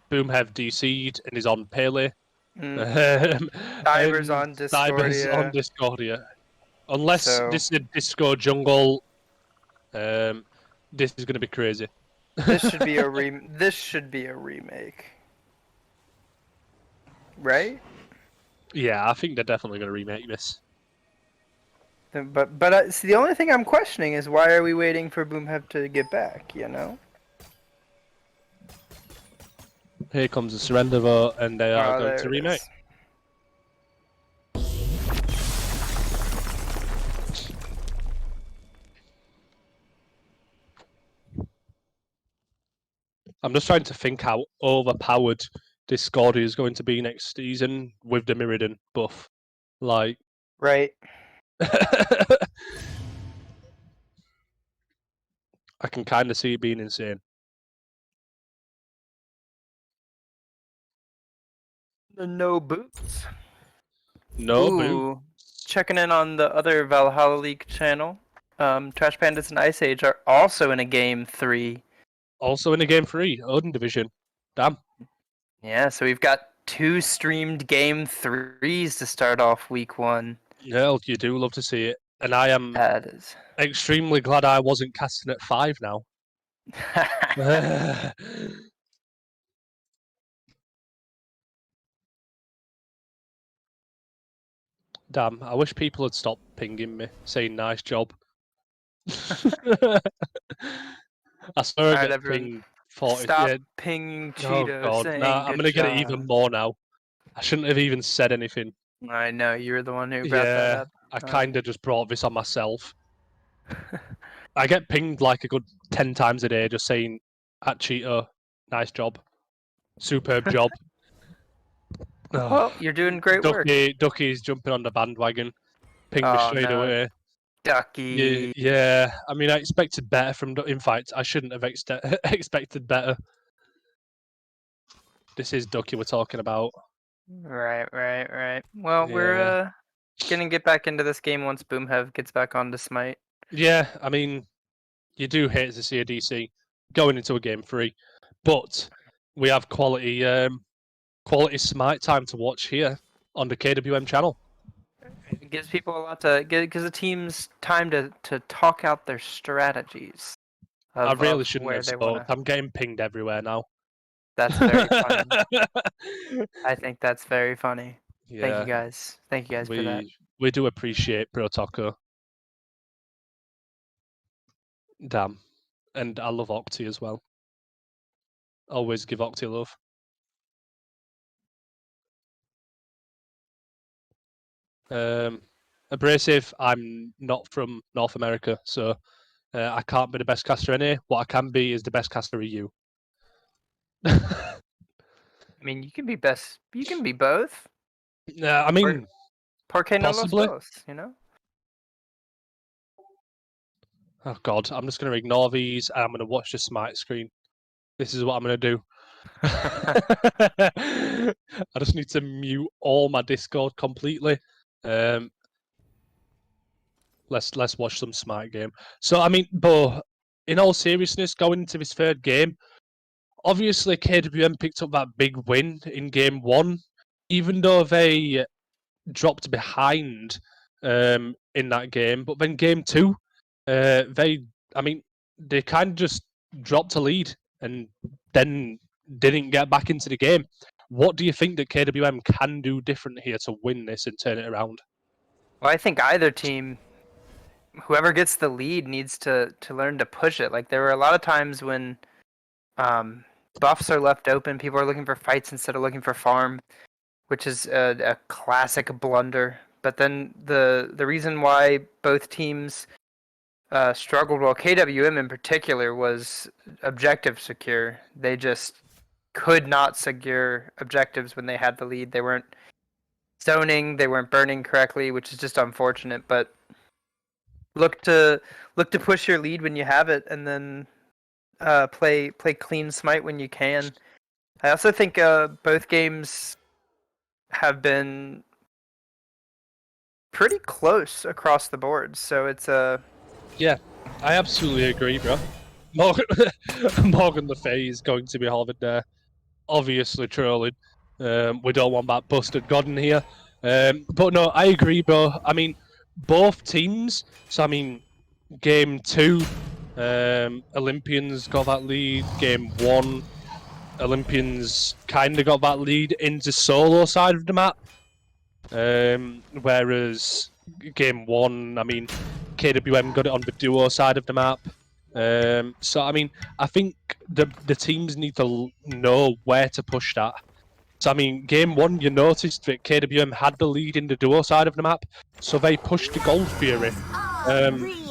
Boomhead DC'd and is on Pele. Diver's on Discordia. Diver's on Discordia. Unless this is a Disco jungle, this is going to be crazy. This should be a remake, right? Yeah, I think they're definitely going to remake this. But see, the only thing I'm questioning is why are we waiting for Boomhead to get back? You know. Here comes the surrender vote, and they are going to remake. I'm just trying to think how overpowered Discordia is going to be next season with the Mirrodin buff. Like, right. I can kind of see it being insane. No boots. No boots. Checking in on the other Valhalla League channel. Trash Pandas and Ice Age are also in a game 3. Also in a game 3, Odin Division. Damn. Yeah, so we've got 2 streamed game 3s to start off week 1. Yeah, you do love to see it. And I am extremely glad I wasn't casting at 5 now. Damn, I wish people had stopped pinging me, saying nice job. I swear I get pinged 40. Stop pinging Cheetah. Oh god, nah, I'm gonna get it even more now. I shouldn't have even said anything. I know, you're the one who brought that up. I kinda just brought this on myself. I get pinged like a good 10 times a day just saying, at Cheetah, nice job. Superb job. Well, you're doing great work. Ducky's jumping on the bandwagon. Pinged me straight away. Ducky. Yeah, I mean, I expected better from... In fact, I shouldn't have expected better. This is Ducky we're talking about. Right. Well, we're gonna get back into this game once Boomhead gets back onto Smite. Yeah, I mean, you do hate to see a DC going into a game 3, but we have quality Smite time to watch here on the KWM channel. It gives people a lot to gives the teams time to talk out their strategies. I really shouldn't have spoke. I'm getting pinged everywhere now. That's very funny. I think that's very funny. Yeah. Thank you guys. Thank you guys for that. We do appreciate Protocol. Damn. And I love Octi as well. always give Octi love. Abrasive, I'm not from North America, so I can't be the best caster any. What I can be is the best caster of you. I mean, you can be best. You can be both. I mean, Por qué no los possibly. dos? You know. Oh God, I'm just going to ignore these and I'm going to watch the smite screen. This is what I'm going to do. I just need to mute all my Discord completely. Let's watch some smite game. So I mean, but in all seriousness, going into this third game, obviously KWM picked up that big win in game one, even though they dropped behind in that game. But then game two, they kind of just dropped a lead and then didn't get back into the game. What do you think that KWM can do different here to win this and turn it around? Well, I think either team, whoever gets the lead, needs to learn to push it. Like there were a lot of times when buffs are left open, people are looking for fights instead of looking for farm, which is a classic blunder. But then the reason why both teams struggled, well, KWM in particular, was objective secure. They just could not secure objectives when they had the lead. They weren't zoning, they weren't burning correctly, which is just unfortunate. But look to push your lead when you have it, and then play clean smite when you can. I also think both games have been pretty close across the board, so it's a Yeah, I absolutely agree, bro. Morgan Le Fay is going to be halved there. Obviously trolling. We don't want that busted god in here. But no, I agree, bro. I mean, both teams. So I mean, game two, Olympians got that lead. Game one, Olympians kind of got that lead into solo side of the map. Whereas game one, I mean, KWM got it on the duo side of the map. So I mean, I think the teams need to know where to push that. So I mean, game one, you noticed that KWM had the lead in the duo side of the map, so they pushed the Gold Fury.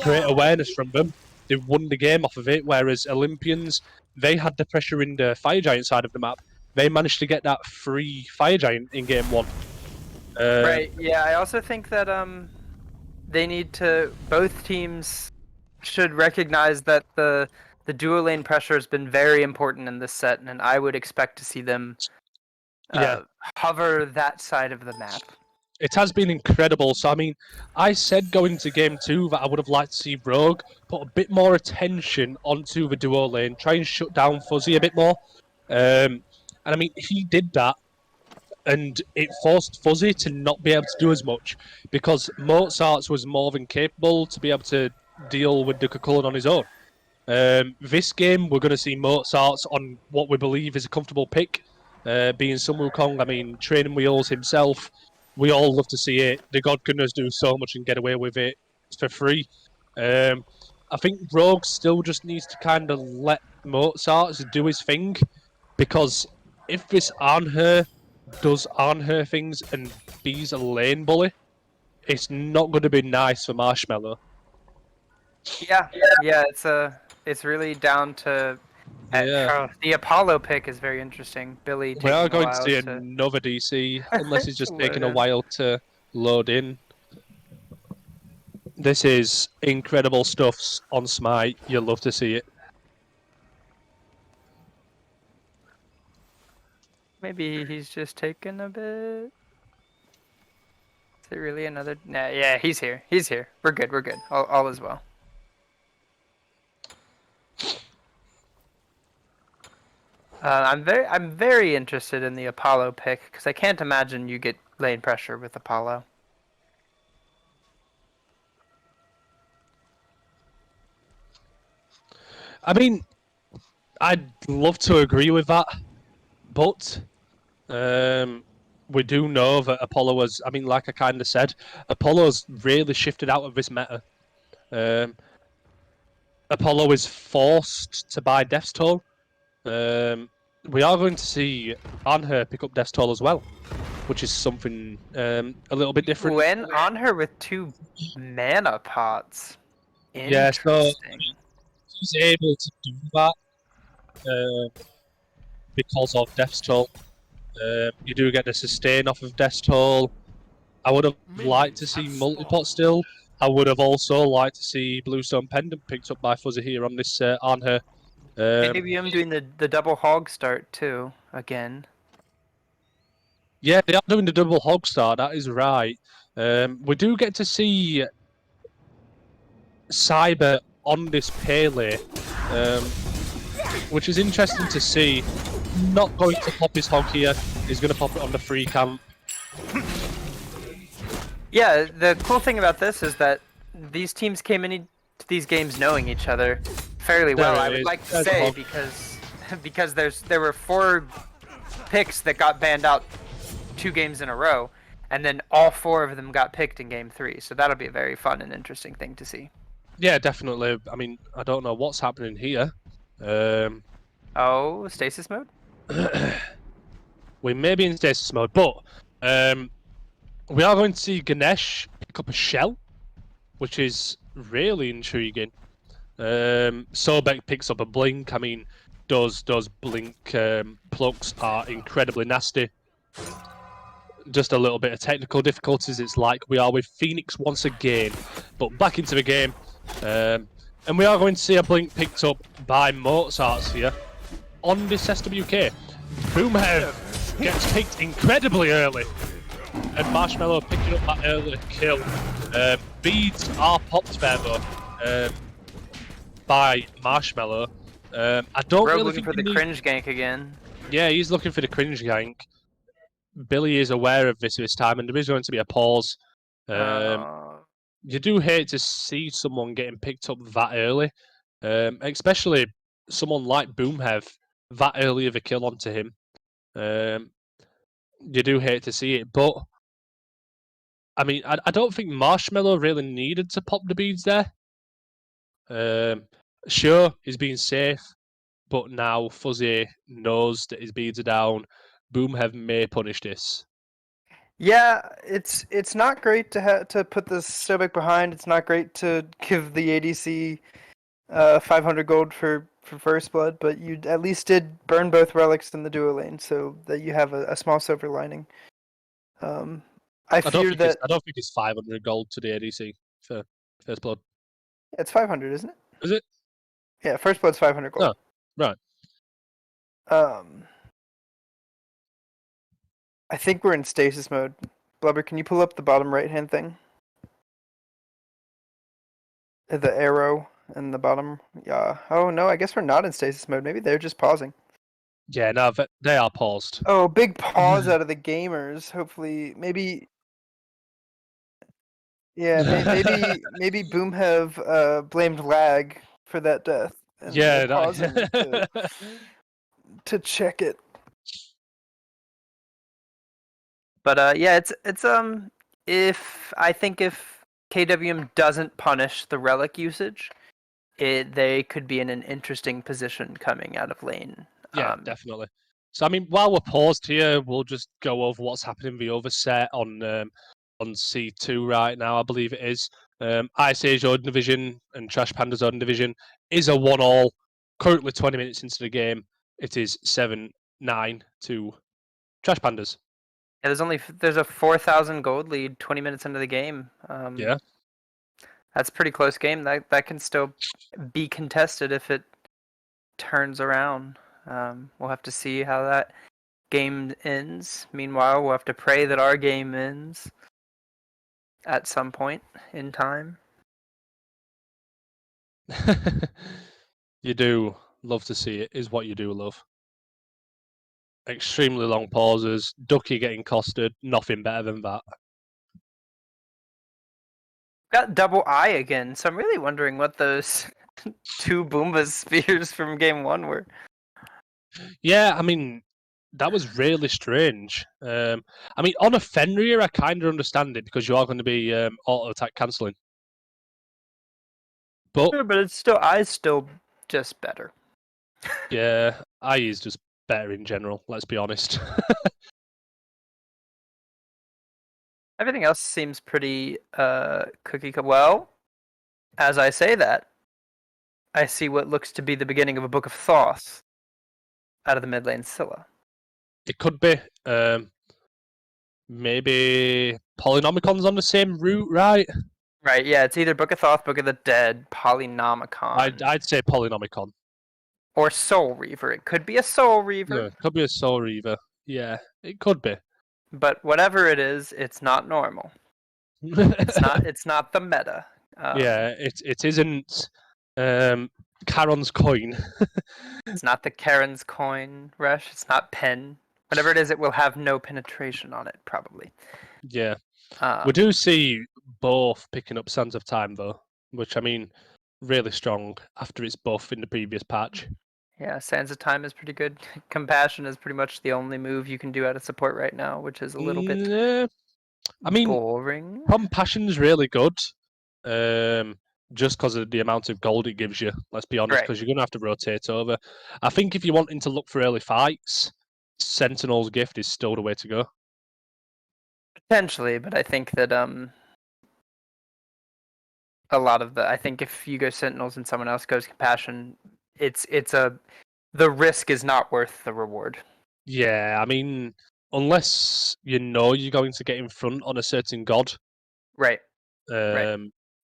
Great awareness from them. They won the game off of it. Whereas Olympians, they had the pressure in the Fire Giant side of the map. They managed to get that free Fire Giant in game one. right. Yeah, I also think that they need to. Both teams should recognize that the duo lane pressure has been very important in this set, and I would expect to see them hover that side of the map. It has been incredible. So, I mean, I said going into game two that I would have liked to see Rogue put a bit more attention onto the duo lane, try and shut down Fuzzy a bit more. And I mean, he did that, and it forced Fuzzy to not be able to do as much because Mozart's was more than capable to be able to deal with the Kukulkan on his own. This game, we're going to see Mozart's on what we believe is a comfortable pick, being Sun Wukong. I mean, training wheels himself. We all love to see it. The God can just do so much and get away with it for free. I think Rogue still just needs to kind of let Mozart do his thing, because if this Arnher does Arnher things and be's a lane bully, it's not going to be nice for Marshmallow. Yeah, it's really down to. Yeah. The Apollo pick is very interesting. Billy taking We are a going while to see another DC, unless it's just taking a while to load in. This is incredible stuff on Smite. You'll love to see it. Maybe he's just taking a bit. Is it really another? Nah, yeah, he's here. He's here. We're good. We're good. All is well. I'm very interested in the Apollo pick because I can't imagine you get lane pressure with Apollo. I mean, I'd love to agree with that, but we do know that Apollo was, I mean, like I kind of said, Apollo's really shifted out of this meta. Apollo is forced to buy Death's Toll. we are going to see Anher pick up Death's Toll as well, which is something a little bit different. When on her with 2 mana pots. Yeah, so Interesting. he's able to do that because of Death's Toll. You do get the sustain off of Death's Toll. I would have liked to see multi-pot still. I would have also liked to see Bluestone Pendant picked up by Fuzzy here on this Anher. Maybe I'm doing the double hog start too again. Yeah, they are doing the double hog start. That is right. We do get to see Cyber on this Pele, which is interesting to see. Not going to pop his hog here. He's going to pop it on the free camp. Yeah, the cool thing about this is that these teams came into these games knowing each other fairly well. I would like to say because there were 4 picks that got banned out 2 games in a row, and then all 4 of them got picked in game 3. So that'll be a very fun and interesting thing to see. Yeah, definitely. I mean, I don't know what's happening here. Oh, stasis mode? We may be in stasis mode, but we are going to see Ganesh pick up a shell, which is really intriguing. Sobek picks up a blink. I mean, those blink plucks are incredibly nasty. Just a little bit of technical difficulties. It's like we are with Phoenix once again, but back into the game. And we are going to see a blink picked up by Mozart's here on this SWK. Boomhead gets picked incredibly early, and Marshmallow picking up that early kill. Beads are popped there though by Marshmallow. I don't Rogue really looking think for the cringe gank again. Yeah, he's looking for the cringe gank. Billy is aware of this time, and there is going to be a pause. You do hate to see someone getting picked up that early, especially someone like Boomhev that early of a kill onto him. You do hate to see it, but I mean, I don't think Marshmallow really needed to pop the beads there. Sure, he's being safe, but now Fuzzy knows that his beads are down. Boomhev may punish this. Yeah, it's not great to put the Sobek behind. It's not great to give the ADC 500 gold for first blood, but you at least did burn both relics in the duo lane, so that you have a small silver lining. I fear that I don't think it's 500 gold to the ADC for first blood. it's 500, isn't it? Is it? Yeah, first blood's 500 gold. Oh, right. I think we're in stasis mode. Blubber, can you pull up the bottom right-hand thing? The arrow in the bottom. Yeah. Oh no, I guess we're not in stasis mode. Maybe they're just pausing. Yeah, no, they are paused. Oh, big pause out of the gamers. Hopefully, maybe. Yeah, maybe Boomhev blamed lag for that death. And Yeah, pausing to check it. But yeah, it's if KWM doesn't punish the relic usage, they could be in an interesting position coming out of lane. Yeah, definitely. So I mean, while we're paused here, we'll just go over what's happening in the other set on C2 right now. I believe it is. Ice Age Odin Division and Trash Panda's Odin Division is a 1-1. Currently 20 minutes into the game, it is 7-9 to Trash Pandas. Yeah, there's a 4,000 gold lead 20 minutes into the game. Yeah, that's a pretty close game. That can still be contested if it turns around. We'll have to see how that game ends. Meanwhile, we'll have to pray that our game ends at some point in time. You do love to see it, is what you do love. Extremely long pauses, Ducky getting costed, nothing better than that. Got double eye again, so I'm really wondering what those 2 Boomba spears from game 1 were. Yeah, I mean, that was really strange. I mean, on a Fenrir, I kind of understand it because you are going to be auto attack cancelling. But Sure, but Eye's still just better. yeah, I is just better in general. Let's be honest. Everything else seems pretty cookie cutter. Well, as I say that, I see what looks to be the beginning of a book of Thoth out of the mid lane Scylla. It could be. Maybe Polynomicon's on the same route, right? Right, yeah, it's either Book of Thoth, Book of the Dead, Polynomicon, I'd say Polynomicon. or Soul Reaver. It could be a Soul Reaver, Yeah, could be a Soul Reaver. Yeah, it could be. but whatever it is, it's not normal. It's not the meta. Yeah, it isn't Charon's coin. It's not the Karen's coin rush. It's not pen. Whatever it is, it will have no penetration on it, probably. Yeah. Um, We do see both picking up Sands of Time, though, which, I mean, really strong after its buff in the previous patch. Yeah, Sands of Time is pretty good. Compassion is pretty much the only move you can do out of support right now, which is a little bit I mean, boring. Compassion's really good, just because of the amount of gold it gives you, let's be honest, Right. because you're going to have to rotate over. I think if you're wanting to look for early fights, Sentinel's Gift is still the way to go. Potentially, but I think that a lot of I think if you go Sentinels and someone else goes Compassion, the risk is not worth the reward. Yeah, I mean, unless you know you're going to get in front on a certain god, Right.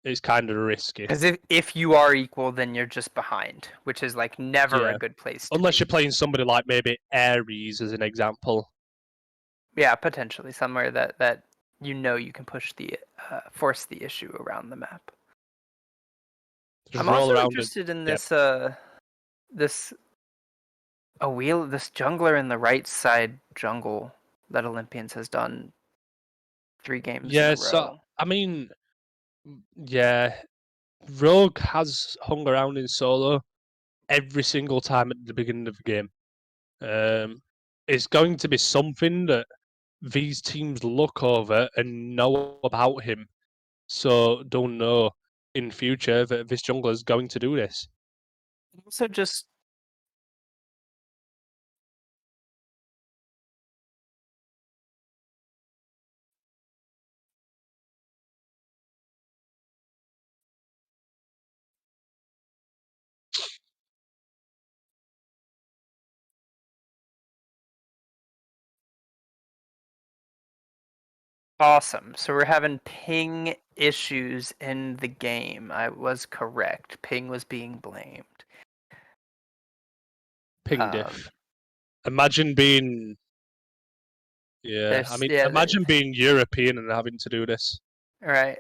it's kind of risky. Because if you are equal, then you're just behind, which is like never Yeah. a good place to Unless be. you're playing somebody like maybe Ares as an example. Yeah, potentially somewhere that you know you can push the force the issue around the map. Just I'm roll also around interested in Yep. this jungler in the right side jungle that Olympians has done 3 games in a row. So I mean, yeah, Rogue has hung around in solo every single time at the beginning of the game. It's going to be something that these teams look over and know about him, so don't know in future that this jungler is going to do this. Also just awesome. So we're having ping issues in the game. I was correct. Ping was being blamed. Ping diff. Imagine being, imagine being European and having to do this. Right.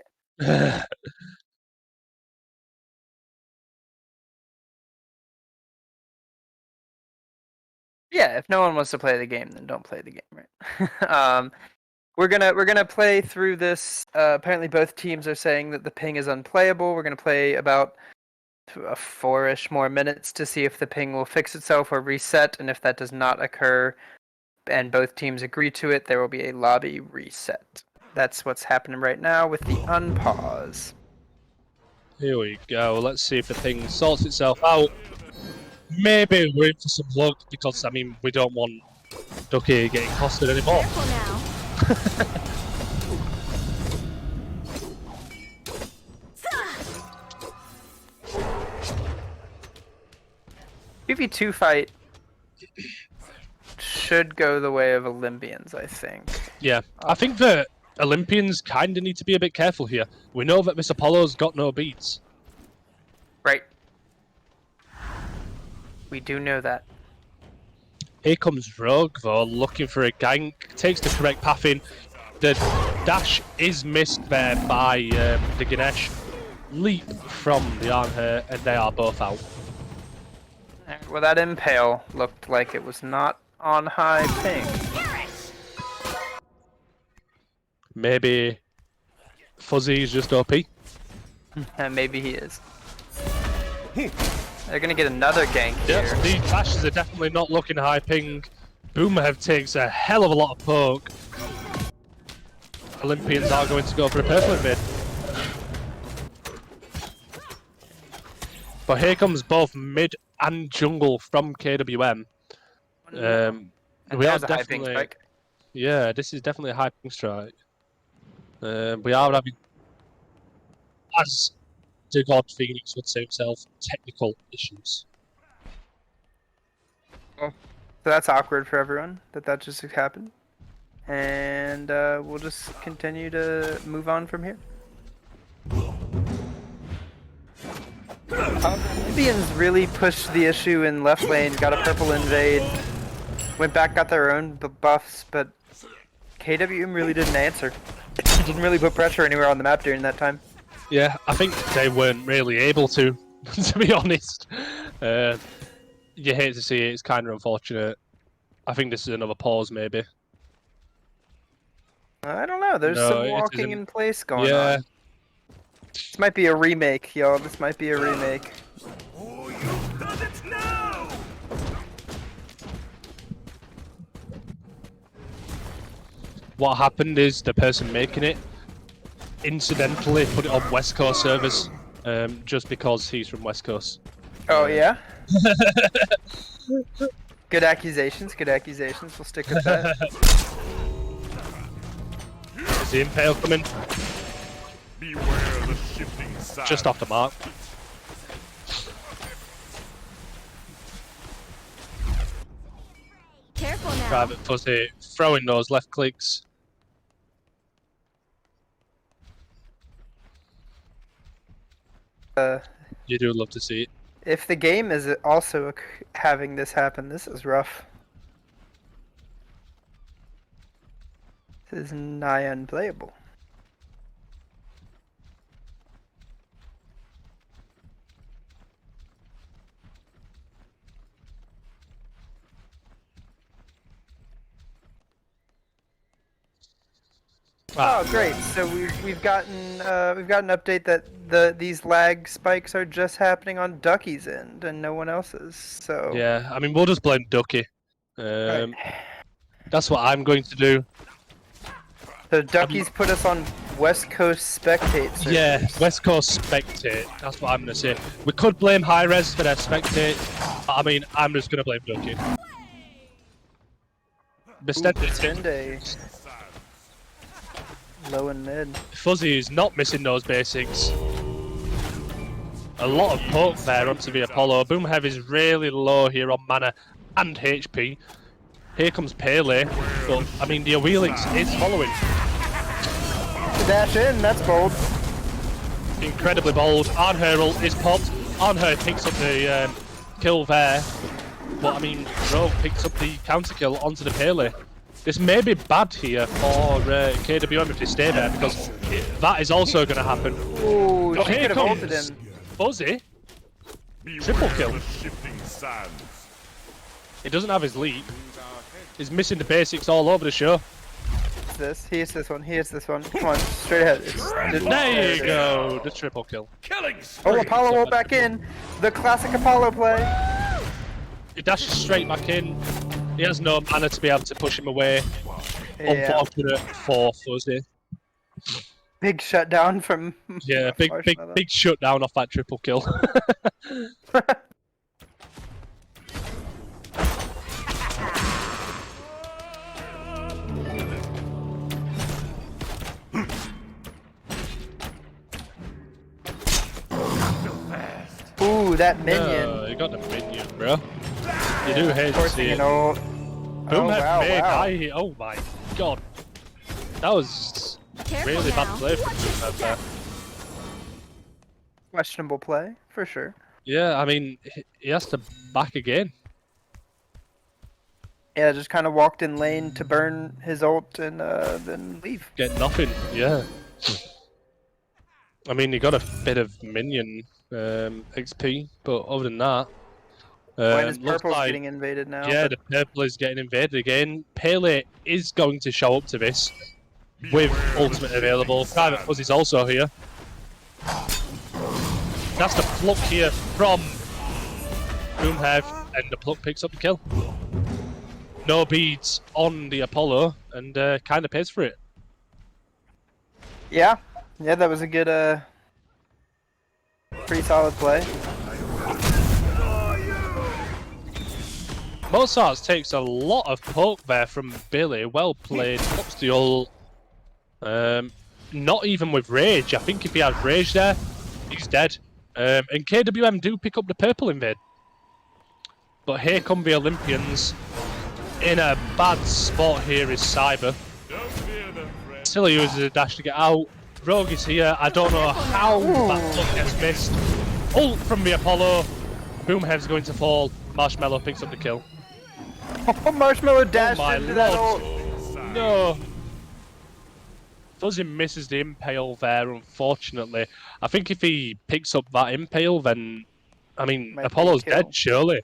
Yeah, if no one wants to play the game, then don't play the game, right? We're gonna play through this. Apparently, both teams are saying that the ping is unplayable. We're gonna play about 4-ish more minutes to see if the ping will fix itself or reset, and if that does not occur, and both teams agree to it, there will be a lobby reset. That's what's happening right now with the unpause. Here we go. Let's see if the ping sorts itself out. Maybe we're in for some luck because, I mean, we don't want Ducky getting costed anymore. Careful now. 2v2 fight should go the way of Olympians, I think. Yeah, I think that Olympians kind of need to be a bit careful here. We know that Miss Apollo's got no beats. Right. We do know that. Here comes Rogue, though, looking for a gank. Takes the correct path in. The dash is missed there by the Ganesh. Leap from the Arnher, and they are both out. Well, that impale looked like it was not on high ping. Maybe Fuzzy is just OP. And maybe he is. They're gonna get another gank here. Yes, the dashes are definitely not looking high ping. Boomerhead takes a hell of a lot of poke. Olympians are going to go for a purple mid. But here comes both mid and jungle from KWM. And we are there's a high ping definitely, spike. yeah, this is definitely a high ping strike. We are having, as the God Phoenix would say himself, technical issues. So that's awkward for everyone that just happened. And we'll just continue to move on from here. Olympians really pushed the issue in left lane, got a purple invade, went back, got their own buffs, but KWM really didn't answer. Didn't really put pressure anywhere on the map during that time. Yeah, I think they weren't really able to be honest. You hate to see it, it's kind of unfortunate. I think this is another pause, maybe. I don't know, there's No, some it walking isn't. in place going Yeah. on. This might be a remake, yo. This might be a remake. Oh, you done it now! What happened is the person making it incidentally put it on West Coast servers, just because he's from West Coast. Oh, yeah? Good accusations, good accusations. We'll stick with that. Is the Impale coming? Beware the shifting side. Just off the mark. Careful now. Private Fuzzy throwing those left clicks. You do love to see it. If the game is also having this happen, this is rough. This is nigh unplayable. Oh, great! So we've gotten an update that these lag spikes are just happening on Ducky's end and no one else's. So Yeah, I mean, we'll just blame Ducky. Right. That's what I'm going to do. So Ducky's put us on West Coast spectate servers. Yeah, West Coast spectate. That's what I'm going to say. We could blame High Res for their spectate. I mean, I'm just going to blame Ducky. Bastende. Low and mid. Fuzzy is not missing those basics. A lot of poke there onto the Apollo. Boomhev is really low here on mana and HP. Here comes Pele, but I mean the Awheelix is following. Dash in, that's bold. Incredibly bold. Arnherl is popped. Arnher picks up the kill there, but I mean Rogue picks up the counter kill onto the Pele. This may be bad here for KWM if they stay there, because that is also going to happen. Ooh, Oh, she here could have ulted comes him. Fuzzy. Beware Triple kill. the shifting sands. He doesn't have his leap. He's missing the basics all over the show. He hits this one, he hits this one. Come on, straight ahead. There you go, the triple kill. Killing Oh, Apollo won't back in. The classic Apollo play. He dashes straight back in. He has no mana to be able to push him away. Yeah. Unfortunate for Fuzzy. Big shutdown from. Yeah, big shutdown off that triple kill. Ooh, that minion. Oh, you got the minion, bro. You do hate to see You it. know. Boom Oh, had wow, made wow. high here. Oh my god. That was Careful really bad now. play from Watch your Boomhead there. Questionable play, for sure. Yeah, I mean, he has to back again. Yeah, just kind of walked in lane to burn his ult and then leave. Get nothing, yeah. I mean, he got a bit of minion XP, but other than that, When his looks purple's like, getting invaded now. yeah, but the purple is getting invaded again. Pele is going to show up to this with ultimate available. Private Fuzzy's also here. That's the pluck here from Boomhead, and the pluck picks up the kill. No beads on the Apollo, and kind of pays for it. yeah, that was a good, pretty solid play. Mozart takes a lot of poke there from Billy. Well played. Pops the ult. Not even with rage. I think if he had rage there, he's dead. And KWM do pick up the purple invade. But here come the Olympians. In a bad spot here is Cyber. Don't fear them, friend. Silly uses a dash to get out. Rogue is here. I don't know how that look gets missed. Ult from the Apollo. Boomhead's going to fall. Marshmallow picks up the kill. Oh, Marshmallow dashed my into that lord. ult. No. Fuzzy misses the impale there, unfortunately. I think if he picks up that impale, then, I mean, Might be Apollo's kill. dead, surely.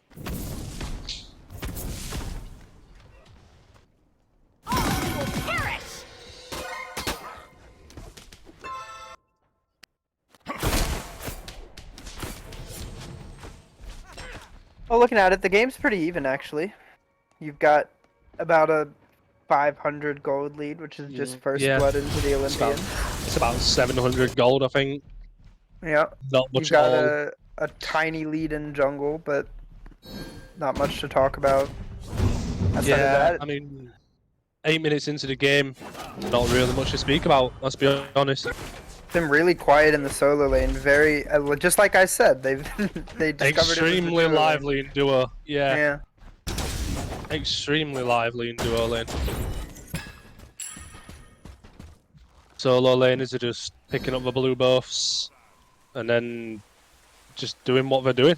Well, looking at it, the game's pretty even, actually. You've got about a 500 gold lead, which is just first Yeah. blood into the Olympians. It's about 700 gold, I think. Yeah. Not much You've at got all. a tiny lead in jungle, but not much to talk about. Outside of Yeah, that, I mean, 8 minutes into the game, not really much to speak about, let's be honest. been really quiet in the solo lane. Very, just like I said, they discovered it was the Extremely duo lane. lively in duo, Yeah. extremely lively in duo lane. Solo laners are just picking up the blue buffs and then just doing what they're doing.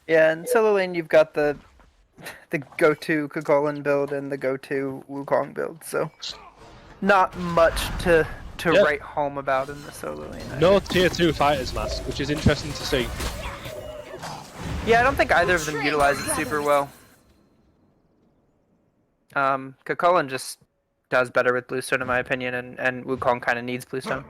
Yeah, in solo lane you've got the go-to Kokolin build and the go-to Wukong build, so not much to Yeah. write home about in the solo lane. No tier 2 fighters mask, which is interesting to see. Yeah, I don't think either of them utilize it super well. Kokolin just does better with Bluestone in my opinion, and Wukong kind of needs Bluestone.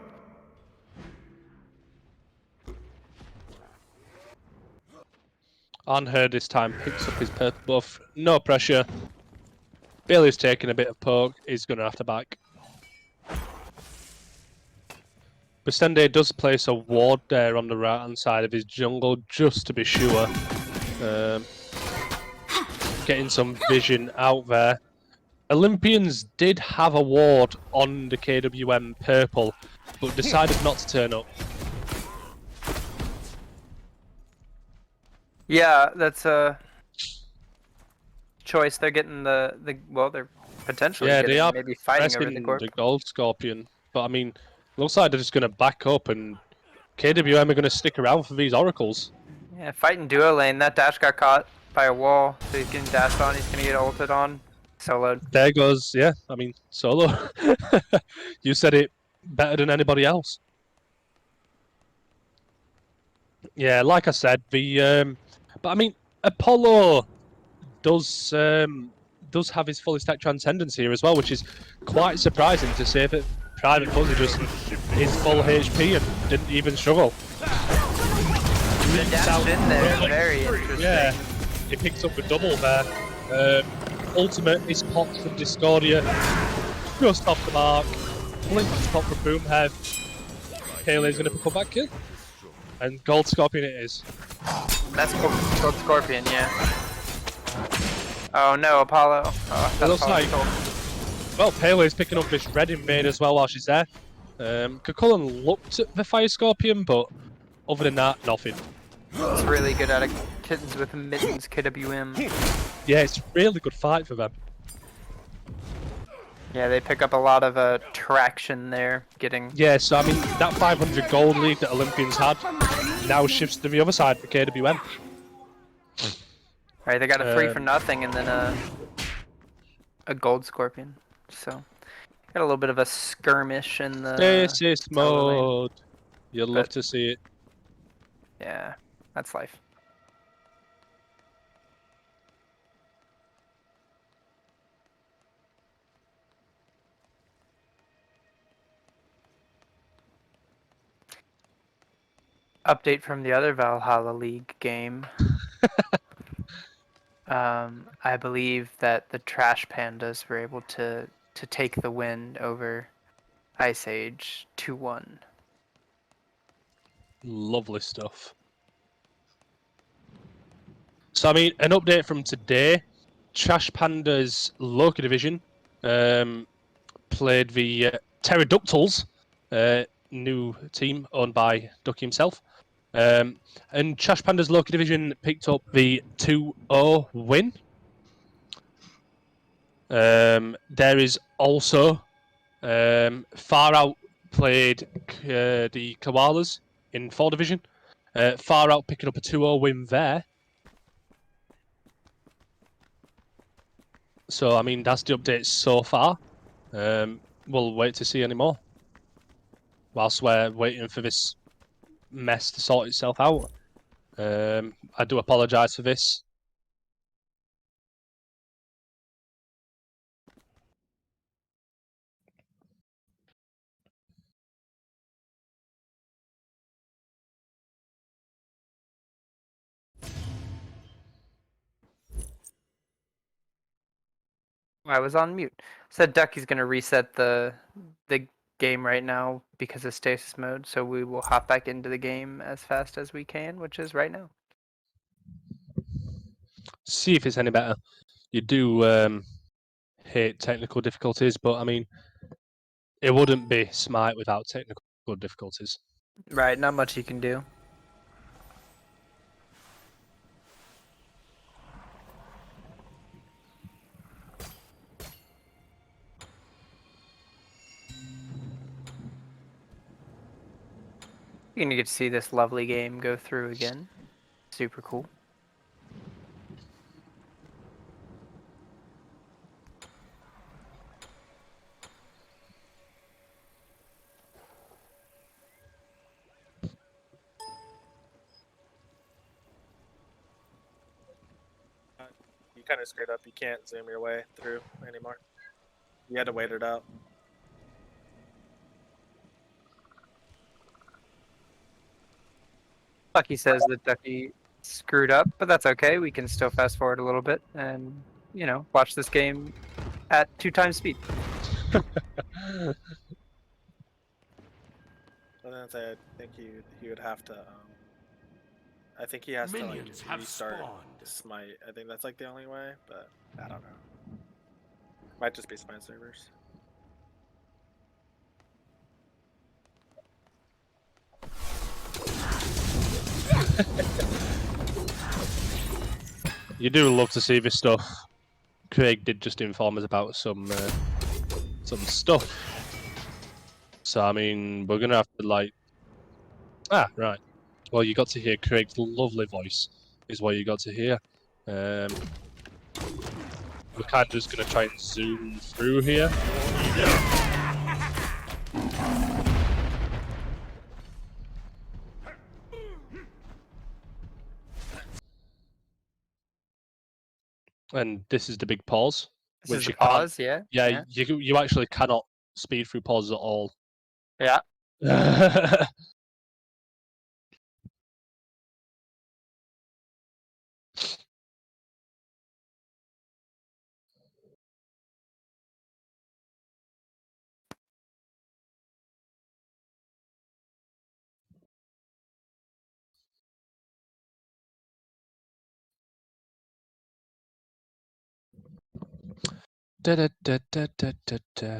Unheard this time picks up his purple buff. No pressure. Bailey's taking a bit of poke. He's going to have to back. Bastende does place a ward there on the right hand side of his jungle just to be sure. Getting some vision out there. Olympians did have a ward on the KWM purple, but decided not to turn up. Yeah, that's a choice. They're getting the well, they're potentially Yeah, getting, they are maybe fighting over pressing the corp. the Gold Scorpion, but I mean, looks like they're just going to back up, and KWM are going to stick around for these oracles. Yeah, fighting duo lane. That dash got caught by a wall, so he's getting dashed on. He's gonna get ulted on. Soloed. There goes, yeah. I mean, solo. You said it better than anybody else. Yeah, like I said, the but I mean, Apollo does have his fully stacked transcendence here as well, which is quite surprising to say that Private Fuzzy just is full HP and didn't even struggle. The dash in there, very interesting. Yeah, he picks up a double there. Ultimate is popped from Discordia, just off the mark. Blink is popped from Boomhead. Kaylee's going to pick up that kill. And Gold Scorpion it is. That's Gold Scorpion, yeah. Oh no, Apollo. Oh, It looks Apollo like- stole. Well, Pele's picking up this red invade as well while she's there. Kokolin looked at the Fire Scorpion, but other than that, nothing. It's really good at Kittens with Mittens, KWM. Yeah, it's a really good fight for them. Yeah, they pick up a lot of traction there, getting... Yeah, so I mean, that 500 gold lead that Olympians had now shifts to the other side for KWM. Right, they got a 3 for nothing and then a Gold Scorpion. So, got a little bit of a skirmish in the... Stasis solo lane. mode. You'll love But- to see it. Yeah, that's life. Update from the other Valhalla League game. I believe that the Trash Pandas were able to take the win over Ice Age 2-1. Lovely stuff. So, I mean, an update from today. Trash Panda's local division played the Pterodactyls, new team owned by Ducky himself. And Trash Panda's local division picked up the 2-0 win. There is also Far Out played the Koalas in 4 division. Far Out picking up a 2-0 win there. So, I mean, that's the updates so far. We'll wait to see any more. Whilst we're waiting for this mess to sort itself out. I do apologise for this. I was on mute. Said Ducky's gonna reset the game right now because of stasis mode, so we will hop back into the game as fast as we can, which is right now. See if it's any better. You do hate technical difficulties, but I mean, it wouldn't be Smite without technical difficulties. Right, not much you can do. You're gonna get to see this lovely game go through again. Super cool. You kind of screwed up. You can't zoom your way through anymore. You had to wait it out. Lucky says that Ducky screwed up, but that's okay. We can still fast forward a little bit and, you know, watch this game at 2 times speed. Well, then I think he would have to. I think he has Minions to have like restart spawned. Smite. I think that's like the only way, but I don't know. Might just be Smite servers. You do love to see this stuff. Craig did just inform us about some stuff. So I mean, we're gonna have to like. Ah, right. Well, you got to hear Craig's lovely voice. Is what you got to hear. We're kind of just gonna try and zoom through here. And this is the big pause. This which is you the can't- pause, yeah? Yeah, you actually cannot speed through pauses at all. Yeah. Da, da, da, da, da, da, da.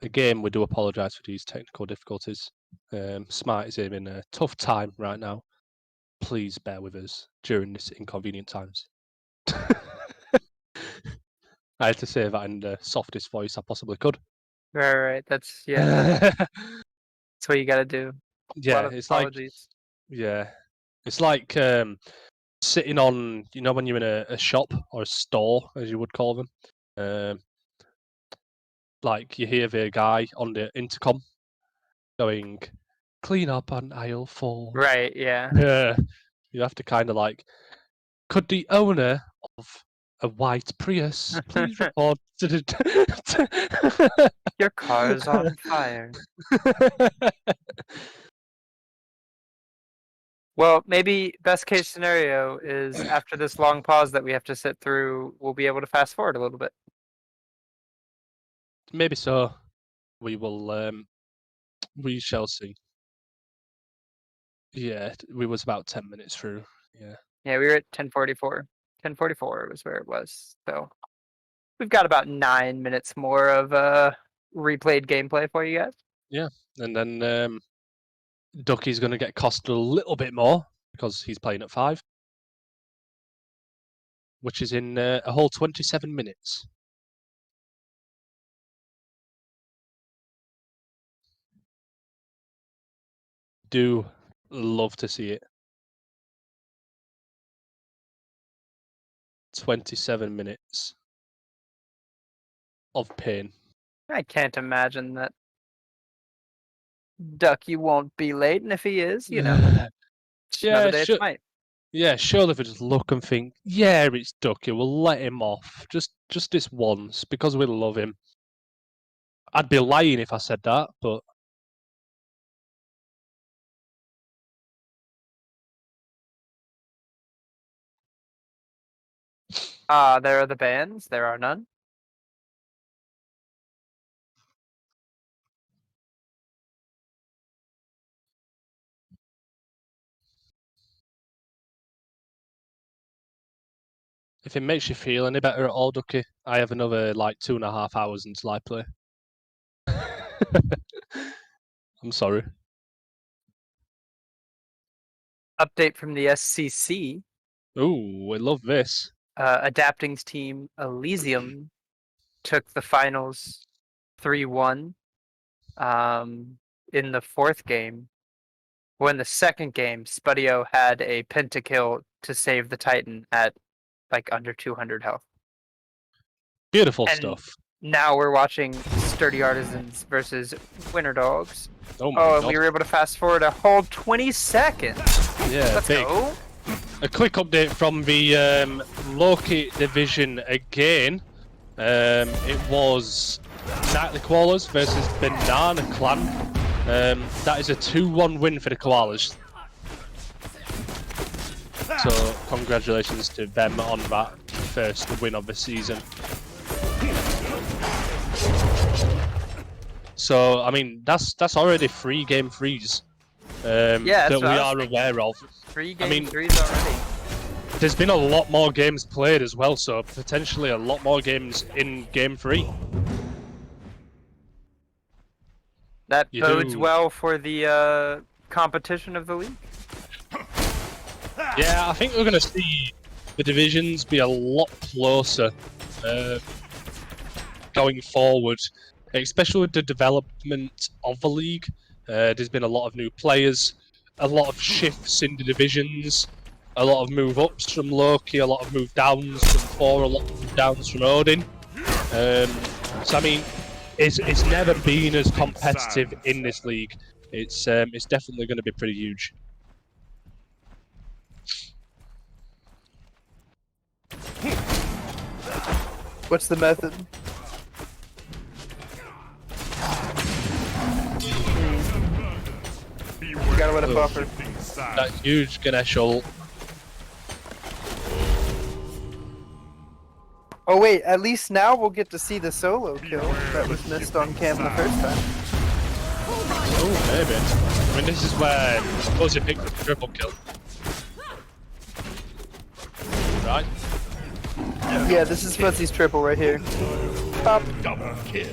Again, we do apologise for these technical difficulties. Smart is having a tough time right now. Please bear with us during this inconvenient times. I had to say that in the softest voice I possibly could. Right. That's that's what you gotta do. A lot Yeah, of it's like apologies. it's like sitting on, you know, when you're in a shop or a store, as you would call them. Like you hear the guy on the intercom going, "Clean up on aisle 4." Right, yeah. Yeah, you have to kind of like, could the owner of a white Prius please report to the. Your car's on fire. Well, maybe best case scenario is after this long pause that we have to sit through, we'll be able to fast forward a little bit. Maybe so. We will. We shall see. Yeah, we was about 10 minutes through. Yeah. Yeah, we were at 10:44. 10:44 was where it was. So we've got about 9 minutes more of replayed gameplay for you guys. And then Ducky's going to get costed a little bit more because he's playing at 5, which is in a whole 27 minutes. Do love to see it. 27 minutes of pain. I can't imagine that Ducky won't be late, and if he is, you know, it's another day sure. tonight. Yeah, surely if we just look and think, yeah, it's Ducky, we'll let him off. Just this once, because we love him. I'd be lying if I said that, but There are the bans. There are none. if it makes you feel any better at all, Ducky, I have another like 2.5 hours until I play. I'm sorry. Update from the SCC. Ooh, I love this. Adapting's team Elysium took the finals 3-1 in the fourth game. When the second game, Spudio had a pentakill to save the Titan at like under 200 health. Beautiful And stuff. now we're watching Sturdy Artisans versus Winter Dogs. Oh my Oh, and god. we were able to fast forward a whole 20 seconds. Yeah, Let's big. go. A quick update from the Loki division again. It was Nightly Koalas versus Banana Clan. That is a 2-1 win for the Koalas. So congratulations to them on that first win of the season. So I mean that's already 3 game threes Yeah, that that's we what I are was aware of. 3 I game mean- threes already. There's been a lot more games played as well, so potentially a lot more games in game 3. That You bodes do. well for the competition of the league. Yeah, I think we're going to see the divisions be a lot closer going forward, especially with the development of the league. There's been a lot of new players, a lot of shifts in the divisions, a lot of move ups from Loki, a lot of move downs from Thor, a lot of move downs from Odin. So I mean, it's never been as competitive in this league. It's definitely going to be pretty huge. What's the method? You gotta let it buffer. That huge Ganesh ult. Oh wait, at least now we'll get to see the solo kill that was missed on cam the first time. Oh, maybe. I mean, this is where Fuzzy picked the triple kill. Right? Yeah, this is Fuzzy's triple right here. Pop. Double kill.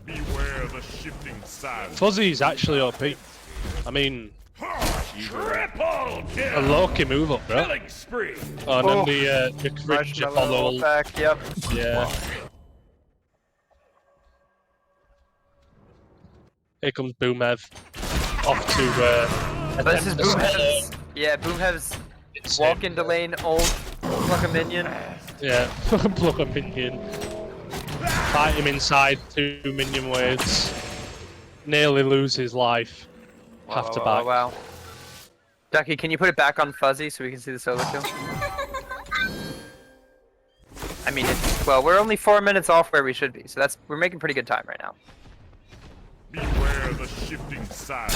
Beware the shifting sands. Fuzzy's actually OP. I mean, Triple a kill. Loki move up, bro. Killing spree. Oh, and Oh. then the cringe Marshmallow Apollo. back, yep. Yeah. Here comes Boomev. Off to This is attempt a solo. Boomhead's. Yeah, Boomhead's It's walk into lane, ult, pluck a minion. Yeah, pluck a minion. Fight him inside 2 minion waves. Nearly lose his life. Have to back. Wow. Ducky, can you put it back on Fuzzy so we can see the solo kill? I mean, well, we're only 4 minutes off where we should be, so we're making pretty good time right now. Beware the shifting sands.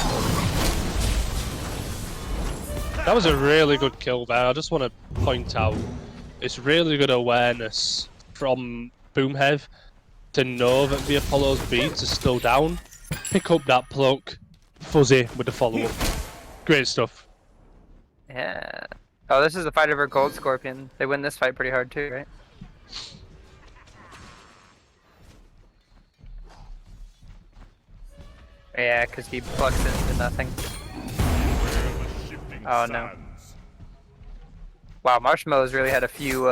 That was a really good kill there. I just want to point out, it's really good awareness from Boomhead to know that the Apollo's beats are still down. Pick up that pluck. Fuzzy with the follow-up. Great stuff. Yeah. Oh, this is the fight over Gold Scorpion. They win this fight pretty hard too, right? Yeah, because he plugs into nothing. Where the shifting Oh, no. sands. Wow, Marshmallow's really had a few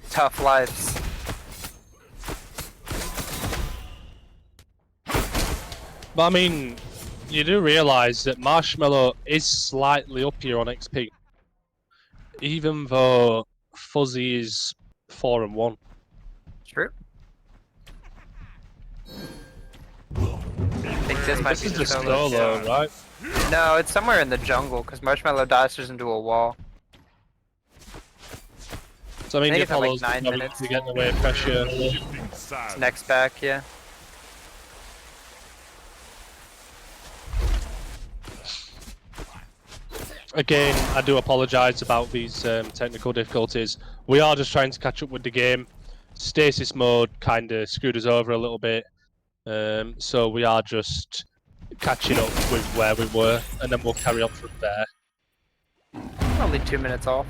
tough lives. But I mean, you do realise that Marshmallow is slightly up here on XP. Even though Fuzzy is 4 and 1. True. I think this might This be is the just solo. solo, right? No, it's somewhere in the jungle because Marshmallow dashes into a wall. So I mean, I think it it's at, like, follows 9 to minutes. get in the way of pressure. Shifting sands. Next back, yeah. Again, I do apologise about these technical difficulties. We are just trying to catch up with the game. Stasis mode kind of screwed us over a little bit. So we are just catching up with where we were, and then we'll carry on from there. Only 2 minutes off.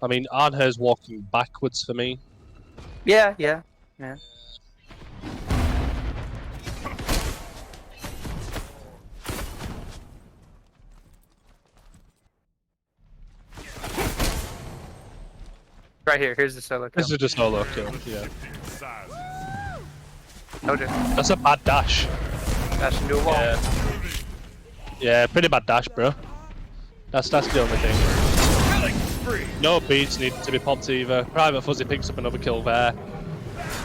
I mean, Arnher's walking backwards for me. Yeah. Right here, here's the solo kill. This is just solo kill, yeah. Shifting sands. Told you. That's a bad dash. Dash into a wall. Yeah. Yeah, pretty bad dash, bro. That's the only thing. No beats need to be popped either. Private Fuzzy picks up another kill there.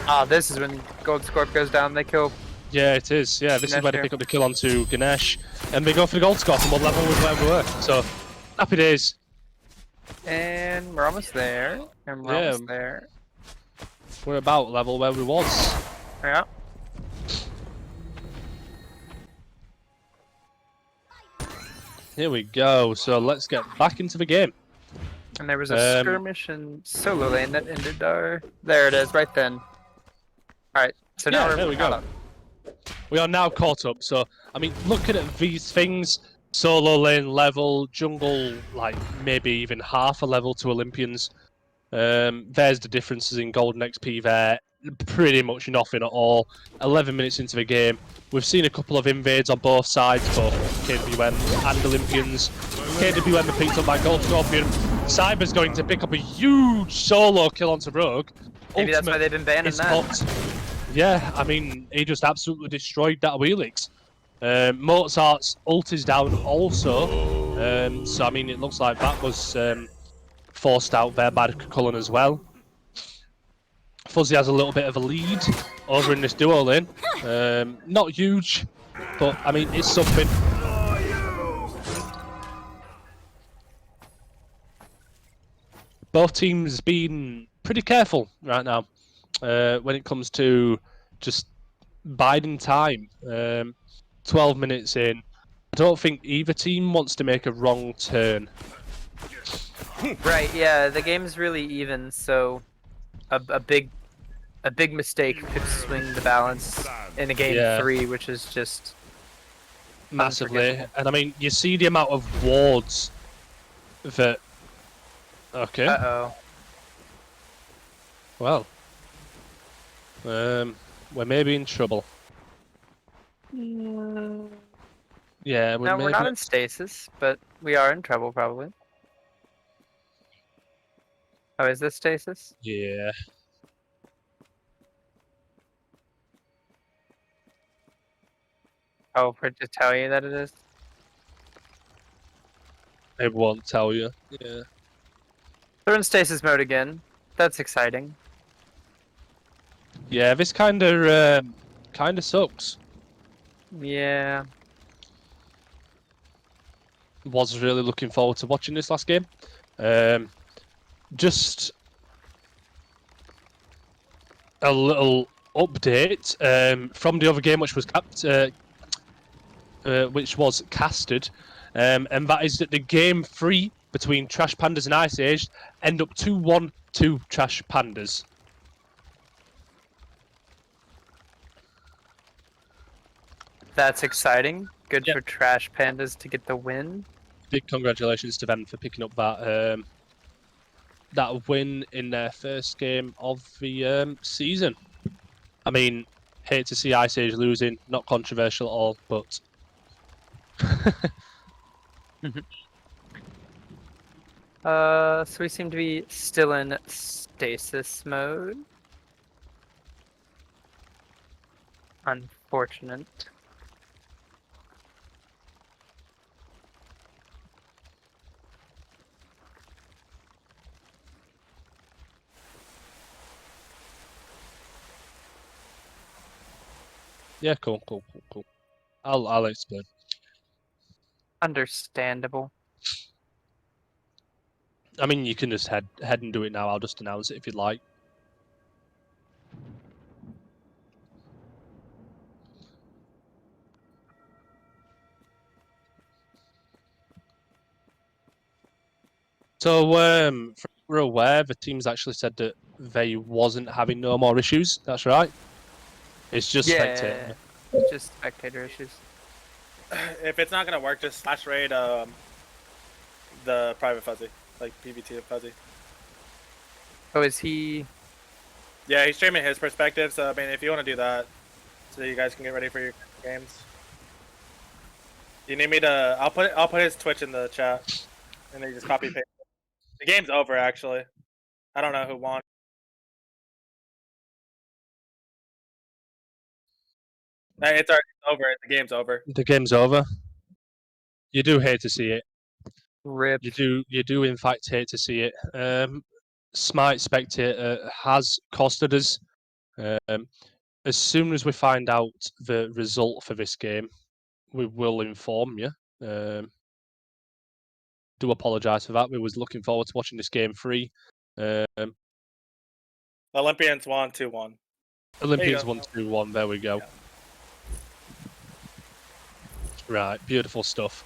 Ah, this is when Gold Scorp goes down, they kill. Yeah, it is. Yeah, this is Ganesh where they here. pick up the kill onto Ganesh. And they go for the gold score and we'll level with where we were. So, happy days. And we're almost there. And we're almost there. We're about level where we was. Yeah. Here we go. So let's get back into the game. And there was a Um, skirmish in solo lane that ended our... There it is, right then. Alright, so now Yeah, we're there we caught go. up. We are now caught up. So, I mean, looking at these things, solo lane level, jungle, like maybe even half a level to Olympians. There's the differences in golden XP there. Pretty much nothing at all. 11 minutes into the game. We've seen a couple of invades on both sides, both KWM and Olympians. KWM are picked up by Gold Scorpion. Cyber's going to pick up a huge solo kill onto Rogue. Maybe that's why they've been banning is that. popped. Yeah, I mean, he just absolutely destroyed that Wheelix. Mozart's ult is down also. So, I mean, it looks like that was forced out there by Cullen as well. Fuzzy has a little bit of a lead over in this duo lane. Not huge, but, I mean, it's something. Both teams been pretty careful right now when it comes to just biding time. 12 minutes in. I don't think either team wants to make a wrong turn. Right, yeah, the game's really even, so a big mistake could swing the balance in a game Yeah. 3, which is just Massively. unforgivable. And I mean, you see the amount of wards that... Okay, Uh-oh. well. We're maybe in trouble. Yeah, No, we're not in stasis, but we are in trouble, probably. Oh, is this stasis? Yeah. Oh, for it to tell you that it is? It won't tell you. Yeah. They're in stasis mode again. That's exciting. Yeah, this kind of sucks. Yeah. Was really looking forward to watching this last game. Just a little update from the other game, which was casted, and that is that the game 3 between Trash Pandas and Ice Age end up 2-1 to Trash Pandas. That's exciting. Good Yep. for Trash Pandas to get the win. big congratulations to them for picking up that win in their first game of the season. I mean, hate to see Ice Age losing, not controversial at all, but So we seem to be still in stasis mode. Unfortunate. yeah, cool. I'll explain. Understandable. I mean, you can just head and do it now. I'll just announce it if you'd like. So, we're aware the team's actually said that they wasn't having no more issues. That's right. It's just spectator. It's just spectator issues. If it's not gonna work, just slash raid the private fuzzy, like PVT fuzzy. Oh, is he? Yeah, he's streaming his perspective. So I mean, if you want to do that, so you guys can get ready for your games. You need me to? I'll put his Twitch in the chat, and then you just copy paste. The game's over, actually. I don't know who won. It's already over. The game's over. The game's over. You do hate to see it. Rip. You do in fact hate to see it. Smite Spectator has costed us. As soon as we find out the result for this game, we will inform you. Do apologise for that. We was looking forward to watching this game free. Olympians won 2-1. Olympians go. won 2-1. There we go. Yeah. Right, beautiful stuff.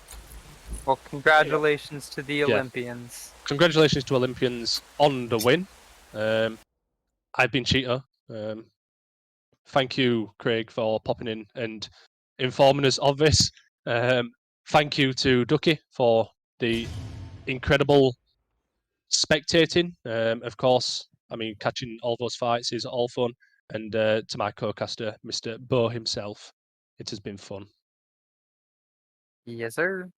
Well, congratulations to the Olympians. Congratulations to Olympians on the win. I've been Cheetah. Thank you, Craig, for popping in and informing us of this. Thank you to Ducky for the incredible spectating. Of course, I mean, catching all those fights is all fun. And to my co-caster, Mr. Bo himself, it has been fun. Yes, sir.